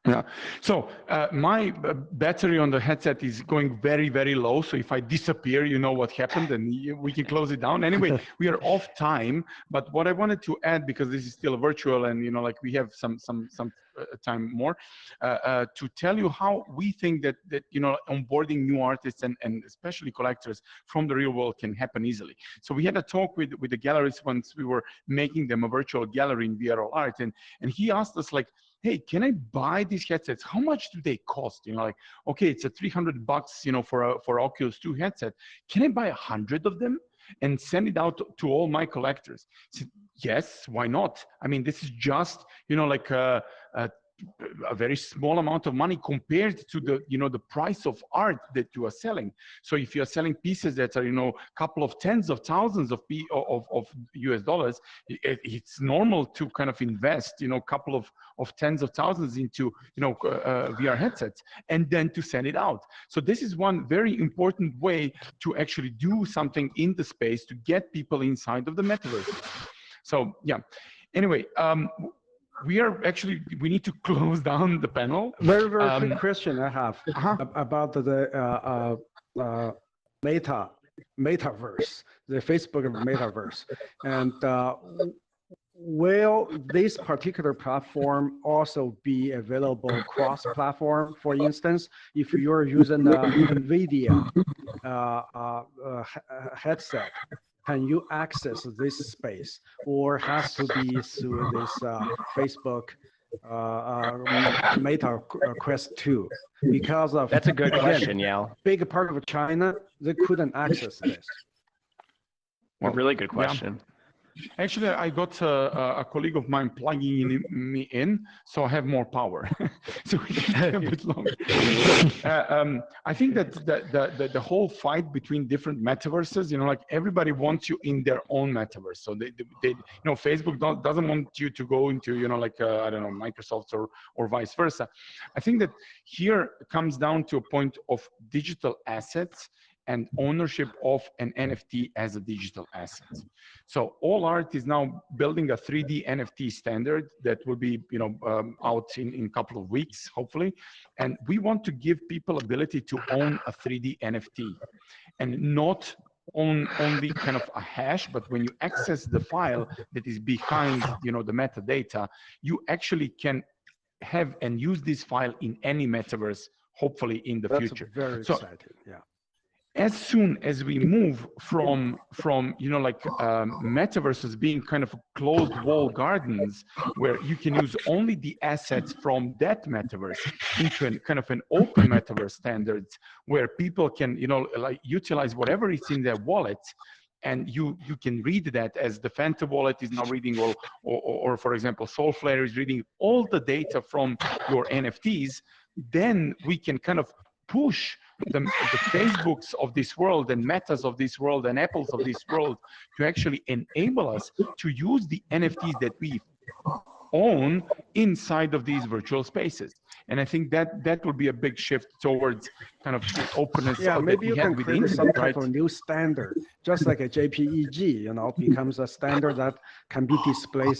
A: Yeah. So my battery on the headset is going very, very low. So if I disappear, you know what happened, and we can close it down. Anyway, we are off time. But what I wanted to add, because this is still virtual, and you know, like we have some time more, to tell you how we think that you know, onboarding new artists and especially collectors from the real world can happen easily. So we had a talk with the gallerists once we were making them a virtual gallery in VR All.Art, and he asked us, like, hey, can I buy these headsets? How much do they cost? You know, like, okay, it's a $300, you know, for Oculus 2 headset. Can I buy 100 of them and send it out to all my collectors? I said, yes, why not? I mean, this is just, you know, like a very small amount of money compared to the, you know, the price of art that you are selling. So if you are selling pieces that are, you know, a couple of tens of thousands of US dollars, it's normal to kind of invest, you know, a couple of tens of thousands into, you know, VR headsets, and then to send it out. So this is one very important way to actually do something in the space to get people inside of the metaverse. So yeah, anyway, we need to close down the panel.
K: Very quick question I have about the Metaverse, the Facebook Metaverse. And will this particular platform also be available cross-platform? For instance, if you're using NVIDIA headset, can you access this space, or has to be through this Facebook Meta Quest 2? Because of,
L: that's a good question, Yao.
K: Big part of China, they couldn't access this.
L: A really good question.
A: Actually, I got a colleague of mine plugging me in, so I have more power. So we can be a bit longer. I think that the whole fight between different metaverses, you know, like everybody wants you in their own metaverse. So they you know, Facebook doesn't want you to go into, you know, like I don't know, Microsoft or vice versa. I think that here comes down to a point of digital assets and ownership of an NFT as a digital asset. So All.Art is now building a 3D NFT standard that will be, you know, out in a couple of weeks, hopefully. And we want to give people ability to own a 3D NFT and not own only kind of a hash, but when you access the file that is behind, you know, the metadata, you actually can have and use this file in any metaverse, hopefully in the future.
K: Very exciting, yeah.
A: As soon as we move from you know, like metaverses being kind of closed wall gardens where you can use only the assets from that metaverse into an kind of an open metaverse standards where people can, you know, like utilize whatever is in their wallet, and you can read that as the Phantom wallet is now reading, or for example, Soulflare is reading all the data from your NFTs, then we can kind of push the Facebooks of this world and Metas of this world and Apples of this world to actually enable us to use the NFTs that we own inside of these virtual spaces. And I think that will be a big shift towards kind of the openness that
K: maybe
A: we
K: you
A: had
K: can
A: with
K: create
A: the
K: some
A: internet,
K: type of new standard, just like a JPEG, you know, becomes a standard that can be displayed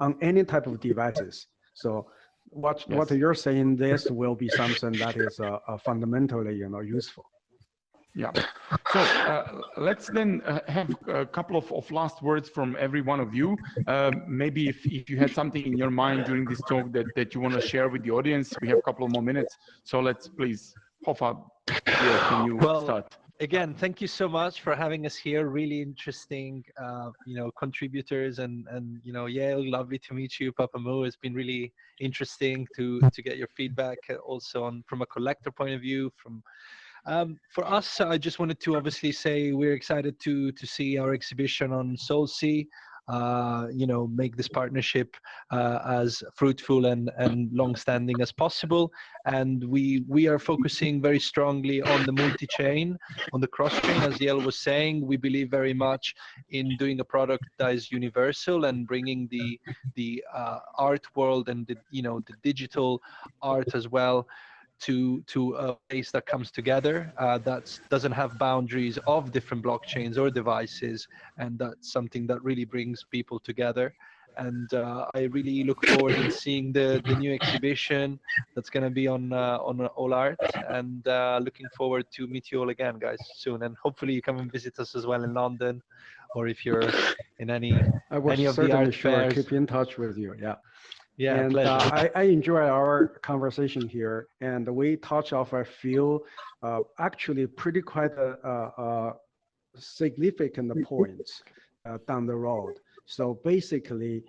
K: on any type of devices. So what you're saying, this will be something that is fundamentally, you know, useful.
A: Yeah. So let's then have a couple of last words from every one of you. Maybe if you had something in your mind during this talk that you want to share with the audience, we have a couple of more minutes. So let's please, Hoffa, can you start?
J: Again, thank you so much for having us here. Really interesting, you know, contributors and you know, Yale, lovely to meet you. Papa Mo, it's been really interesting to get your feedback also on from a collector point of view. For us, I just wanted to obviously say we're excited to see our exhibition on SolSea. You know, make this partnership as fruitful and long-standing as possible. And we are focusing very strongly on the multi-chain, on the cross-chain. As Yael was saying, we believe very much in doing a product that is universal and bringing the art world and the digital art as well to a place that comes together, that doesn't have boundaries of different blockchains or devices, and that's something that really brings people together. And I really look forward to seeing the new exhibition that's going to be on All.Art, and looking forward to meet you all again, guys, soon. And hopefully you come and visit us as well in London, or if you're in any of the art fairs.
K: Keep in touch with you. Yeah.
J: Yeah,
K: and I enjoy our conversation here, and we touch off a few actually pretty quite significant points down the road. So basically,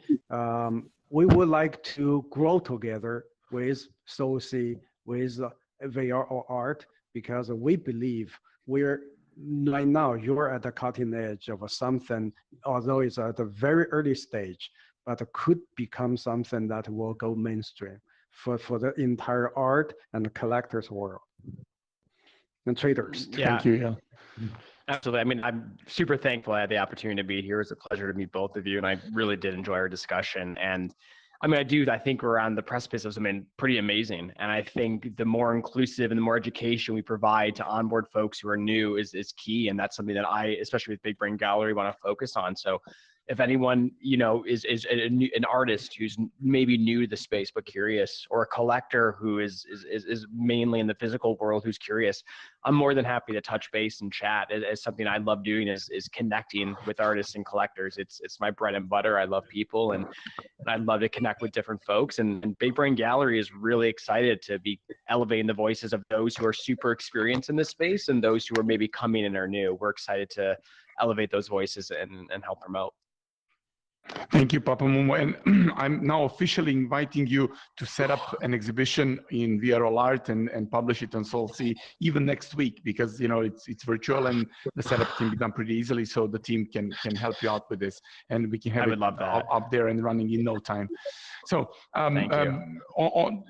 K: we would like to grow together with SolSea, with VR or art, because we believe we're right now, you're at the cutting edge of something, although it's at a very early stage, but it could become something that will go mainstream for the entire art and the collectors world and traders.
L: Yeah.
A: Thank you. Yeah.
L: Absolutely. I mean, I'm super thankful I had the opportunity to be here. It's a pleasure to meet both of you, and I really did enjoy our discussion. And I mean, I think we're on the precipice of something pretty amazing. And I think the more inclusive and the more education we provide to onboard folks who are new is key. And that's something that I, especially with Big Brain Gallery, want to focus on. So if anyone, you know, is an artist who's maybe new to the space but curious, or a collector who is mainly in the physical world who's curious, I'm more than happy to touch base and chat. As something I love doing is connecting with artists and collectors. It's my bread and butter. I love people, and I'd love to connect with different folks. And Big Brain Gallery is really excited to be elevating the voices of those who are super experienced in this space and those who are maybe coming and are new. We're excited to elevate those voices and help promote.
A: Thank you, Papa Mumu. And I'm now officially inviting you to set up an exhibition in VR All.Art and publish it on SolSea even next week, because it's virtual and the setup can be done pretty easily. So the team can help you out with this, and we can have it up there and running in no time. So,
L: Thank you.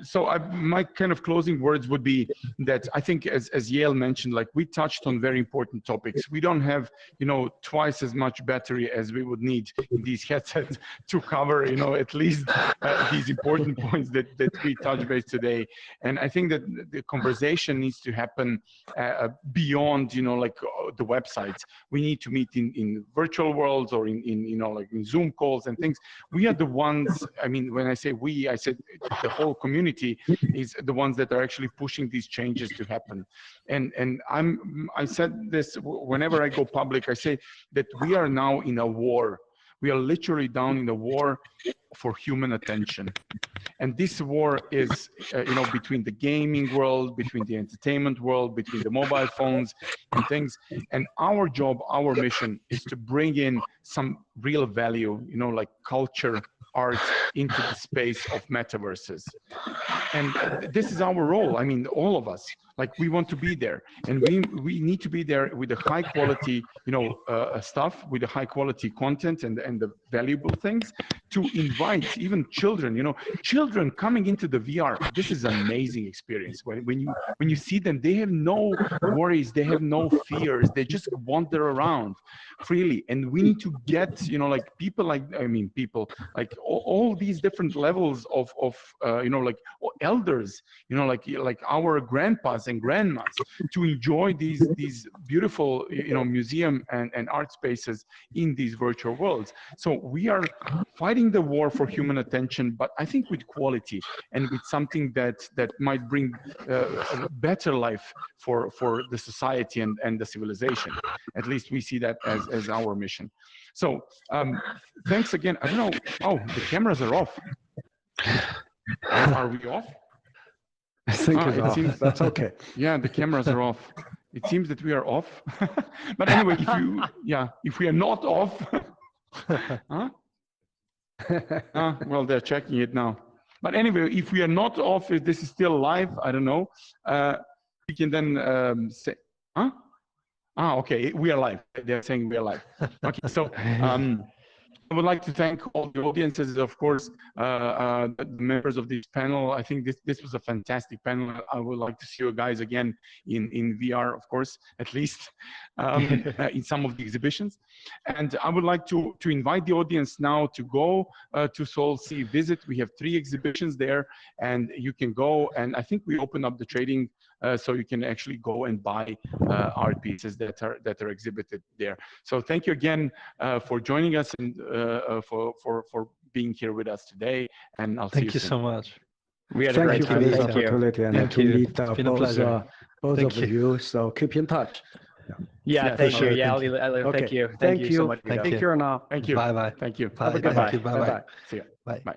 A: My kind of closing words would be that I think, as Yale mentioned, like, we touched on very important topics. We don't have, twice as much battery as we would need in these headsets to cover, at least these important points that we touched base today. And I think that the conversation needs to happen beyond, like the websites. We need to meet in virtual worlds or in Zoom calls and things. We are the ones, I mean, when I say we, I said the whole community is the ones that are actually pushing these changes to happen. And I said this whenever I go public, I say that we are now in a war. We are literally down in a war for human attention. And this war is, between the gaming world, between the entertainment world, between the mobile phones and things. And our job, our mission is to bring in some real value, like culture, art, into the space of metaverses. And this is our role. I mean, all of us, like, we want to be there, and we need to be there with the high quality, stuff, with the high quality content and the valuable things, to invite even children, children coming into the VR. This is an amazing experience. When you see them, they have no worries, they have no fears, they just wander around freely. And we need to get, like, people like all these different levels of like elders, like our grandpas and grandmas, to enjoy these beautiful, museum and art spaces in these virtual worlds. So we are fighting the war for human attention, but I think with quality and with something that might bring a better life for the society and the civilization. At least we see that as our mission. So thanks again. I don't know. Oh, the cameras are off. Are we off?
K: I think it's off.
A: Seems,
K: that's okay.
A: Yeah, the cameras are off. It seems that we are off. But anyway, if we are not off, huh? Well, they're checking it now. But anyway, if we are not off, if this is still live, I don't know. We can then say, huh? Okay, we are live. They're saying we are live. Okay, so I would like to thank all the audiences, of course, the members of this panel. I think this was a fantastic panel. I would like to see you guys again in VR, of course, at least in some of the exhibitions. And I would like to invite the audience now to go to SolSea visit. We have 3 exhibitions there, and you can go. And I think we open up the trading so you can actually go and buy art pieces that are exhibited there. So thank you again for joining us and for being here with us today. And I'll see you soon.
J: Thank you so much.
L: We had a great time.
K: Thank you for this opportunity and to meet both of you. So keep in touch.
L: Yeah, thank you. Yeah, thank you. Thank you so much.
K: Thank you now.
A: Thank you.
J: Bye-bye.
A: Thank you.
J: Bye.
A: Bye-bye.
J: Bye-bye.
A: See you.
J: Bye.
A: Bye.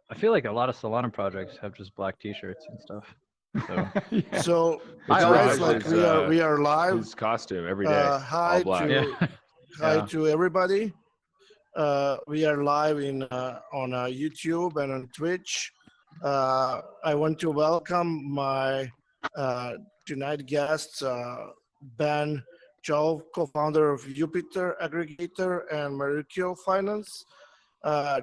G: I feel like a lot of Solana projects have just black T-shirts and stuff. So,
A: Yeah.
F: So
H: It's
F: guys,
H: Raj,
F: like
H: his,
F: we are live.
H: his costume every day,
F: Hi
H: all black.
F: to hi to everybody. We are live in on YouTube and on Twitch. I want to welcome my tonight guests, Ben Joe, co-founder of Jupiter Aggregator and Mercure Finance.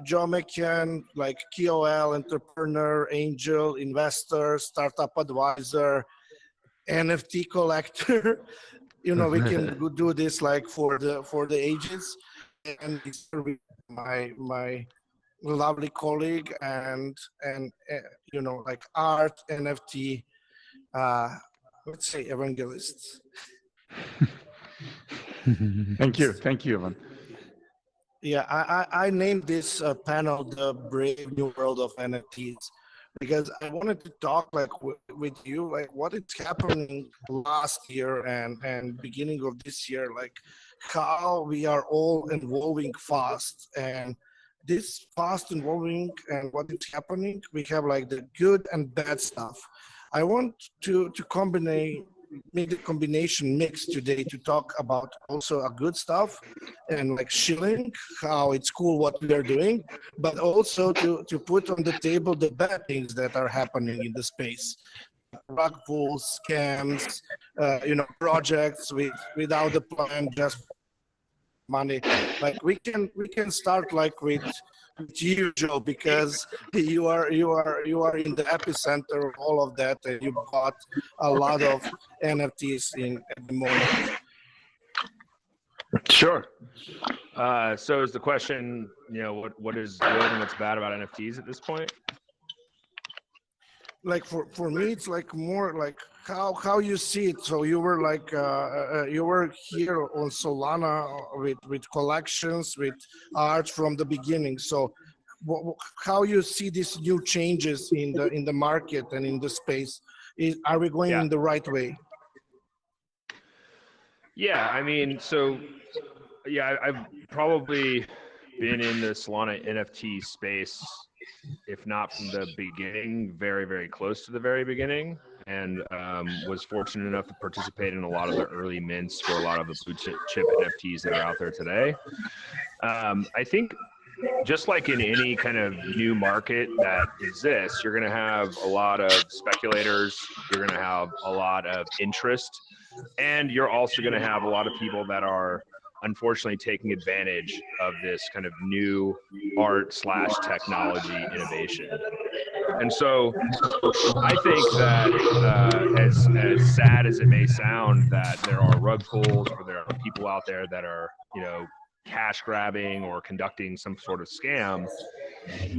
F: Joe McCann, like KOL, entrepreneur, angel, investor, startup advisor, NFT collector. You know, we can do this like for the ages. And my lovely colleague and you know, like art NFT, let's say evangelist.
A: Thank you, Ivan.
F: Yeah, I named this panel the Brave New World of NFTs because I wanted to talk like with you, like what is happening last year and beginning of this year, like how we are all evolving fast, and this fast evolving and what is happening, we have like the good and bad stuff. I want to make the combination mix today to talk about also a good stuff and like shilling how it's cool what we are doing, but also to put on the table the bad things that are happening in the space, rug pulls, scams, you know, projects without a plan, just money. Like we can start like with you, Joe, because you are in the epicenter of all of that, and you bought a lot of NFTs at the moment.
H: Sure. So is the question, you know, what is good and what's bad about NFTs at this point?
F: Like for me, it's like more like how you see it. So you were like you were here on Solana with collections, with art from the beginning. So how you see these new changes in the market and in the space? Are we going in the right way?
H: Yeah, I mean, so yeah, I've probably been in the Solana NFT space, if not from the beginning, very, very close to the very beginning, and was fortunate enough to participate in a lot of the early mints for a lot of the blue chip NFTs that are out there today. I think just like in any kind of new market that exists, you're going to have a lot of speculators, you're going to have a lot of interest, and you're also going to have a lot of people that are unfortunately taking advantage of this kind of new art/technology innovation. And so I think that as sad as it may sound that there are rug pulls or there are people out there that are, you know, cash grabbing or conducting some sort of scam,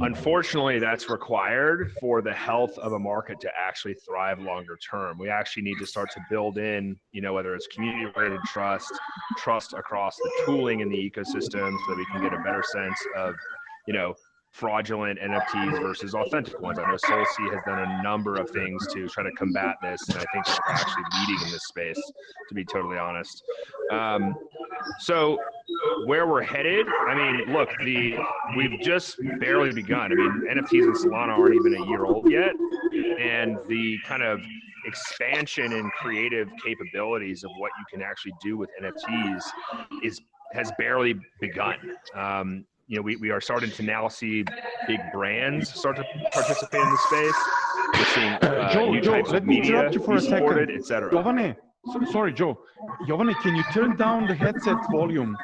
H: unfortunately that's required for the health of a market to actually thrive longer term. We actually need to start to build in, you know, whether it's community related trust across the tooling in the ecosystem so that we can get a better sense of, you know, fraudulent NFTs versus authentic ones. I know SolSea has done a number of things to try to combat this, and I think that we're actually leading in this space, to be totally honest. So where we're headed, I mean, look, we've just barely begun. I mean, NFTs and Solana aren't even a year old yet, and the kind of expansion and creative capabilities of what you can actually do with NFTs has barely begun. You know, we are starting to now see big brands start to participate in the space. We're seeing new types of media be supported, etc.
A: Jovane, sorry, Joe. Jovane, can you turn down the headset volume?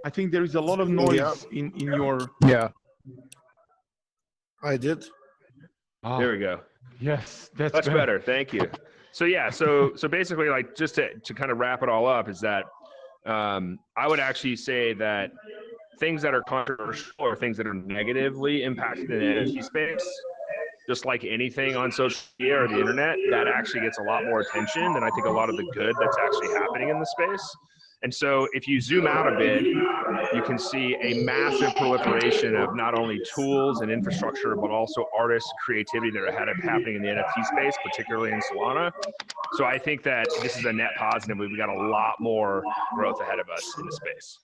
A: I think there is a lot of noise in your...
H: Yeah.
F: I did.
H: There we go.
A: Yes, that's
H: much better. Thank you. So yeah, so basically, like, just to kind of wrap it all up, is that
M: I would actually say that things that are controversial or things that are negatively impacted in the NFT space, just like anything on social media or the internet, that actually gets a lot more attention than I think a lot of the good that's actually happening in the space. And so if you zoom out a bit, you can see a massive proliferation of not only tools and infrastructure, but also artists, creativity that are happening in the NFT space, particularly in Solana. So I think that this is a net positive. We've got a lot more growth ahead of us in the space.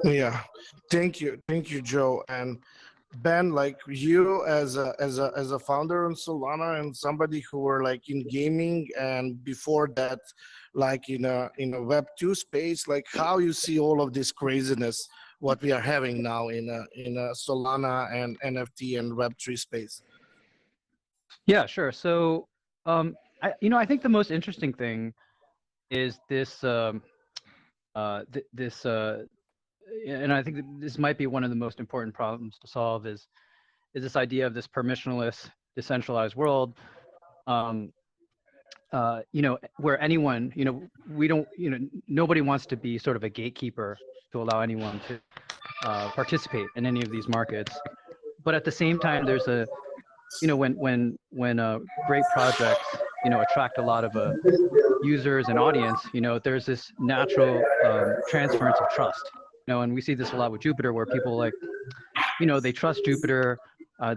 F: Yeah, thank you, Joe. And Ben, like you as a founder in Solana and somebody who were like in gaming and before that, like in a Web2 space, like how you see all of this craziness what we are having now in a Solana and NFT and Web3 space.
N: Yeah, sure. So, I think the most interesting thing is this, and I think that this might be one of the most important problems to solve is this idea of this permissionless, decentralized world, where anyone, nobody wants to be sort of a gatekeeper to allow anyone to participate in any of these markets. But at the same time, there's a, when great projects, attract a lot of users and audience, there's this natural transference of trust. And we see this a lot with Jupiter, where people they trust Jupiter,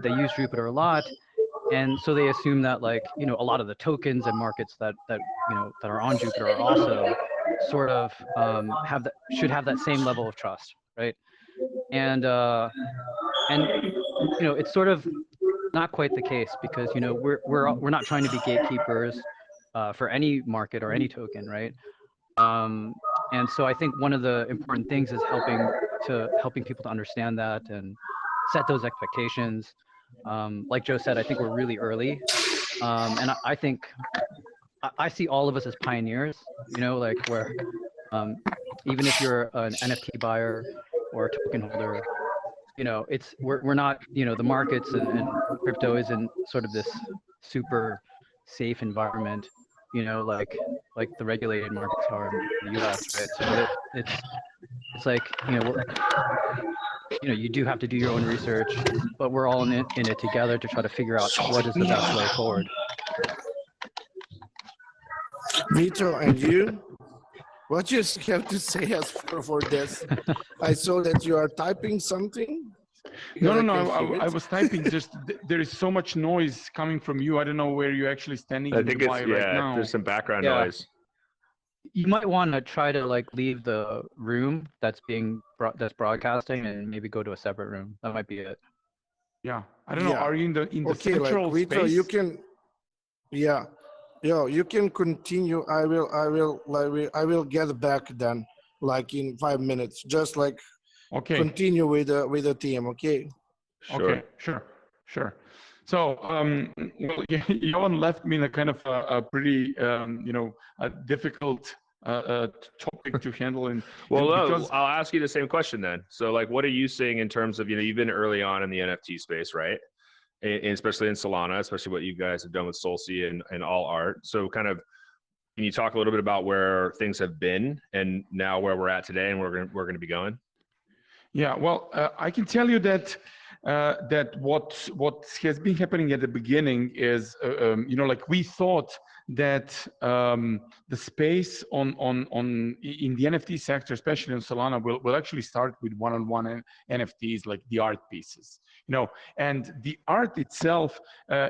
N: they use Jupiter a lot, and so they assume that a lot of the tokens and markets that are on Jupiter are also sort of should have that same level of trust, right? And it's sort of not quite the case, because we're not trying to be gatekeepers for any market or any token, right? And so I think one of the important things is helping people to understand that and set those expectations. Like Joe said, I think we're really early, and I think I see all of us as pioneers. Where even if you're an NFT buyer or a token holder, we're not, the markets and crypto isn't sort of this super safe environment, like the regulated markets are in the US, right? So it's like, you do have to do your own research, but we're all in it together to try to figure out what is the best way forward.
F: Vito, and you? What do you have to say as for this? I saw that you are typing something.
A: No, I was typing. Just there is so much noise coming from you. I don't know where you're actually standing.
M: I think
A: right now.
M: There's some background noise.
N: You might want to try to leave the room that's broadcasting and maybe go to a separate room. That might be it.
A: Yeah, I don't know. Are you in the central
F: Vito,
A: space?
F: you can. Yeah, you can continue. I will get back then, in 5 minutes. Just continue with the team. Okay.
A: Sure. Okay. Sure. So, well, Johan left me in a kind of a pretty, a difficult topic to handle.
M: I'll ask you the same question then. So, what are you seeing in terms of, you've been early on in the NFT space, right? And especially in Solana, especially what you guys have done with SolSea and All.Art. So, kind of, can you talk a little bit about where things have been and now where we're at today and where we're going to be going?
A: Yeah, well, I can tell you that what has been happening at the beginning is, we thought that the space in the NFT sector, especially in Solana, will actually start with one-on-one NFTs, like the art pieces, and the art itself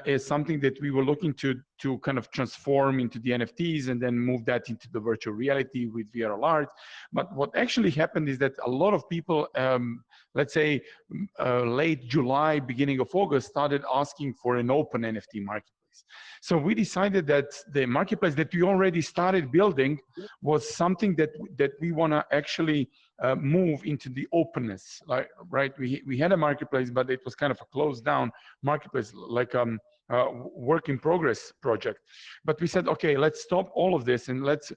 A: is something that we were looking to kind of transform into the NFTs and then move that into the virtual reality with All.Art. But what actually happened is that a lot of people, let's say late July, beginning of August, started asking for an open NFT marketplace. So we decided that the marketplace that we already started building was something that we want to actually move into the openness. Right? We had a marketplace, but it was kind of a closed down marketplace, like work in progress project. But we said, okay, let's stop all of this and let's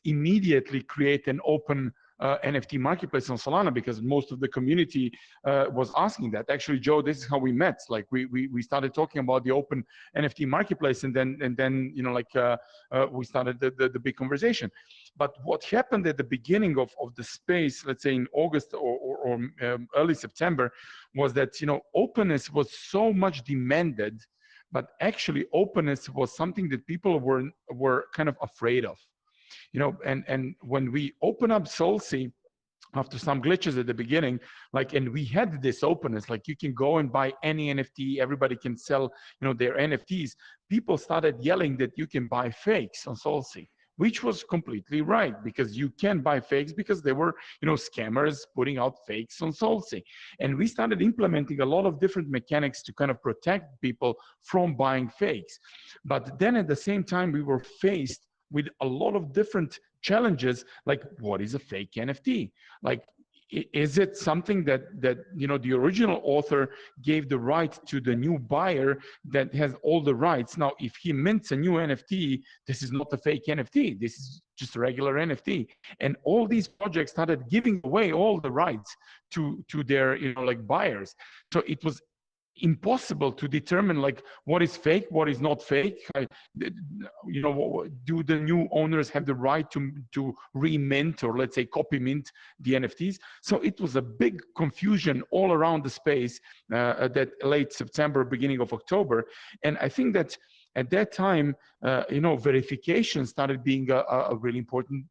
A: immediately create an open NFT marketplace on Solana, because most of the community was asking that. Actually, Joe, this is how we met. We started talking about the open NFT marketplace, and then we started the big conversation. But what happened at the beginning of the space, let's say in August or early September, was that, you know, openness was so much demanded, but actually openness was something that people were kind of afraid of. You know, and when we open up SolSea, after some glitches at the beginning, like, and we had this openness, like you can go and buy any NFT, everybody can sell, you know, their NFTs. People started yelling that you can buy fakes on SolSea, which was completely right, because you can buy fakes because there were, you know, scammers putting out fakes on SolSea. And we started implementing a lot of different mechanics to kind of protect people from buying fakes. But then at the same time, we were faced with a lot of different challenges, like what is a fake NFT? Like, is it something that you know, the original author gave the right to the new buyer that has all the rights? Now, if he mints a new NFT, this is not a fake NFT. This is just a regular NFT. And all these projects started giving away all the rights to their, you know, like buyers. So it was impossible to determine like what is fake, what is not fake. You know, do the new owners have the right to remint, or let's say copy mint the NFTs? So it was a big confusion all around the space that late September, beginning of October. And I think that at that time, you know, verification started being a really important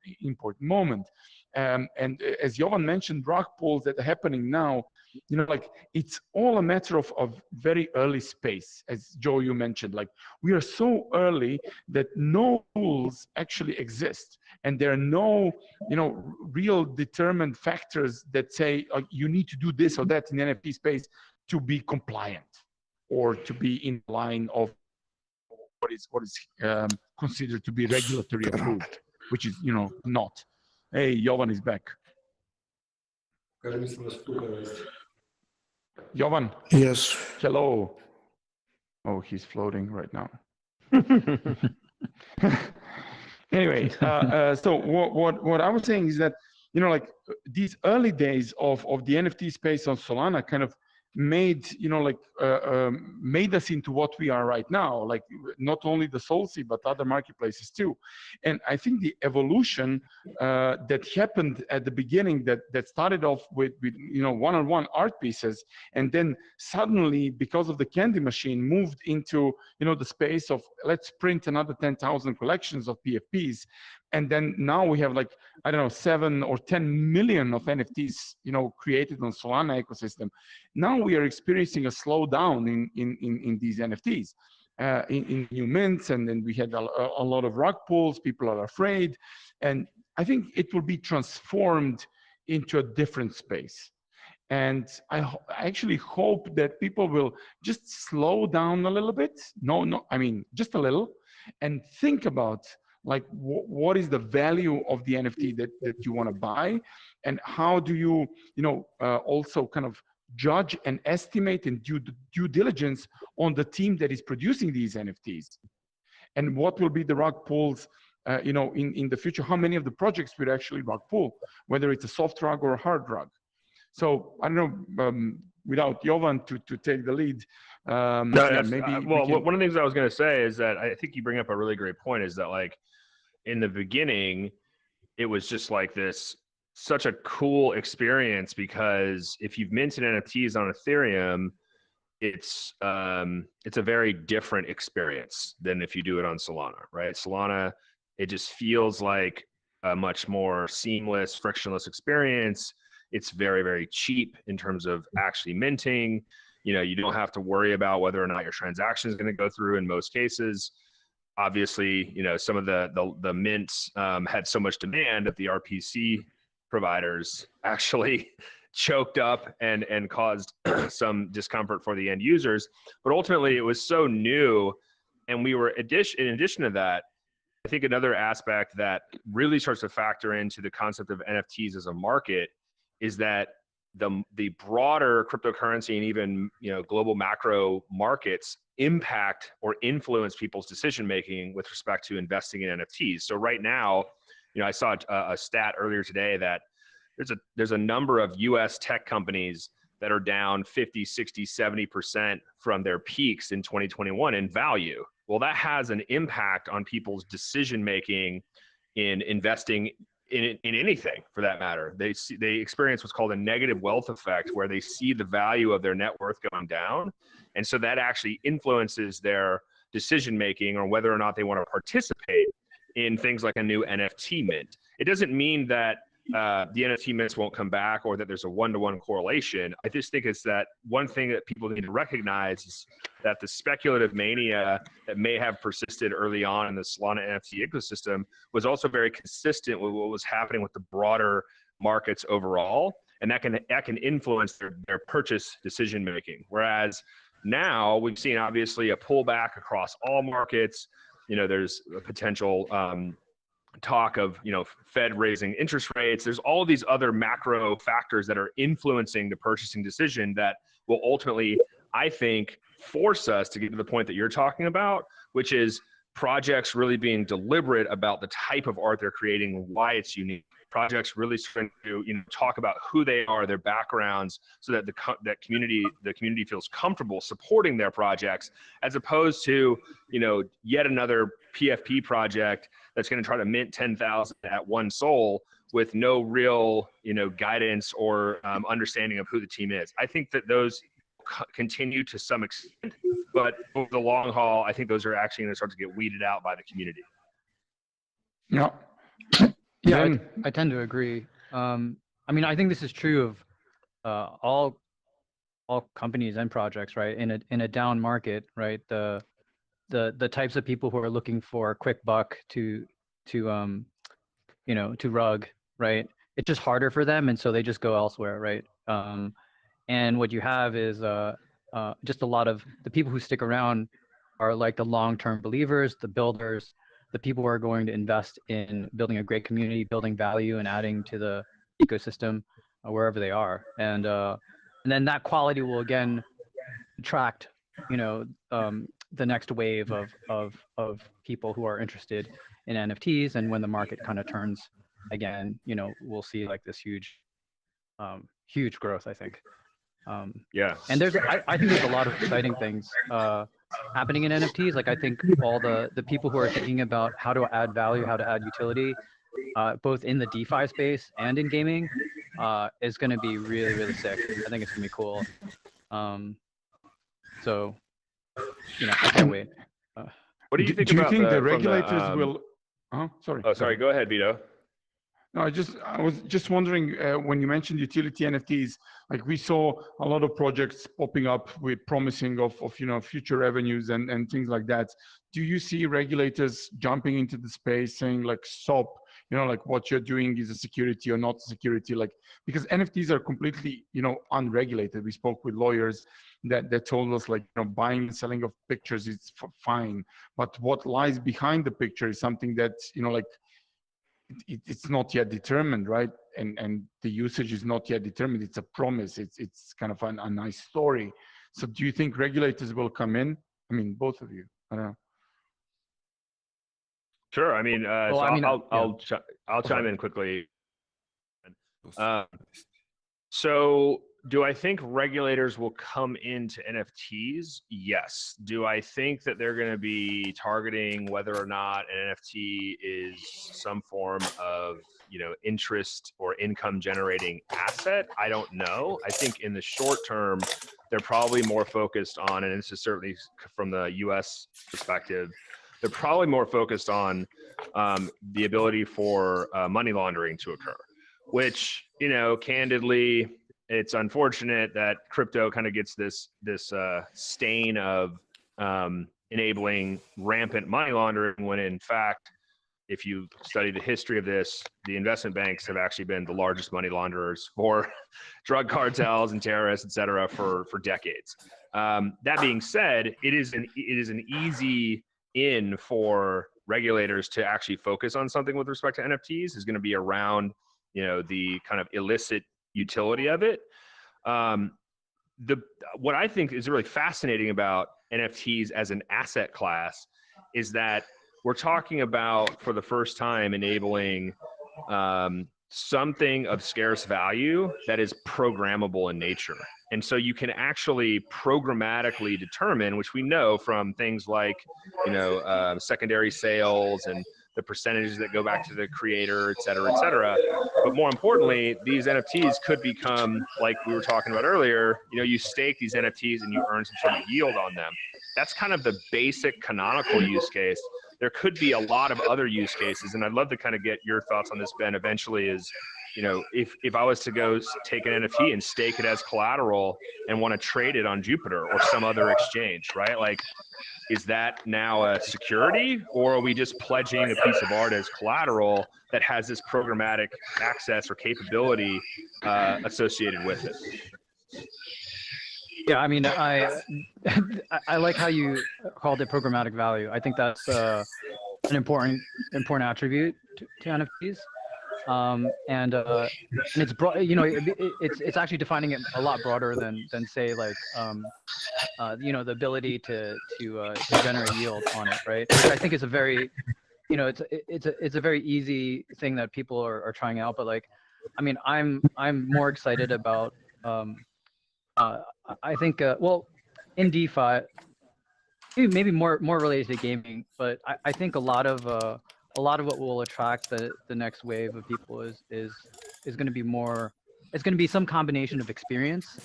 A: moment. And as Jovan mentioned, rug pulls that are happening now, you know, like it's all a matter of very early space, as Joe, you mentioned. Like, we are so early that no rules actually exist, and there are no, you know, real determined factors that say you need to do this or that in the NFT space to be compliant or to be in line of what is considered to be regulatory approved, which is, you know, not. Hey, Jovan is back. Jovan.
F: Yes.
A: Hello. Oh, he's floating right now. Anyway, so what I was saying is that, you know, like these early days of the NFT space on Solana kind of made, you know, like made us into what we are right now, like not only the SolSea but other marketplaces too. And I think the evolution that happened at the beginning, that started off with you know, one-on-one art pieces, and then suddenly, because of the candy machine, moved into, you know, the space of let's print another 10,000 collections of PFPs. And then now we have like, I don't know, 7 or 10 million of NFTs, you know, created on Solana ecosystem. Now we are experiencing a slowdown in these NFTs, in new mints, and then we had a lot of rug pulls. People are afraid, and I think it will be transformed into a different space. And I actually hope that people will just slow down a little bit. No, I mean, just a little, and think about like what is the value of the NFT that you want to buy, and how do you, you know, also kind of judge and estimate and do due diligence on the team that is producing these NFTs, and what will be the rug pulls, you know, in the future. How many of the projects will actually rug pull, whether it's a soft rug or a hard rug? So I don't know, without Jovan to take the lead.
M: No,
A: yeah, maybe.
M: Well, one of the things I was going to say is that I think you bring up a really great point. Is that like in the beginning, it was just like this, such a cool experience, because if you've minted NFTs on Ethereum, it's a very different experience than if you do it on Solana, right? Solana, it just feels like a much more seamless, frictionless experience. It's very, very cheap in terms of actually minting. You know, you don't have to worry about whether or not your transaction is going to go through in most cases. Obviously, you know, some of the mints had so much demand that the RPC providers actually choked up and caused some discomfort for the end users. But ultimately, it was so new, and we were in addition to that, I think another aspect that really starts to factor into the concept of NFTs as a market is that the broader cryptocurrency and even, you know, global macro markets impact or influence people's decision making with respect to investing in NFTs. So right now, you know, I saw a stat earlier today that there's a number of US tech companies that are down 50, 60, 70% from their peaks in 2021 in value. Well, that has an impact on people's decision making in investing in anything for that matter. They experience what's called a negative wealth effect, where they see the value of their net worth going down. And so that actually influences their decision making on whether or not they want to participate in things like a new NFT mint. It doesn't mean that the NFT mints won't come back or that there's a one-to-one correlation. I just think it's that one thing that people need to recognize is that the speculative mania that may have persisted early on in the Solana NFT ecosystem was also very consistent with what was happening with the broader markets overall, and that can influence their purchase decision making. Whereas now we've seen obviously a pullback across all markets. You know, there's a potential talk of, you know, Fed raising interest rates. There's all these other macro factors that are influencing the purchasing decision that will ultimately, I think, force us to get to the point that you're talking about, which is projects really being deliberate about the type of art they're creating, why it's unique. Projects really starting to, you know, talk about who they are, their backgrounds, so that the community feels comfortable supporting their projects, as opposed to, you know, yet another PFP project that's going to try to mint 10,000 at one sol with no real, you know, guidance or understanding of who the team is. I think that those continue to some extent, but over the long haul, I think those are actually going to start to get weeded out by the community.
A: Yeah.
N: Yeah, I tend to agree. I mean, I think this is true of all companies and projects, right? In a down market, right? The types of people who are looking for a quick buck to you know, to rug, right? It's just harder for them, and so they just go elsewhere, right? And what you have is just a lot of the people who stick around are like the long-term believers, the builders, the people who are going to invest in building a great community, building value, and adding to the ecosystem wherever they are. And then that quality will again attract, you know, the next wave of people who are interested in NFTs. And when the market kind of turns again, you know, we'll see like this huge growth, I think.
M: Yeah.
N: And I think there's a lot of exciting things happening in NFTs. Like I think all the people who are thinking about how to add value, how to add utility, both in the DeFi space and in gaming, is going to be really, really sick. I think it's going to be cool. So, you know, I can't wait.
M: What do you think
A: do
M: about
A: you think the
M: from
A: regulators will? Sorry.
M: Oh, sorry. Go ahead, Vito.
A: No, I was just wondering, when you mentioned utility NFTs, like we saw a lot of projects popping up with promising of you know, future revenues and things like that. Do you see regulators jumping into the space saying like, stop, you know, like what you're doing is a security or not a security? Like, because NFTs are completely, you know, unregulated. We spoke with lawyers that told us like, you know, buying and selling of pictures is fine, but what lies behind the picture is something that, you know, like, it's not yet determined, right? And the usage is not yet determined. It's a promise. It's kind of a nice story. So do you think regulators will come in? I mean, both of you. I don't know.
M: Sure. I mean,
N: well,
M: so
N: I mean,
M: I'll chime in quickly. So do I think regulators will come into NFTs? Yes. Do I think that they're going to be targeting whether or not an NFT is some form of, you know, interest or income generating asset? I don't know. I think in the short term, they're probably more focused on, and this is certainly from the US perspective, they're probably more focused on the ability for money laundering to occur, which, you know, candidly, it's unfortunate that crypto kind of gets this stain of enabling rampant money laundering, when in fact, if you study the history of this, the investment banks have actually been the largest money launderers for drug cartels and terrorists, et cetera, for decades. That being said, it is an easy in for regulators to actually focus on something with respect to NFTs is going to be around, you know, the kind of illicit utility of it. What I think is really fascinating about NFTs as an asset class is that we're talking about, for the first time, enabling something of scarce value that is programmable in nature. And so you can actually programmatically determine, which we know from things like, you know, secondary sales and the percentages that go back to the creator, et cetera, et cetera. But more importantly, these NFTs could become, like we were talking about earlier, you know, you stake these NFTs and you earn some sort of yield on them. That's kind of the basic canonical use case. There could be a lot of other use cases, and I'd love to kind of get your thoughts on this, Ben, eventually is, you know, if I was to go take an NFT and stake it as collateral and want to trade it on Jupiter or some other exchange, right? Like, is that now a security, or are we just pledging a piece of art as collateral that has this programmatic access or capability associated with it?
N: Yeah, I mean, I like how you called it programmatic value. I think that's an important attribute to NFTs. And it's broad, you know, it's actually defining it a lot broader than say like you know, the ability to generate yield on it, right? Which I think is a very, you know, it's a very easy thing that people are trying out. But like, I mean, I'm more excited about I think well, in DeFi, maybe more related to gaming, but I think a lot of what will attract the next wave of people is going to be more, it's going to be some combination of experience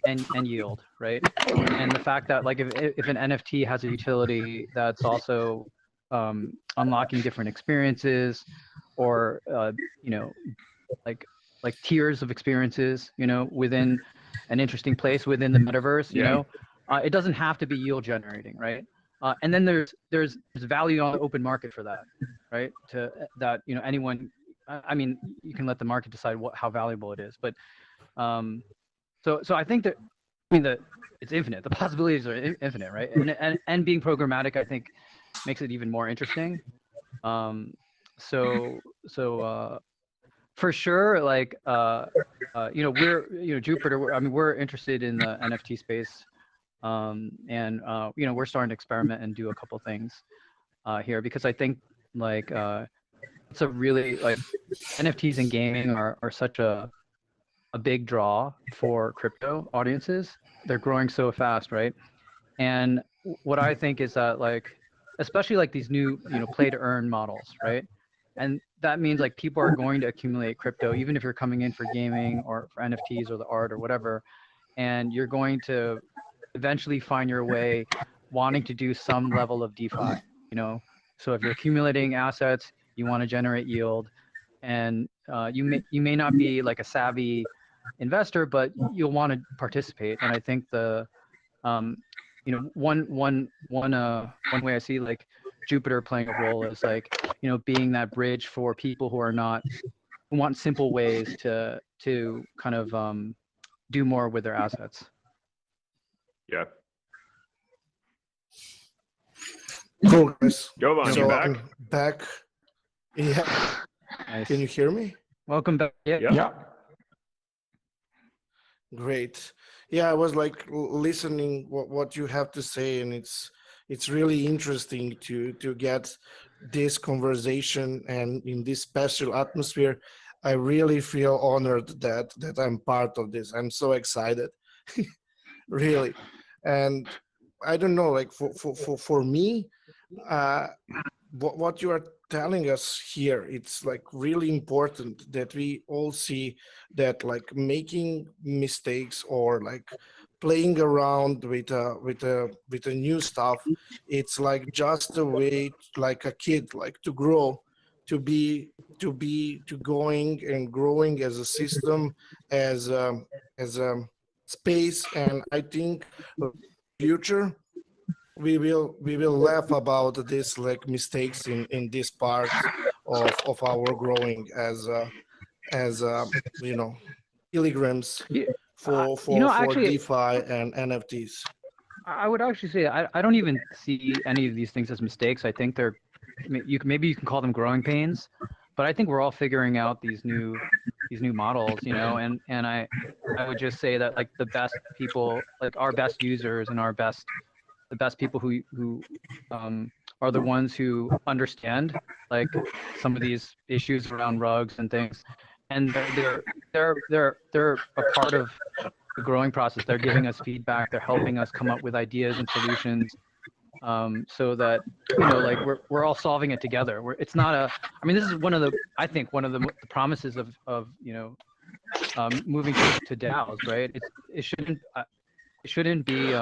N: and yield, right? And the fact that like if an NFT has a utility that's also unlocking different experiences, or you know, like tiers of experiences, you know, within an interesting place within the metaverse, you know, it doesn't have to be yield generating, right? And then there's value on the open market for that, right? To that, you know, anyone, I mean, you can let the market decide how valuable it is, but so I think that, I mean, that it's infinite. The possibilities are infinite, right? And being programmatic, I think, makes it even more interesting. So for sure, like you know, Jupiter, I mean, we're interested in the NFT space, and you know, we're starting to experiment and do a couple things here, because I think like it's a really, like, NFTs and gaming are such a big draw for crypto audiences. They're growing so fast, right? And what I think is that, like, especially like these new, you know, play to earn models, right? And that means like people are going to accumulate crypto, even if you're coming in for gaming or for NFTs or the art or whatever, and you're going to eventually find your way wanting to do some level of DeFi, you know? So if you're accumulating assets, you want to generate yield, and you may not be like a savvy investor, but you'll want to participate. And I think the you know, one way I see like Jupiter playing a role is like, you know, being that bridge for people who want simple ways to kind of do more with their assets.
M: Yeah.
F: Cool, guys.
M: Go on, you're back.
F: I'm back. Yeah.
N: Nice.
F: Can you hear me?
N: Welcome back.
M: Yeah.
F: Great. Yeah, I was like listening what you have to say, and it's really interesting to get this conversation and in this special atmosphere. I really feel honored that I'm part of this. I'm so excited, really. And I don't know, like for me, what you are telling us here, it's like really important that we all see that like making mistakes or like playing around with a new stuff, it's like just a way, like a kid, like to grow, to going and growing as a system, as a space. And I think future we will laugh about this like mistakes in this part of our growing as you know, pilgrims for
N: you know, actually,
F: DeFi and NFTs.
N: I would actually say I don't even see any of these things as mistakes. I think they're, maybe you can call them growing pains, but I think we're all figuring out these new models, you know. And I would just say that like the best people, like our best users and the best people who are the ones who understand like some of these issues around rugs and things, and they're a part of the growing process. They're giving us feedback. They're helping us come up with ideas and solutions. so that, you know, like we're all solving it together. It's not a, I mean, this is one of the, I think one of the promises of you know, moving to DAOs, right? It shouldn't be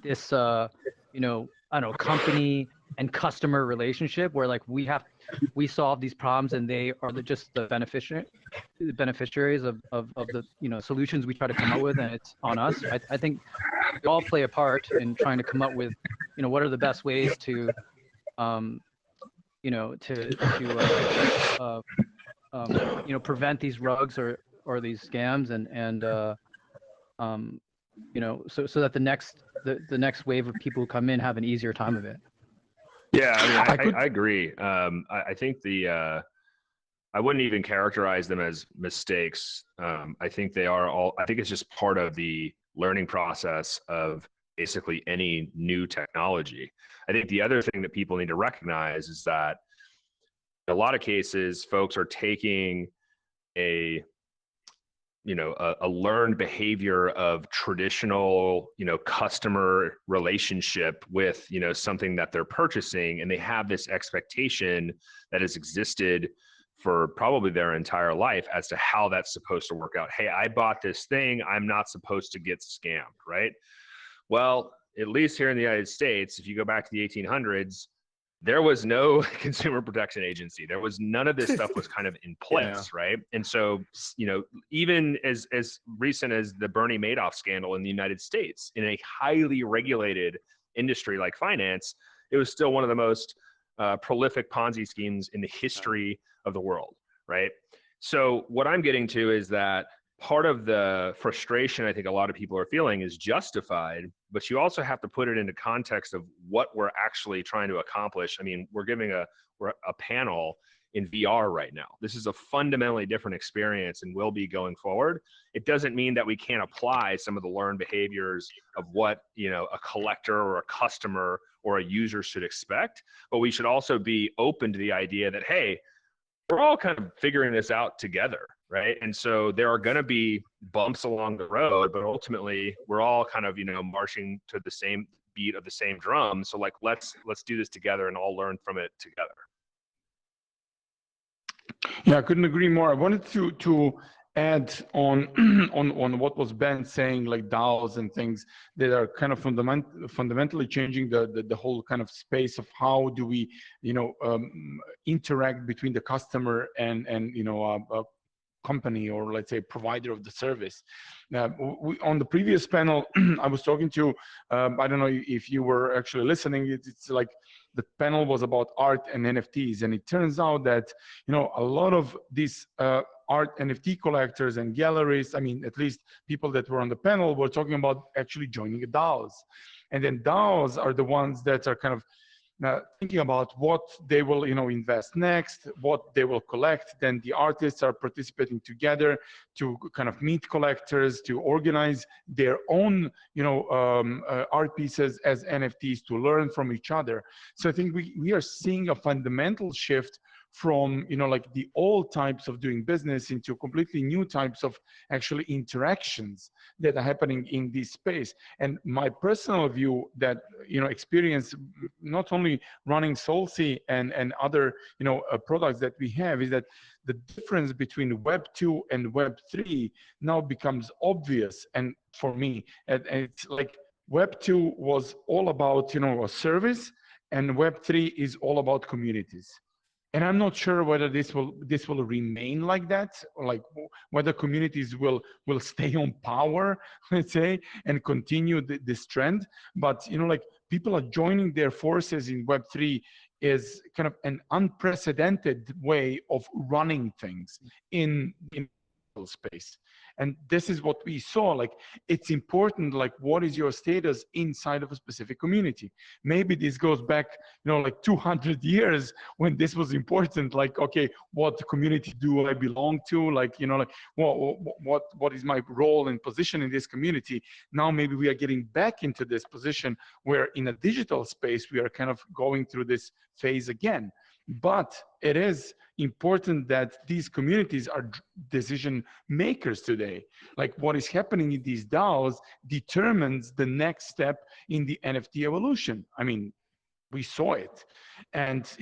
N: this you know, I don't know, company and customer relationship where like we solve these problems and they are just the beneficiaries of the, you know, solutions we try to come up with, and it's on us. I think we all play a part in trying to come up with, you know, what are the best ways to you know, you know, prevent these rugs or these scams, and you know, so that the next wave of people who come in have an easier time of it.
M: Yeah, I mean, I agree. I think I wouldn't even characterize them as mistakes. I think they are all, I think it's just part of the learning process of basically any new technology. I think the other thing that people need to recognize is that in a lot of cases, folks are taking a learned behavior of traditional, you know, customer relationship with, you know, something that they're purchasing, and they have this expectation that has existed for probably their entire life as to how that's supposed to work out. Hey, I bought this thing, I'm not supposed to get scammed, right? Well, at least here in the United States, if you go back to the 1800s, there was no consumer protection agency. There was none of this stuff was kind of in place, right? And so, you know, even as recent as the Bernie Madoff scandal in the United States, in a highly regulated industry like finance, it was still one of the most prolific Ponzi schemes in the history of the world, right? So what I'm getting to is that part of the frustration I think a lot of people are feeling is justified, but you also have to put it into context of what we're actually trying to accomplish. I mean, we're giving a panel in VR right now. This is a fundamentally different experience and will be going forward. It doesn't mean that we can't apply some of the learned behaviors of what, you know, a collector or a customer or a user should expect, but we should also be open to the idea that, hey, we're all kind of figuring this out together, right? And so there are going to be bumps along the road, but ultimately we're all kind of, you know, marching to the same beat of the same drum. So like, let's do this together and all learn from it together.
A: Yeah, I couldn't agree more. I wanted to add on on what was Ben saying, like DAOs and things that are kind of fundamentally changing the whole kind of space of how do we, you know, interact between the customer and you know, a company, or let's say provider of the service. On the previous panel, I was talking to, I don't know if you were actually listening, it's like the panel was about art and NFTs, and it turns out that, you know, a lot of these art NFT collectors and gallerists, I mean, at least people that were on the panel were talking about actually joining the DAOs. And then DAOs are the ones that are kind of thinking about what they will, you know, invest next, what they will collect. Then the artists are participating together to kind of meet collectors, to organize their own, you know, art pieces as NFTs to learn from each other. So I think we are seeing a fundamental shift from, you know, like the old types of doing business into completely new types of actually interactions that are happening in this space. And my personal view that, you know, experience not only running SolSea and other, you know, products that we have, is that the difference between Web 2 and Web 3 now becomes obvious. And for me, it's like Web 2 was all about, you know, a service, and Web 3 is all about communities. And I'm not sure whether this will remain like that, or like whether communities will stay on power, let's say, and continue this trend. But, you know, like people are joining their forces in Web3 is kind of an unprecedented way of running things in space. And this is what we saw, like it's important, like what is your status inside of a specific community. Maybe this goes back, you know, like 200 years when this was important, like, okay, what community do I belong to, like, you know, like what is my role and position in this community. Now maybe we are getting back into this position where in a digital space we are kind of going through this phase again. But it is important that these communities are decision makers today. Like what is happening in these DAOs determines the next step in the NFT evolution. I mean, we saw it, and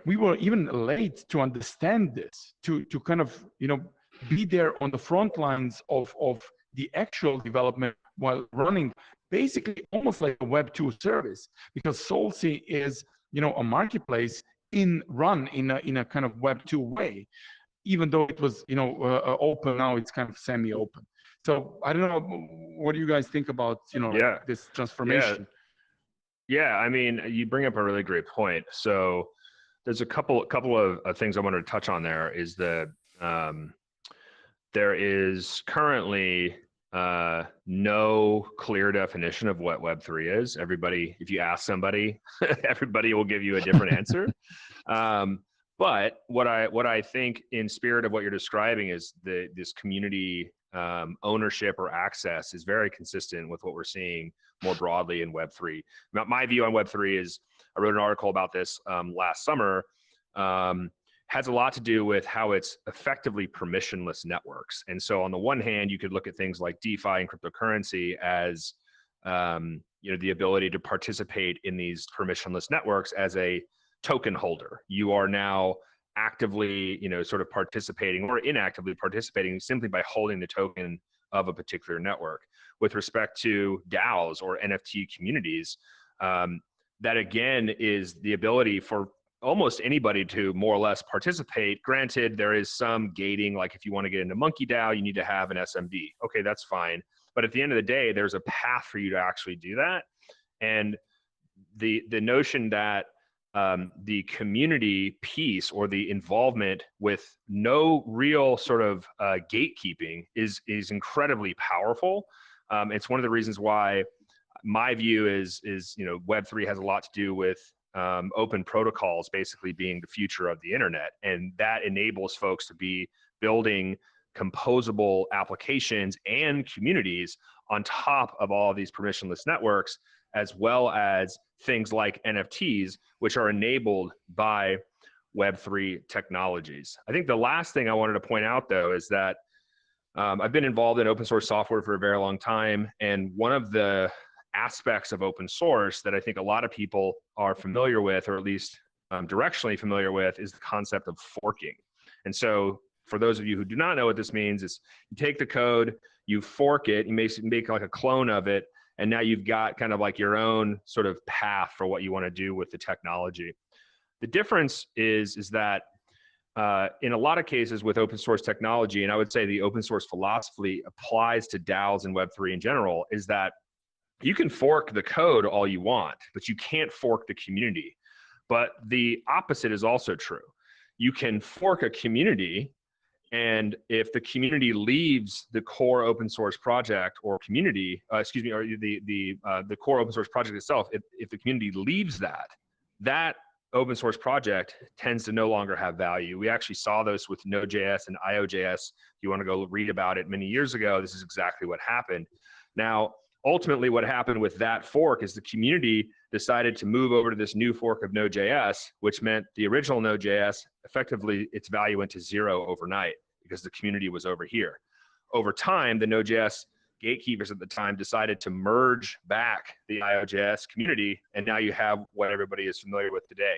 A: we were even late to understand this, to kind of be there on the front lines of the actual development while running basically almost like a Web 2 service, because SolSea is a marketplace run in a kind of Web 2 way, even though it was open. Now it's kind of semi-open. So I don't know, what do you guys think about this transformation?
M: Yeah, I mean, you bring up a really great point. So there's a couple of things I wanted to touch on. There is that there is currently no clear definition of what Web3 is. Everybody, if you ask somebody, everybody will give you a different answer. But what I think, in spirit of what you're describing, is this community ownership or access is very consistent with what we're seeing more broadly in Web3. My view on Web3 is, I wrote an article about this last summer, has a lot to do with how it's effectively permissionless networks. And so on the one hand, you could look at things like DeFi and cryptocurrency as the ability to participate in these permissionless networks as a token holder. You are now actively, sort of participating or inactively participating simply by holding the token of a particular network. With respect to DAOs or NFT communities, that again is the ability for almost anybody to more or less participate. Granted, there is some gating, like if you want to get into Monkey DAO, you need to have an SMB. Okay, that's fine. But at the end of the day, there's a path for you to actually do that. And the notion that the community piece or the involvement with no real sort of gatekeeping is incredibly powerful. It's one of the reasons why my view is Web3 has a lot to do with open protocols basically being the future of the internet, and that enables folks to be building composable applications and communities on top of all of these permissionless networks, as well as things like NFTs, which are enabled by Web3 technologies. I think the last thing I wanted to point out, though, is that I've been involved in open source software for a very long time, and one of the aspects of open source that I think a lot of people are familiar with, or at least directionally familiar with, is the concept of forking. And so for those of you who do not know what this means, is you take the code, you fork it, you make like a clone of it, and now you've got kind of like your own sort of path for what you want to do with the technology. The difference is that in a lot of cases with open source technology, and I would say the open source philosophy applies to DAOs and Web3 in general, is that you can fork the code all you want, but you can't fork the community. But the opposite is also true. You can fork a community, and if the community leaves the core open source project or community, or the core open source project itself, if the community leaves that open source project tends to no longer have value. We actually saw this with Node.js and IO.js. If you want to go read about it many years ago, this is exactly what happened. Now, ultimately what happened with that fork is the community decided to move over to this new fork of Node.js, which meant the original Node.js, effectively its value went to zero overnight because the community was over here. Over time, the Node.js gatekeepers at the time decided to merge back the IO.js community, and now you have what everybody is familiar with today.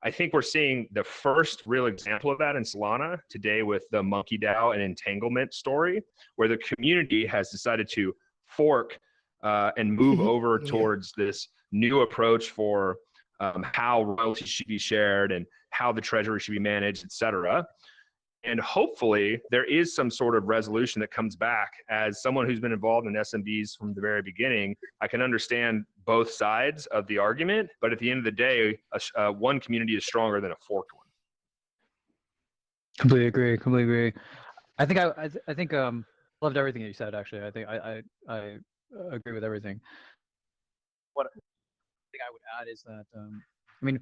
M: I think we're seeing the first real example of that in Solana today with the Monkey DAO and entanglement story, where the community has decided to fork and move over towards this new approach for how royalties should be shared and how the treasury should be managed, et cetera. And hopefully there is some sort of resolution that comes back. As someone who's been involved in SMBs from the very beginning, I can understand both sides of the argument, but at the end of the day, one community is stronger than a forked one.
N: Completely agree. Completely agree. I think loved everything that you said. Actually, I think I agree with everything. What thing I would add is that I mean,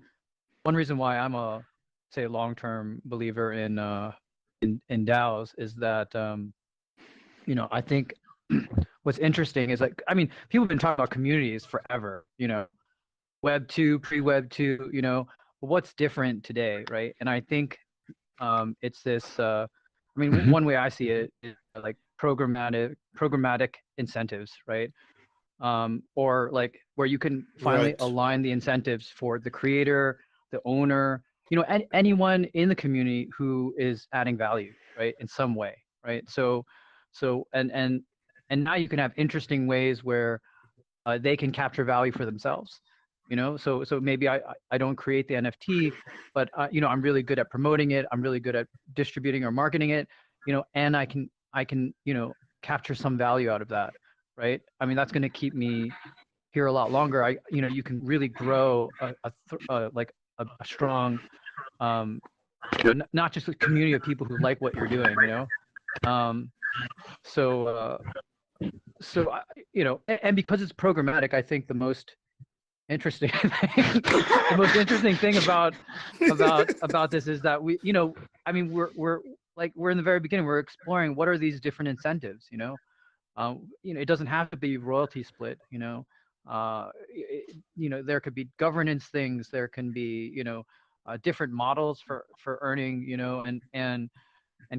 N: one reason why I'm a long-term believer in DAOs is that I think what's interesting is, like, I mean, people have been talking about communities forever. Web 2, pre-Web 2. what's different today, right? And I think it's this. I mean, one way I see it is like programmatic incentives, right? Or like where you can finally align the incentives for the creator, the owner, you know, anyone in the community who is adding value, right, in some way, right? So and now you can have interesting ways where they can capture value for themselves, you know. So maybe I don't create the NFT, but you know, I'm really good at promoting it, I'm really good at distributing or marketing it, you know, and I can you know, capture some value out of that, right? I mean, that's going to keep me here a lot longer. You know, you can really grow like a strong you know, not just a community of people who like what you're doing, you know. So you know, and because it's programmatic, I think the most interesting thing, the most interesting thing about this is that we, you know, I mean, we're like, we're in the very beginning, we're exploring what are these different incentives, you know. You know, it doesn't have to be royalty split, you know. You know, there could be governance things, there can be, you know, different models for earning, you know, and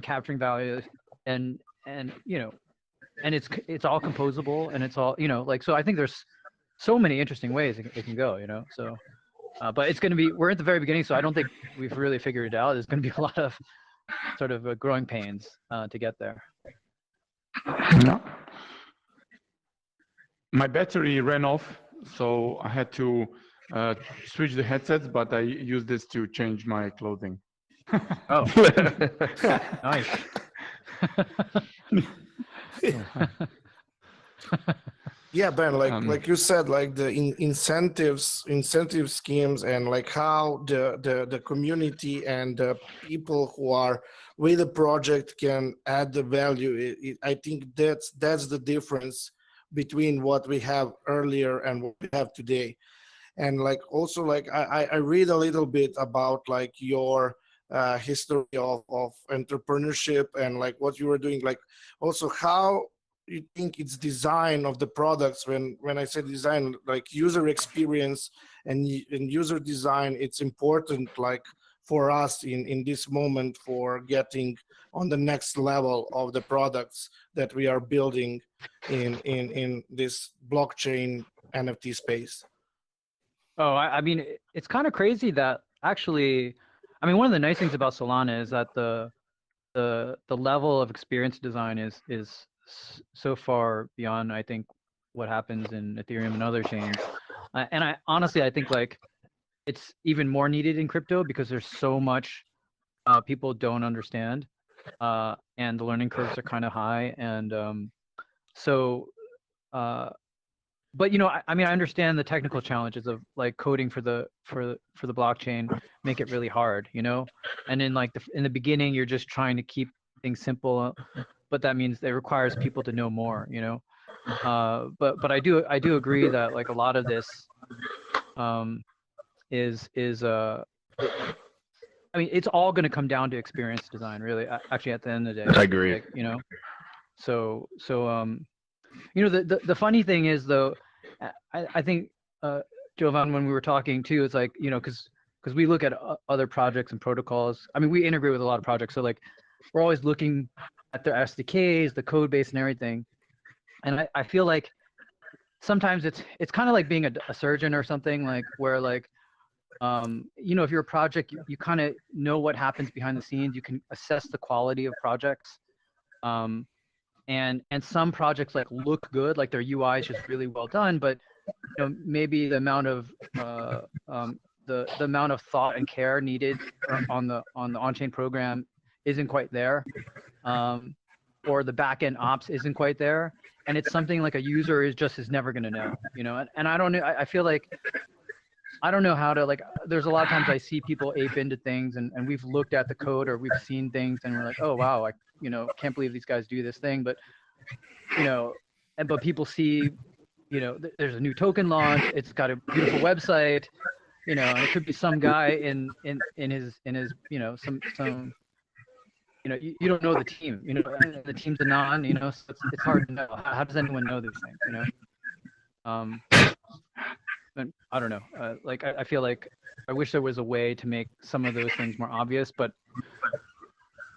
N: capturing value, and you know, and it's all composable, and it's all, you know, like, so I think there's so many interesting ways it can go, you know. So but it's going to be, we're at the very beginning, so I don't think we've really figured it out. There's going to be a lot of sort of growing pains to get there.
A: Yeah. My battery ran off, so I had to switch the headsets, but I used this to change my clothing.
N: Oh, nice.
F: Yeah, Ben, like you said, like the incentive schemes, and like how the community and the people who are with the project can add the value. I think that's the difference between what we have earlier and what we have today. And like also, like I read a little bit about like your history of entrepreneurship, and like what you were doing, like also how you think it's design of the products. When I say design, like user experience and user design, it's important, like for us in this moment, for getting on the next level of the products that we are building in this blockchain NFT space.
N: Oh, I mean, it's kind of crazy that actually, I mean, one of the nice things about Solana is that the level of experience design is so far beyond, I think, what happens in Ethereum and other chains. And I honestly, I think like it's even more needed in crypto because there's so much people don't understand, and the learning curves are kind of high. And so, but you know, I mean, I understand the technical challenges of like coding for the blockchain, make it really hard, you know. And in like in the beginning, you're just trying to keep things simple, but that means it requires people to know more, you know. But I do agree that like a lot of this is I mean, it's all going to come down to experience design, really. Actually, at the end of the day,
A: I agree.
N: like, you know, so you know, the funny thing is though, I think Jovan, when we were talking too, it's like, you know, because we look at other projects and protocols. I mean, we integrate with a lot of projects, so like we're always looking at their SDKs, the code base, and everything. And I feel like sometimes it's kind of like being a surgeon or something, like where like you know, if you're a project, you kind of know what happens behind the scenes. You can assess the quality of projects. And some projects like look good, like their UI is just really well done, but you know, maybe the amount of the amount of thought and care needed on the on-chain program isn't quite there, or the back-end ops isn't quite there, and it's something like a user is never going to know, you know. And I don't know, I feel like I don't know how to, like, there's a lot of times I see people ape into things, and we've looked at the code or we've seen things and we're like, oh wow, I, you know, can't believe these guys do this thing. But you know, but people see, you know, there's a new token launch, it's got a beautiful website, you know, and it could be some guy in his you know, some you know, you don't know the team, you know, the team's anon, you know, so it's hard to know. How does anyone know these things, you know? and I don't know, like I feel like I wish there was a way to make some of those things more obvious, but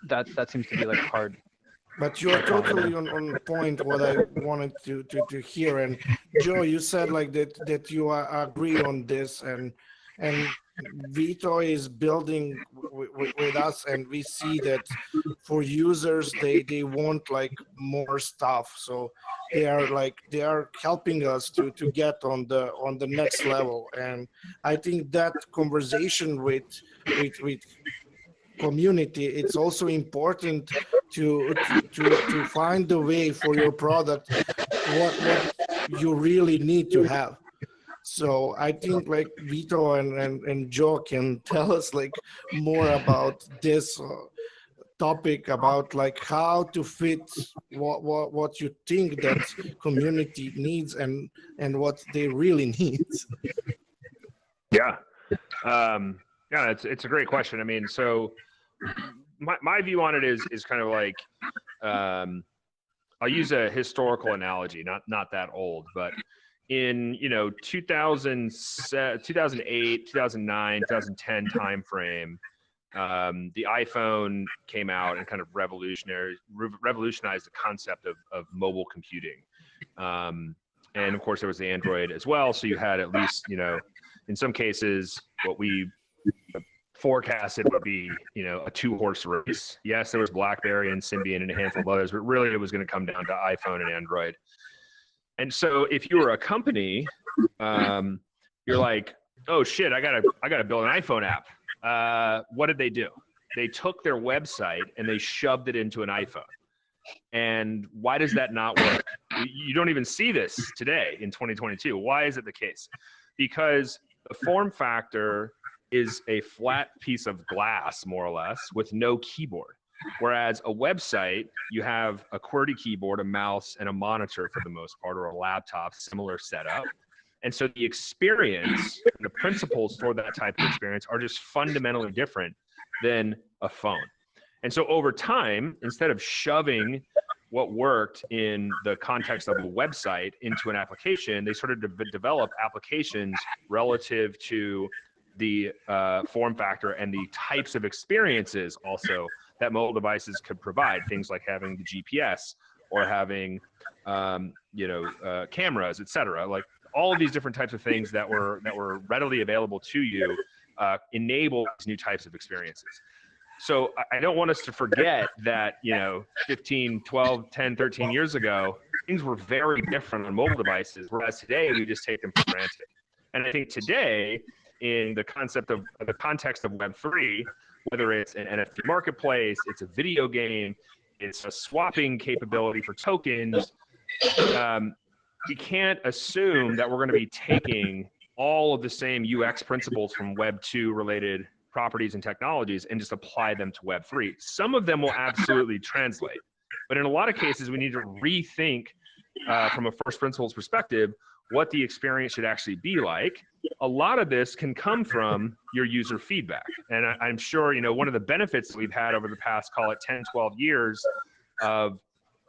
N: that seems to be like hard.
F: But you're totally on point what I wanted to hear. And Joe, you said like that you agree on this, and Vito is building with us, and we see that for users they want like more stuff, so they are helping us to get on the next level. And I think that conversation with community, it's also important to find the way for your product what you really need to have. So I think like Vito and Joe can tell us like more about this topic, about like how to fit what you think that community needs and what they really need.
M: Yeah. Yeah, it's a great question. I mean, so my view on it is kind of like, I'll use a historical analogy, not that old, but in 2008, 2009, 2010 timeframe, the iPhone came out and kind of revolutionized the concept of mobile computing. And of course there was the Android as well. So you had at least, in some cases, what we forecasted would be, a 2-horse race. Yes, there was BlackBerry and Symbian and a handful of others, but really it was going to come down to iPhone and Android. And so if you were a company, you're like, oh shit, I gotta build an iPhone app. What did they do? They took their website and they shoved it into an iPhone. And why does that not work? You don't even see this today in 2022. Why is it the case? Because the form factor is a flat piece of glass, more or less, with no keyboard. Whereas a website, you have a QWERTY keyboard, a mouse, and a monitor for the most part, or a laptop, similar setup. And so the experience, the principles for that type of experience are just fundamentally different than a phone. And so over time, instead of shoving what worked in the context of a website into an application, they started to develop applications relative to the form factor and the types of experiences also that mobile devices could provide. Things like having the GPS or having cameras, etc. Like all of these different types of things that were readily available to you enable these new types of experiences. So I don't want us to forget that 15, 12, 10, 13 years ago, things were very different on mobile devices, whereas today we just take them for granted. And I think today, in the context of Web3, whether it's an NFT marketplace, it's a video game, it's a swapping capability for tokens, we can't assume that we're going to be taking all of the same UX principles from Web 2 related properties and technologies and just apply them to Web 3. Some of them will absolutely translate, but in a lot of cases, we need to rethink from a first principles perspective what the experience should actually be like. A lot of this can come from your user feedback. And I'm sure, one of the benefits that we've had over the past, call it 10, 12 years of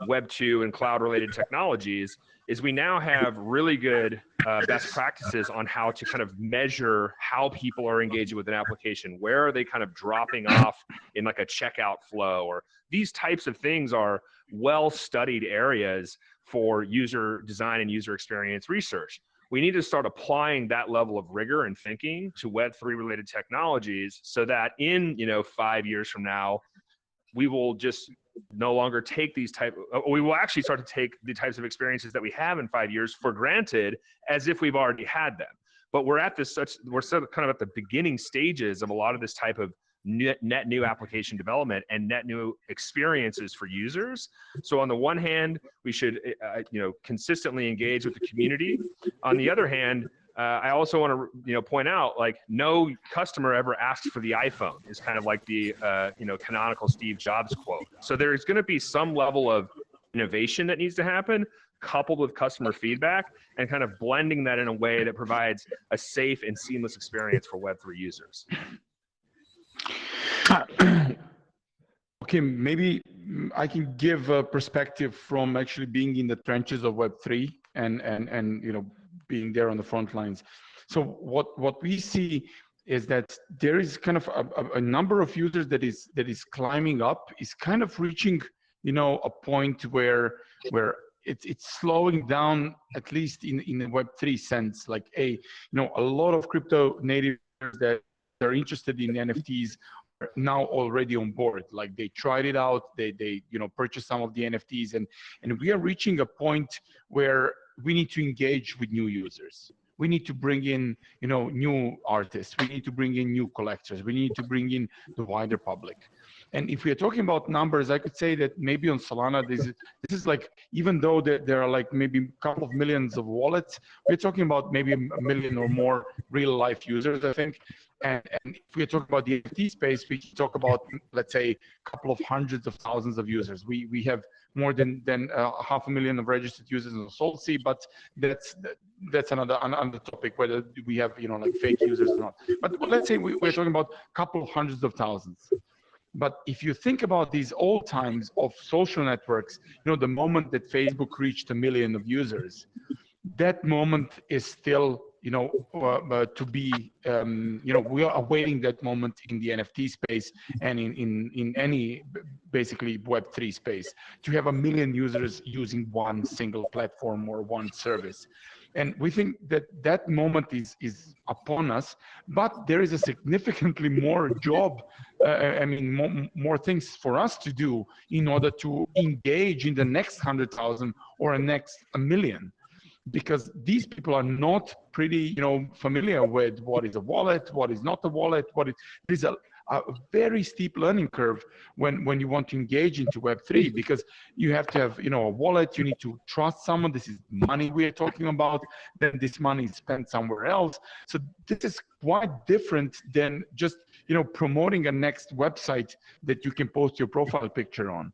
M: Web 2 and cloud related technologies is we now have really good best practices on how to kind of measure how people are engaging with an application. Where are they kind of dropping off in like a checkout flow, or these types of things are well-studied areas for user design and user experience research. We need to start applying that level of rigor and thinking to Web3 related technologies so that in 5 years from now, we will just no longer take we will actually start to take the types of experiences that we have in 5 years for granted as if we've already had them. But we're sort of kind of at the beginning stages of a lot of this type of net new application development and net new experiences for users. So on the one hand, we should consistently engage with the community. On the other hand, I also want to point out, like, no customer ever asked for the iPhone is kind of like the canonical Steve Jobs quote. So there's going to be some level of innovation that needs to happen, coupled with customer feedback, and kind of blending that in a way that provides a safe and seamless experience for Web3 users.
A: Okay, maybe I can give a perspective from actually being in the trenches of Web3 and being there on the front lines. So what we see is that there is kind of a number of users that is climbing up, is kind of reaching, you know, a point where it's slowing down, at least in the Web3 sense. Like you know, a lot of crypto natives that are interested in NFTs are now already on board. Like they tried it out, they you know, purchased some of the NFTs, and we are reaching a point where we need to engage with new users. We need to bring in, you know, new artists. We need to bring in new collectors. We need to bring in the wider public. And if we are talking about numbers, I could say that maybe on Solana, this is like, even though there are like maybe a couple of millions of wallets, we're talking about maybe a million or more real life users, I think. And if we're talking about the NFT space, we talk about, let's say, a couple of hundreds of thousands of users. We have more than 500,000 of registered users on SolSea, but that's another topic, whether we have, you know, like fake users or not. But let's say we're talking about a couple of hundreds of thousands. But if you think about these old times of social networks, you know, the moment that Facebook reached 1 million of users, that moment is still, you know, to be, you know, we are awaiting that moment in the NFT space and in any basically Web3 space, to have 1 million users using one single platform or one service. And we think that that moment is upon us, but there is a significantly more job, I mean, more things for us to do in order to engage in the next 100,000 or the next 1 million. Because these people are not pretty, you know, familiar with what is a wallet, what is not a wallet, there's a very steep learning curve when you want to engage into Web3, because you have to have, you know, a wallet, you need to trust someone, this is money we are talking about, then this money is spent somewhere else. So this is quite different than just, you know, promoting a next website that you can post your profile picture on.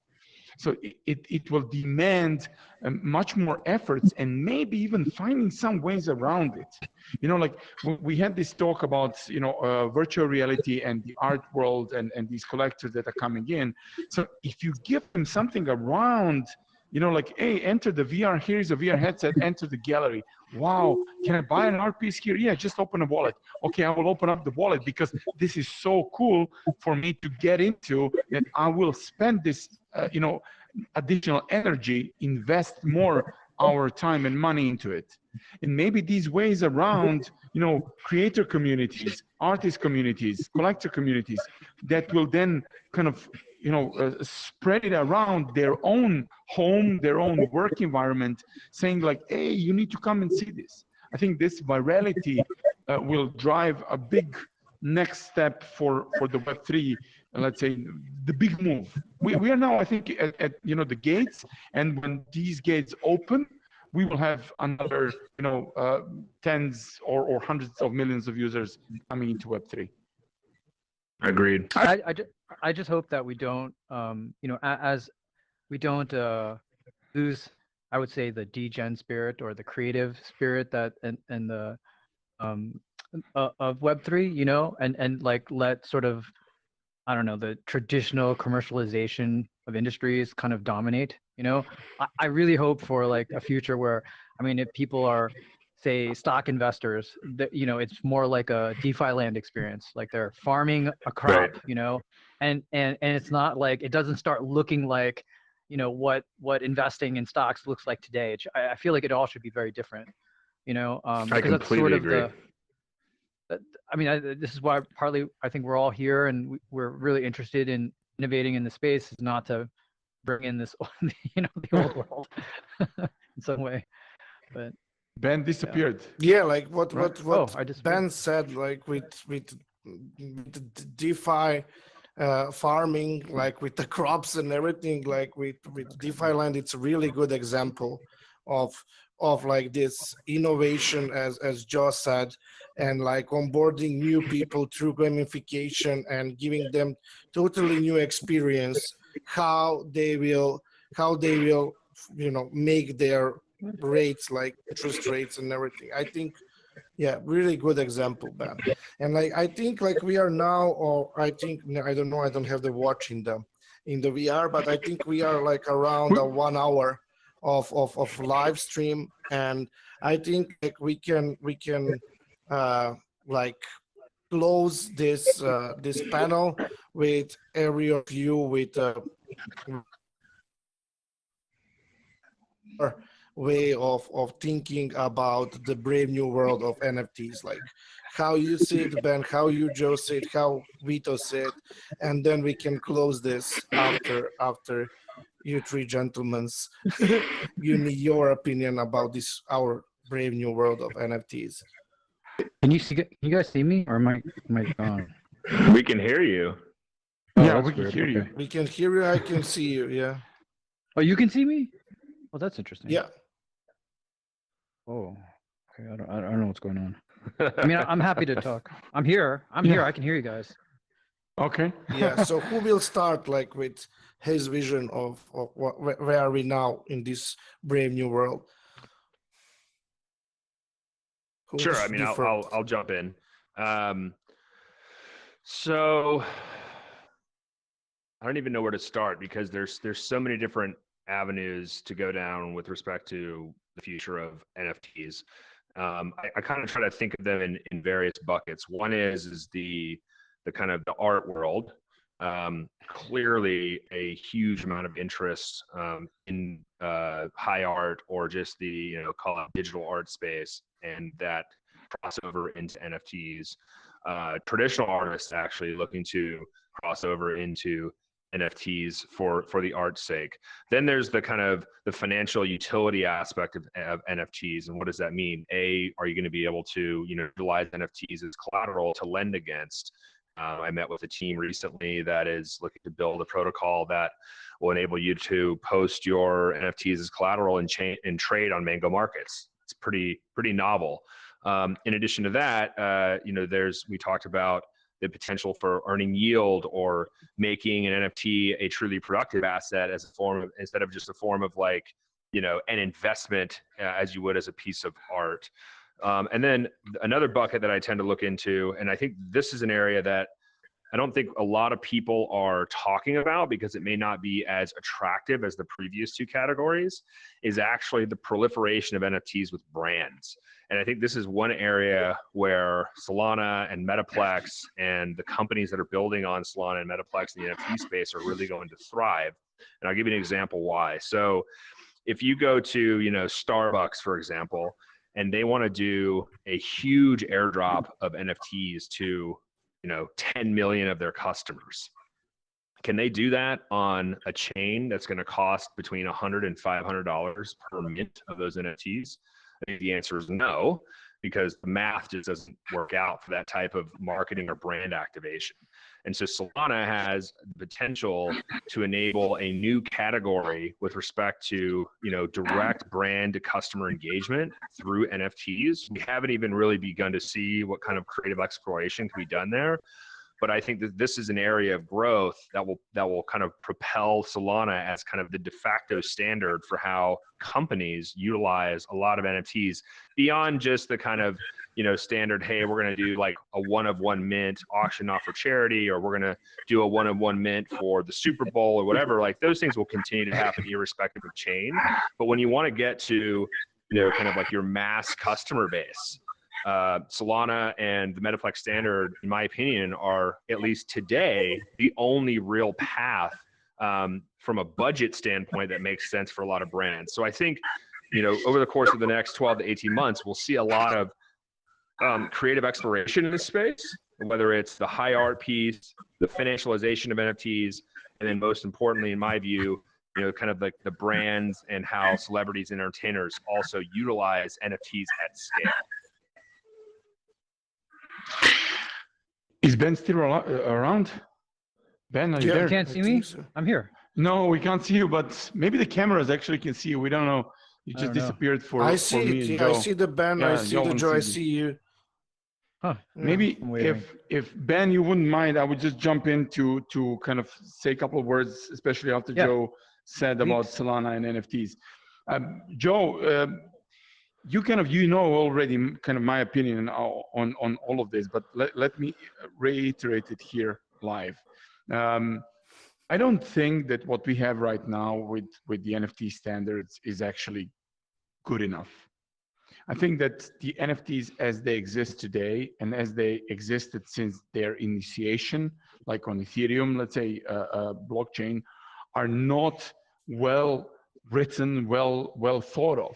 A: So it will demand much more efforts, and maybe even finding some ways around it. You know, like we had this talk about, you know, virtual reality and the art world and these collectors that are coming in. So if you give them something around, you know, like, hey, enter the VR, here's a VR headset, enter the gallery. Wow, can I buy an art piece here? Yeah, just open a wallet. Okay, I will open up the wallet because this is so cool for me to get into that I will spend this, you know, additional energy, invest more our time and money into it. And maybe these ways around, you know, creator communities, artist communities, collector communities, that will then kind of, you know, spread it around their own home, their own work environment, saying like, hey, you need to come and see this. I think this virality will drive a big next step for the Web3, let's say, the big move. We are now, I think, at you know, the gates, and when these gates open, we will have another, you know, tens or hundreds of millions of users coming into Web3.
M: Agreed.
N: I just hope that we don't, you know, as we don't lose, I would say, the degen spirit or the creative spirit that and the of Web3, you know, and like let sort of, I don't know, the traditional commercialization of industries kind of dominate, you know. I really hope for like a future where, I mean, if people are, say, stock investors, that, you know, it's more like a DeFi land experience, like they're farming a crop, right, you know, and it's not like, it doesn't start looking like, you know, what investing in stocks looks like today. I feel like it all should be very different, you know, because that's sort of agree. I mean, this is why partly I think we're all here and we're really interested in innovating in the space, is not to bring in this, you know, the old world in some way. But
A: Ben disappeared.
F: Yeah, like what Ben said, like with DeFi farming, like with the crops and everything, like with DeFi land, it's a really good example of like this innovation, as Joe said, and like onboarding new people through gamification and giving them totally new experience, how they will, you know, make their rates, like interest rates and everything. I think, yeah, really good example, Ben. And like, I think like we are now, or I think, I don't know, I don't have the watch in the VR, but I think we are like around 1 hour of live stream, and I think like we can like close this this panel with every of you with way of thinking about the brave new world of NFTs, like how you see it, Ben, how you, Joe, see it, how Vito see it, and then we can close this after you three gentlemen's give me your opinion about this our brave new world of NFTs.
N: Can you guys see me, or am I gone?
M: We can hear you.
N: Oh,
A: Yeah,
N: that's
A: we can
N: weird.
A: hear you.
N: Okay.
F: We can hear you. I can see you. Yeah.
N: Oh, you can see me? Well, that's interesting.
F: Yeah.
N: Oh, okay. I don't know what's going on. I mean, I'm happy to talk. I'm here. I'm here. I can hear you guys.
A: Okay.
F: Yeah. So who will start like with his vision of where are we now in this brave new world?
M: Sure. I mean, I'll jump in. So I don't even know where to start because there's so many different avenues to go down with respect to the future of NFTs. I kind of try to think of them in various buckets. One is the kind of the art world. Clearly a huge amount of interest in high art or just the call it digital art space, and that crossover into NFTs. Traditional artists actually looking to cross over into NFTs for the art's sake. Then there's the kind of the financial utility aspect of NFTs, and what does that mean? Are you going to be able to utilize NFTs as collateral to lend against? I met with a team recently that is looking to build a protocol that will enable you to post your NFTs as collateral and trade on Mango markets. It's pretty novel. In addition to that, we talked about the potential for earning yield or making an NFT a truly productive asset as a form of, instead of just a form of like, an investment as you would as a piece of art. And then another bucket that I tend to look into, and I think this is an area that I don't think a lot of people are talking about because it may not be as attractive as the previous two categories, is actually the proliferation of NFTs with brands. And I think this is one area where Solana and Metaplex and the companies that are building on Solana and Metaplex in the NFT space are really going to thrive. And I'll give you an example why. So if you go to, Starbucks, for example, and they want to do a huge airdrop of NFTs to 10 million of their customers. Can they do that on a chain that's going to cost between $100 and $500 per mint of those NFTs? I think the answer is no, because the math just doesn't work out for that type of marketing or brand activation. And so Solana has the potential to enable a new category with respect to, direct brand to customer engagement through NFTs. We haven't even really begun to see what kind of creative exploration can be done there. But I think that this is an area of growth that will kind of propel Solana as kind of the de facto standard for how companies utilize a lot of NFTs beyond just the kind of standard, hey, we're going to do like a one-of-one mint auction off for charity, or we're going to do a one-of-one mint for the Super Bowl or whatever. Like those things will continue to happen irrespective of chain. But when you want to get to kind of like your mass customer base, Solana and the Metaplex standard, in my opinion, are at least today the only real path from a budget standpoint that makes sense for a lot of brands. So I think, over the course of the next 12 to 18 months, we'll see a lot of creative exploration in this space, whether it's the high art piece, the financialization of NFTs, and then most importantly, in my view, kind of like the brands and how celebrities and entertainers also utilize NFTs at scale.
A: Is Ben still around? Ben, are you there?
N: You can't see me? So. I'm here.
A: No, we can't see you, but maybe the cameras actually can see you. We don't know. You just disappeared for
F: I see
A: me
F: it.
A: and Joe.
F: I see the Ben. Yeah, I see the Joe. I see you.
N: Huh.
A: Maybe if Ben, you wouldn't mind, I would just jump in to kind of say a couple of words, especially after Joe said about Solana and NFTs. Joe, you kind of already kind of my opinion on all of this, but let me reiterate it here live. I don't think that what we have right now with the NFT standards is actually good enough. I think that the NFTs as they exist today and as they existed since their initiation, like on Ethereum, let's say, blockchain, are not well written, well thought of,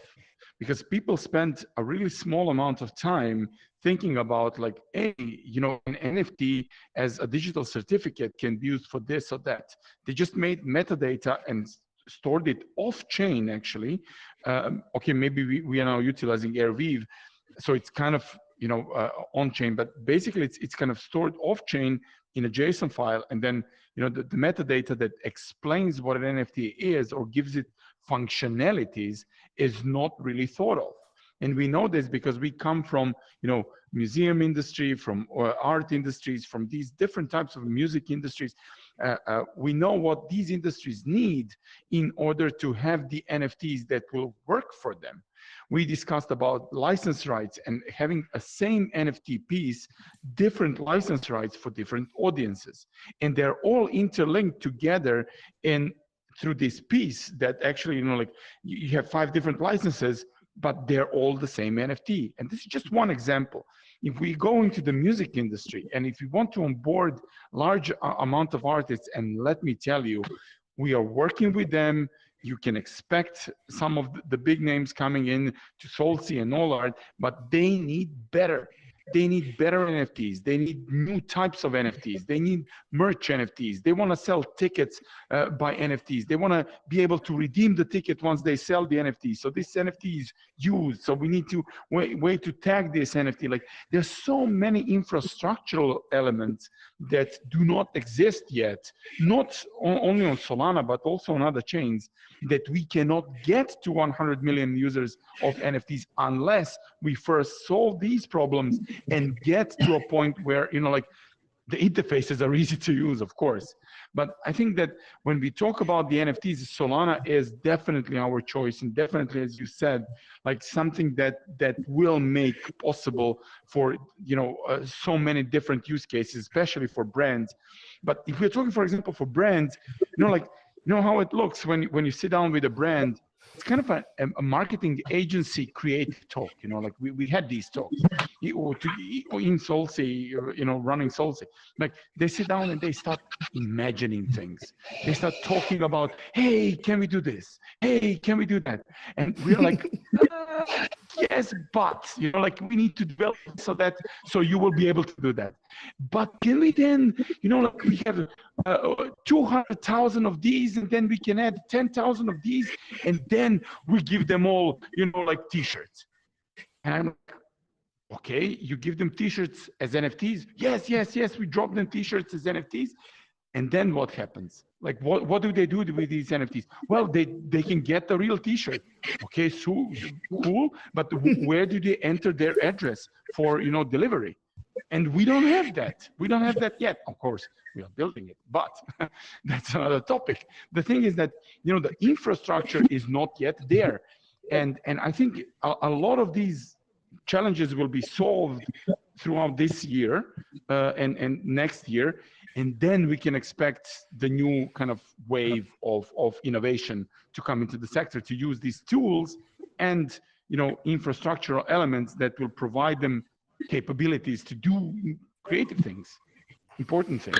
A: because people spend a really small amount of time thinking about like, hey, you know, an NFT as a digital certificate can be used for this or that. They just made metadata and stored it off chain actually. Okay, maybe we are now utilizing Airweave, so it's kind of, you know, on chain, but basically it's kind of stored off chain in a JSON file, and then, you know, the metadata that explains what an NFT is or gives it functionalities is not really thought of. And we know this because we come from, you know, museum industry, from art industries, from these different types of music industries. We know what these industries need in order to have the NFTs that will work for them. We discussed about license rights and having a same NFT piece, different license rights for different audiences. And they're all interlinked together in through this piece that actually, you know, like you have 5 different licenses, but they're all the same NFT. And this is just one example. If we go into the music industry and if you want to onboard large amount of artists, and let me tell you, we are working with them. You can expect some of the big names coming in to SolSea and All.Art, but they need better. They need better NFTs. They need new types of NFTs. They need merch NFTs. They want to sell tickets by NFTs. They want to be able to redeem the ticket once they sell the NFT. So this NFT is used. So we need to way to tag this NFT. Like, there's so many infrastructural elements that do not exist yet, not only on Solana, but also on other chains, that we cannot get to 100 million users of NFTs unless we first solve these problems and get to a point where, you know, like the interfaces are easy to use, of course. But I think that when we talk about the NFTs, Solana is definitely our choice, and definitely, as you said, like something that will make possible for, you know, so many different use cases, especially for brands. But if we're talking, for example, for brands, you know, like, you know how it looks when you sit down with a brand. It's kind of a marketing agency creative talk, you know, like we had these talks in SolSea, you know, running SolSea. Like, they sit down and they start imagining things. They start talking about, hey, can we do this? Hey, can we do that? And we're like, yes, but, you know, like, we need to develop so you will be able to do that. But can we then, you know, like, we have 200,000 of these, and then we can add 10,000 of these, and then we give them all, you know, like t-shirts. And I'm like, okay, you give them t-shirts as NFTs? Yes, we drop them t-shirts as NFTs. And then what happens? Like, what do they do with these NFTs? Well, they can get the real t-shirt. Okay, so cool, but where do they enter their address for, you know, delivery? And we don't have that. We don't have that yet. Of course, we are building it, but that's another topic. The thing is that, you know, the infrastructure is not yet there. And I think a lot of these challenges will be solved throughout this year and next year. And then we can expect the new kind of wave of innovation to come into the sector, to use these tools and, you know, infrastructural elements that will provide them capabilities to do creative things, important things.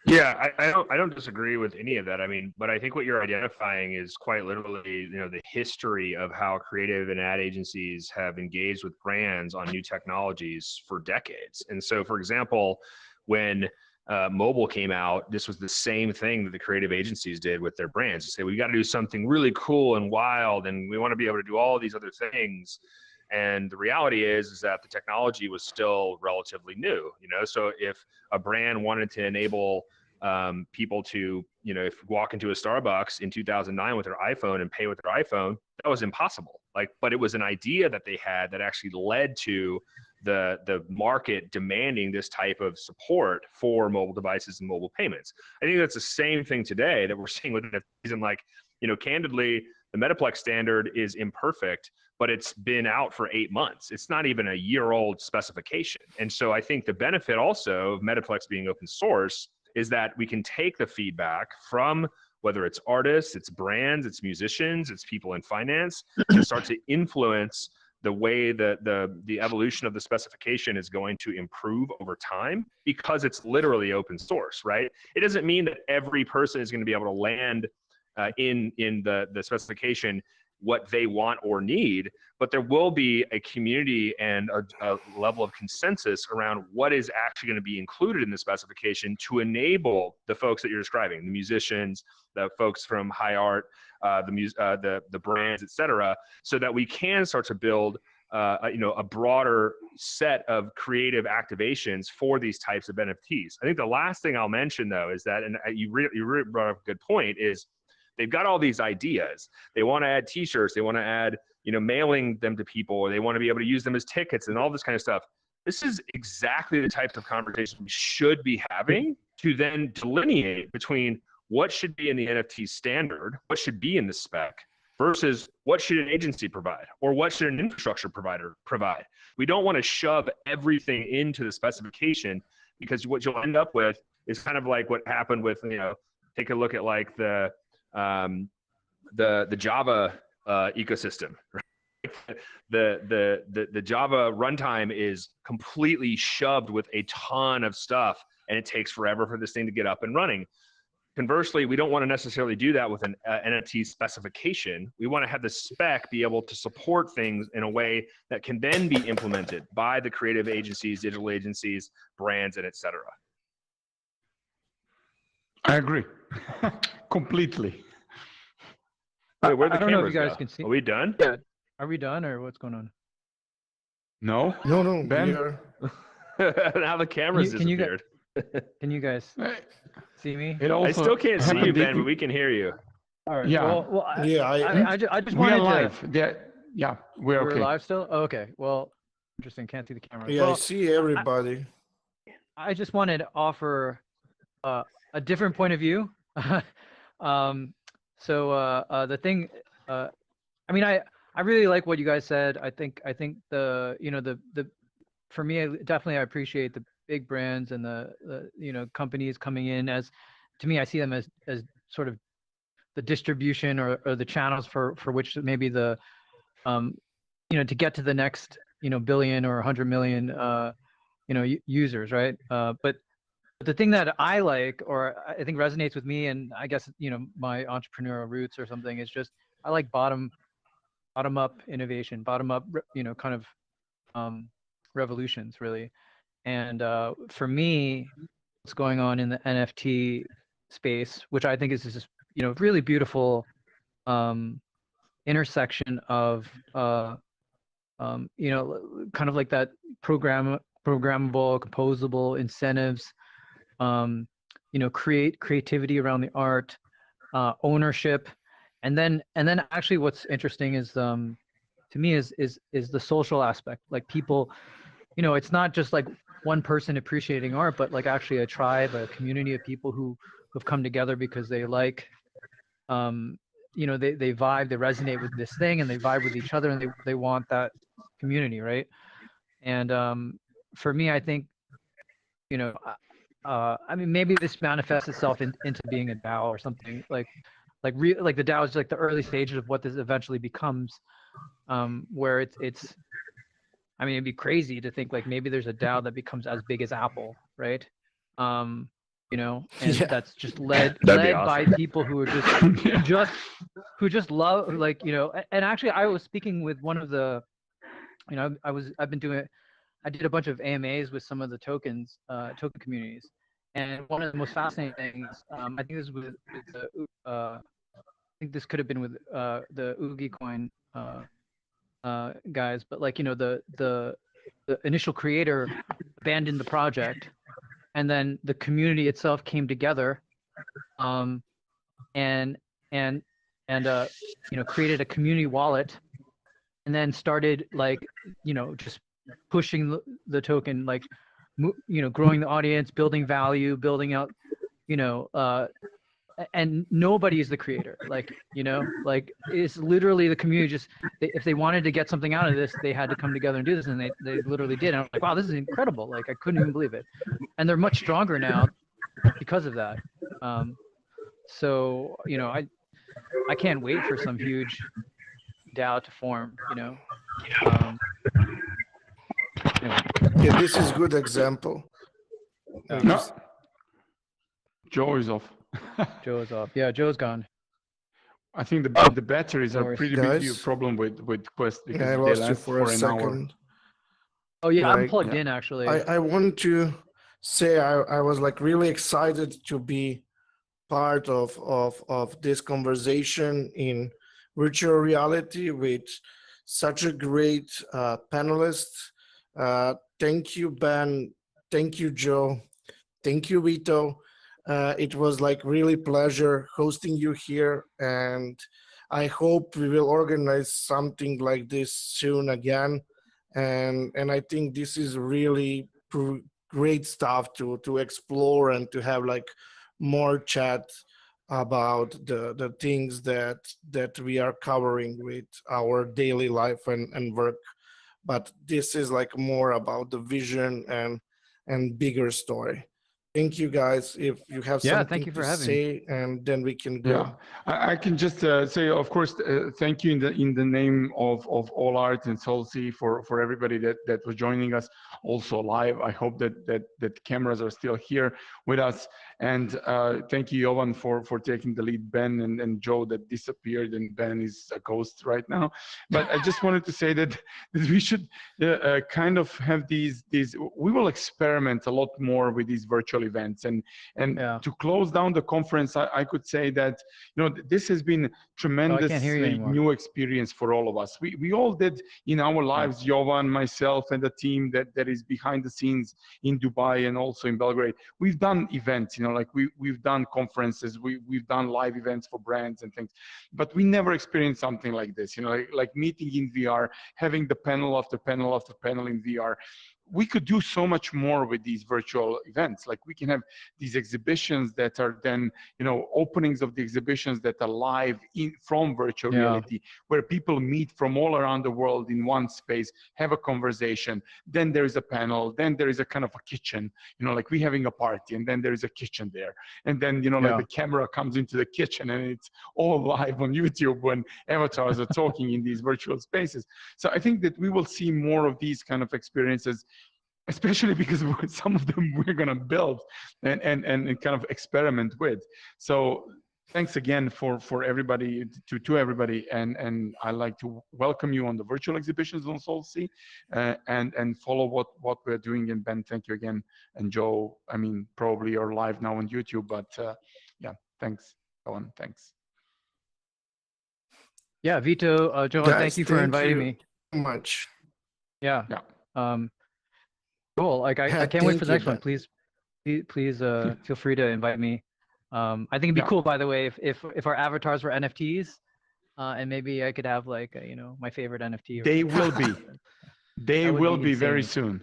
M: Yeah, I don't disagree with any of that. I mean, but I think what you're identifying is quite literally, you know, the history of how creative and ad agencies have engaged with brands on new technologies for decades. And so, for example, when mobile came out, this was the same thing that the creative agencies did with their brands. They say, we got to do something really cool and wild, and we want to be able to do all these other things. And the reality is that the technology was still relatively new, you know. So if a brand wanted to enable people to, you know, if you walk into a Starbucks in 2009 with their iPhone and pay with their iPhone, that was impossible. Like, but it was an idea that they had that actually led to the market demanding this type of support for mobile devices and mobile payments. I think that's the same thing today that we're seeing with NFTs. And, like, you know, candidly, the Metaplex standard is imperfect, but it's been out for 8 months. It's not even a year-old specification. And so I think the benefit also of Metaplex being open source is that we can take the feedback from, whether it's artists, it's brands, it's musicians, it's people in finance, to start to influence the way that the evolution of the specification is going to improve over time because it's literally open source, right? It doesn't mean that every person is going to be able to land in the specification what they want or need, but there will be a community and a level of consensus around what is actually going to be included in the specification to enable the folks that you're describing, the musicians, the folks from high art, the brands, et cetera, so that we can start to build a broader set of creative activations for these types of NFTs. I think the last thing I'll mention though is that, and you really brought up a good point, is they've got all these ideas. They want to add t-shirts, they want to add, mailing them to people, or they want to be able to use them as tickets and all this kind of stuff. This is exactly the type of conversation we should be having to then delineate between what should be in the NFT standard, what should be in the spec, versus what should an agency provide, or what should an infrastructure provider provide. We don't want to shove everything into the specification, because what you'll end up with is kind of like what happened with, take a look at like the Java ecosystem. Right? The Java runtime is completely shoved with a ton of stuff, and it takes forever for this thing to get up and running. Conversely, we don't want to necessarily do that with an NFT specification. We want to have the spec be able to support things in a way that can then be implemented by the creative agencies, digital agencies, brands, and et cetera.
A: I agree. Completely.
M: Wait, where the
N: I don't know if
M: cameras
N: you guys
M: go?
N: can see.
M: Are we done?
N: Yeah. Are we done, or what's going on?
A: No.
F: No,
A: Ben?
M: Now the cameras
N: Can you
M: disappeared.
N: Can you guys see me?
M: I still can't see you, Ben, but we can hear you.
N: All right.
A: Yeah.
N: Well, I just
A: we are
N: wanted to.
A: live. Yeah, we're okay.
N: We're live still? Oh, okay. Well, interesting. Can't see the camera.
F: Yeah,
N: well,
F: I see everybody.
N: I just wanted to offer a different point of view. The thing, I mean, I really like what you guys said. I think for me, definitely I appreciate the big brands and the companies coming in. As to me, I see them as sort of the distribution or the channels for which maybe the to get to the next billion or 100 million users, right? But the thing that I like, or I think resonates with me, and I guess my entrepreneurial roots or something, is just I like bottom up innovation, bottom up kind of revolutions, really. And for me, what's going on in the NFT space, which I think is just really beautiful intersection of kind of like that programmable, composable incentives, creativity around the art, ownership, and then actually what's interesting is to me is the social aspect. Like people, it's not just like one person appreciating art, but like actually a tribe, a community of people who have come together because they like they vibe, they resonate with this thing, and they vibe with each other, and they want that community, right? And for me, I think I mean, maybe this manifests itself into being a DAO or something like the DAO is like the early stages of what this eventually becomes, where it's I mean, it'd be crazy to think like maybe there's a DAO that becomes as big as Apple, right? And that's just led
M: awesome.
N: by people who are who just love, like, and actually I was speaking with one of the, I did a bunch of AMAs with some of the token communities, and one of the most fascinating things, I think this was with the, I think this could have been with the Oogie Coin guys, but like the initial creator abandoned the project, and then the community itself came together, and created a community wallet, and then started like just pushing the token, like growing the audience, building value, building out and nobody's the creator, like it's literally the community. Just if they wanted to get something out of this, they had to come together and do this, and they literally did. And I was like, wow, this is incredible. Like I couldn't even believe it. And they're much stronger now because of that. So I can't wait for some huge DAO to form, Anyway.
F: Yeah, this is good example.
A: No. Joe is off.
N: Joe is off. Yeah, Joe's gone.
A: I think the batteries are pretty big
F: Guys?
A: problem with Quest because
F: Yeah, I
A: they
F: lost you
A: last
F: for a
A: an hour.
F: second.
N: Oh yeah, I'm
F: Like,
N: plugged in actually.
F: I want to say I was like really excited to be part of this conversation in virtual reality with such a great panelist. Thank you, Ben. Thank you, Joe. Thank you, Vito. It was like really pleasure hosting you here, and I hope we will organize something like this soon again. And I think this is really great stuff to explore and to have like more chat about the things that we are covering with our daily life and work. But this is like more about the vision and bigger story. Thank you, guys. If you have
N: Yeah,
F: something
N: thank you for
F: to
N: having me.
F: say, and then we can go.
A: Yeah, I can just say, of course, thank you in the name of All.Art and SolSea for everybody that was joining us also live. I hope that cameras are still here with us, and thank you, Jovan, for taking the lead. Ben and Joe that disappeared, and Ben is a ghost right now. But I just wanted to say that we should kind of have these. We will experiment a lot more with these virtual events, and to close down the conference, I could say that this has been tremendously new experience for all of us. We all did in our lives, Jovan, myself, and the team that is behind the scenes in Dubai and also in Belgrade. We've done events, like we've done conferences, we've done live events for brands and things, but we never experienced something like this. Like meeting in VR, having the panel after panel after panel in VR. We could do so much more with these virtual events. Like we can have these exhibitions that are then, openings of the exhibitions that are live from virtual reality, where people meet from all around the world in one space, have a conversation. Then there is a panel. Then there is a kind of a kitchen, like we having a party, and then there is a kitchen there. And then, like the camera comes into the kitchen and it's all live on YouTube when avatars are talking in these virtual spaces. So I think that we will see more of these kind of experiences, especially because some of them we're going to build and kind of experiment with. So thanks again for everybody, to everybody, and I'd like to welcome you on the virtual exhibitions on SolSea, and follow what we're doing. And Ben, thank you again. And Joe, I mean, probably you're live now on YouTube, but yeah, thanks, Owen, thanks.
N: Yeah, Vito, Johan, thank you for inviting me.
F: Much.
N: Yeah. Cool. Like I can't wait for the next one. Please feel free to invite me. I think it'd be cool, by the way, if our avatars were NFTs, and maybe I could have like my favorite NFT.
A: They will be. They will be very soon.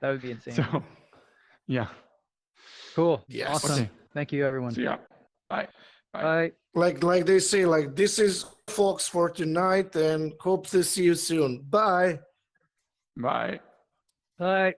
N: That would be insane.
A: So, yeah.
N: Cool.
F: Yes.
N: Awesome.
A: Okay.
N: Thank you, everyone.
A: See ya. Bye.
N: Bye.
F: Like they say, like this is folks for tonight, and hope to see you soon. Bye.
A: Bye.
N: Bye.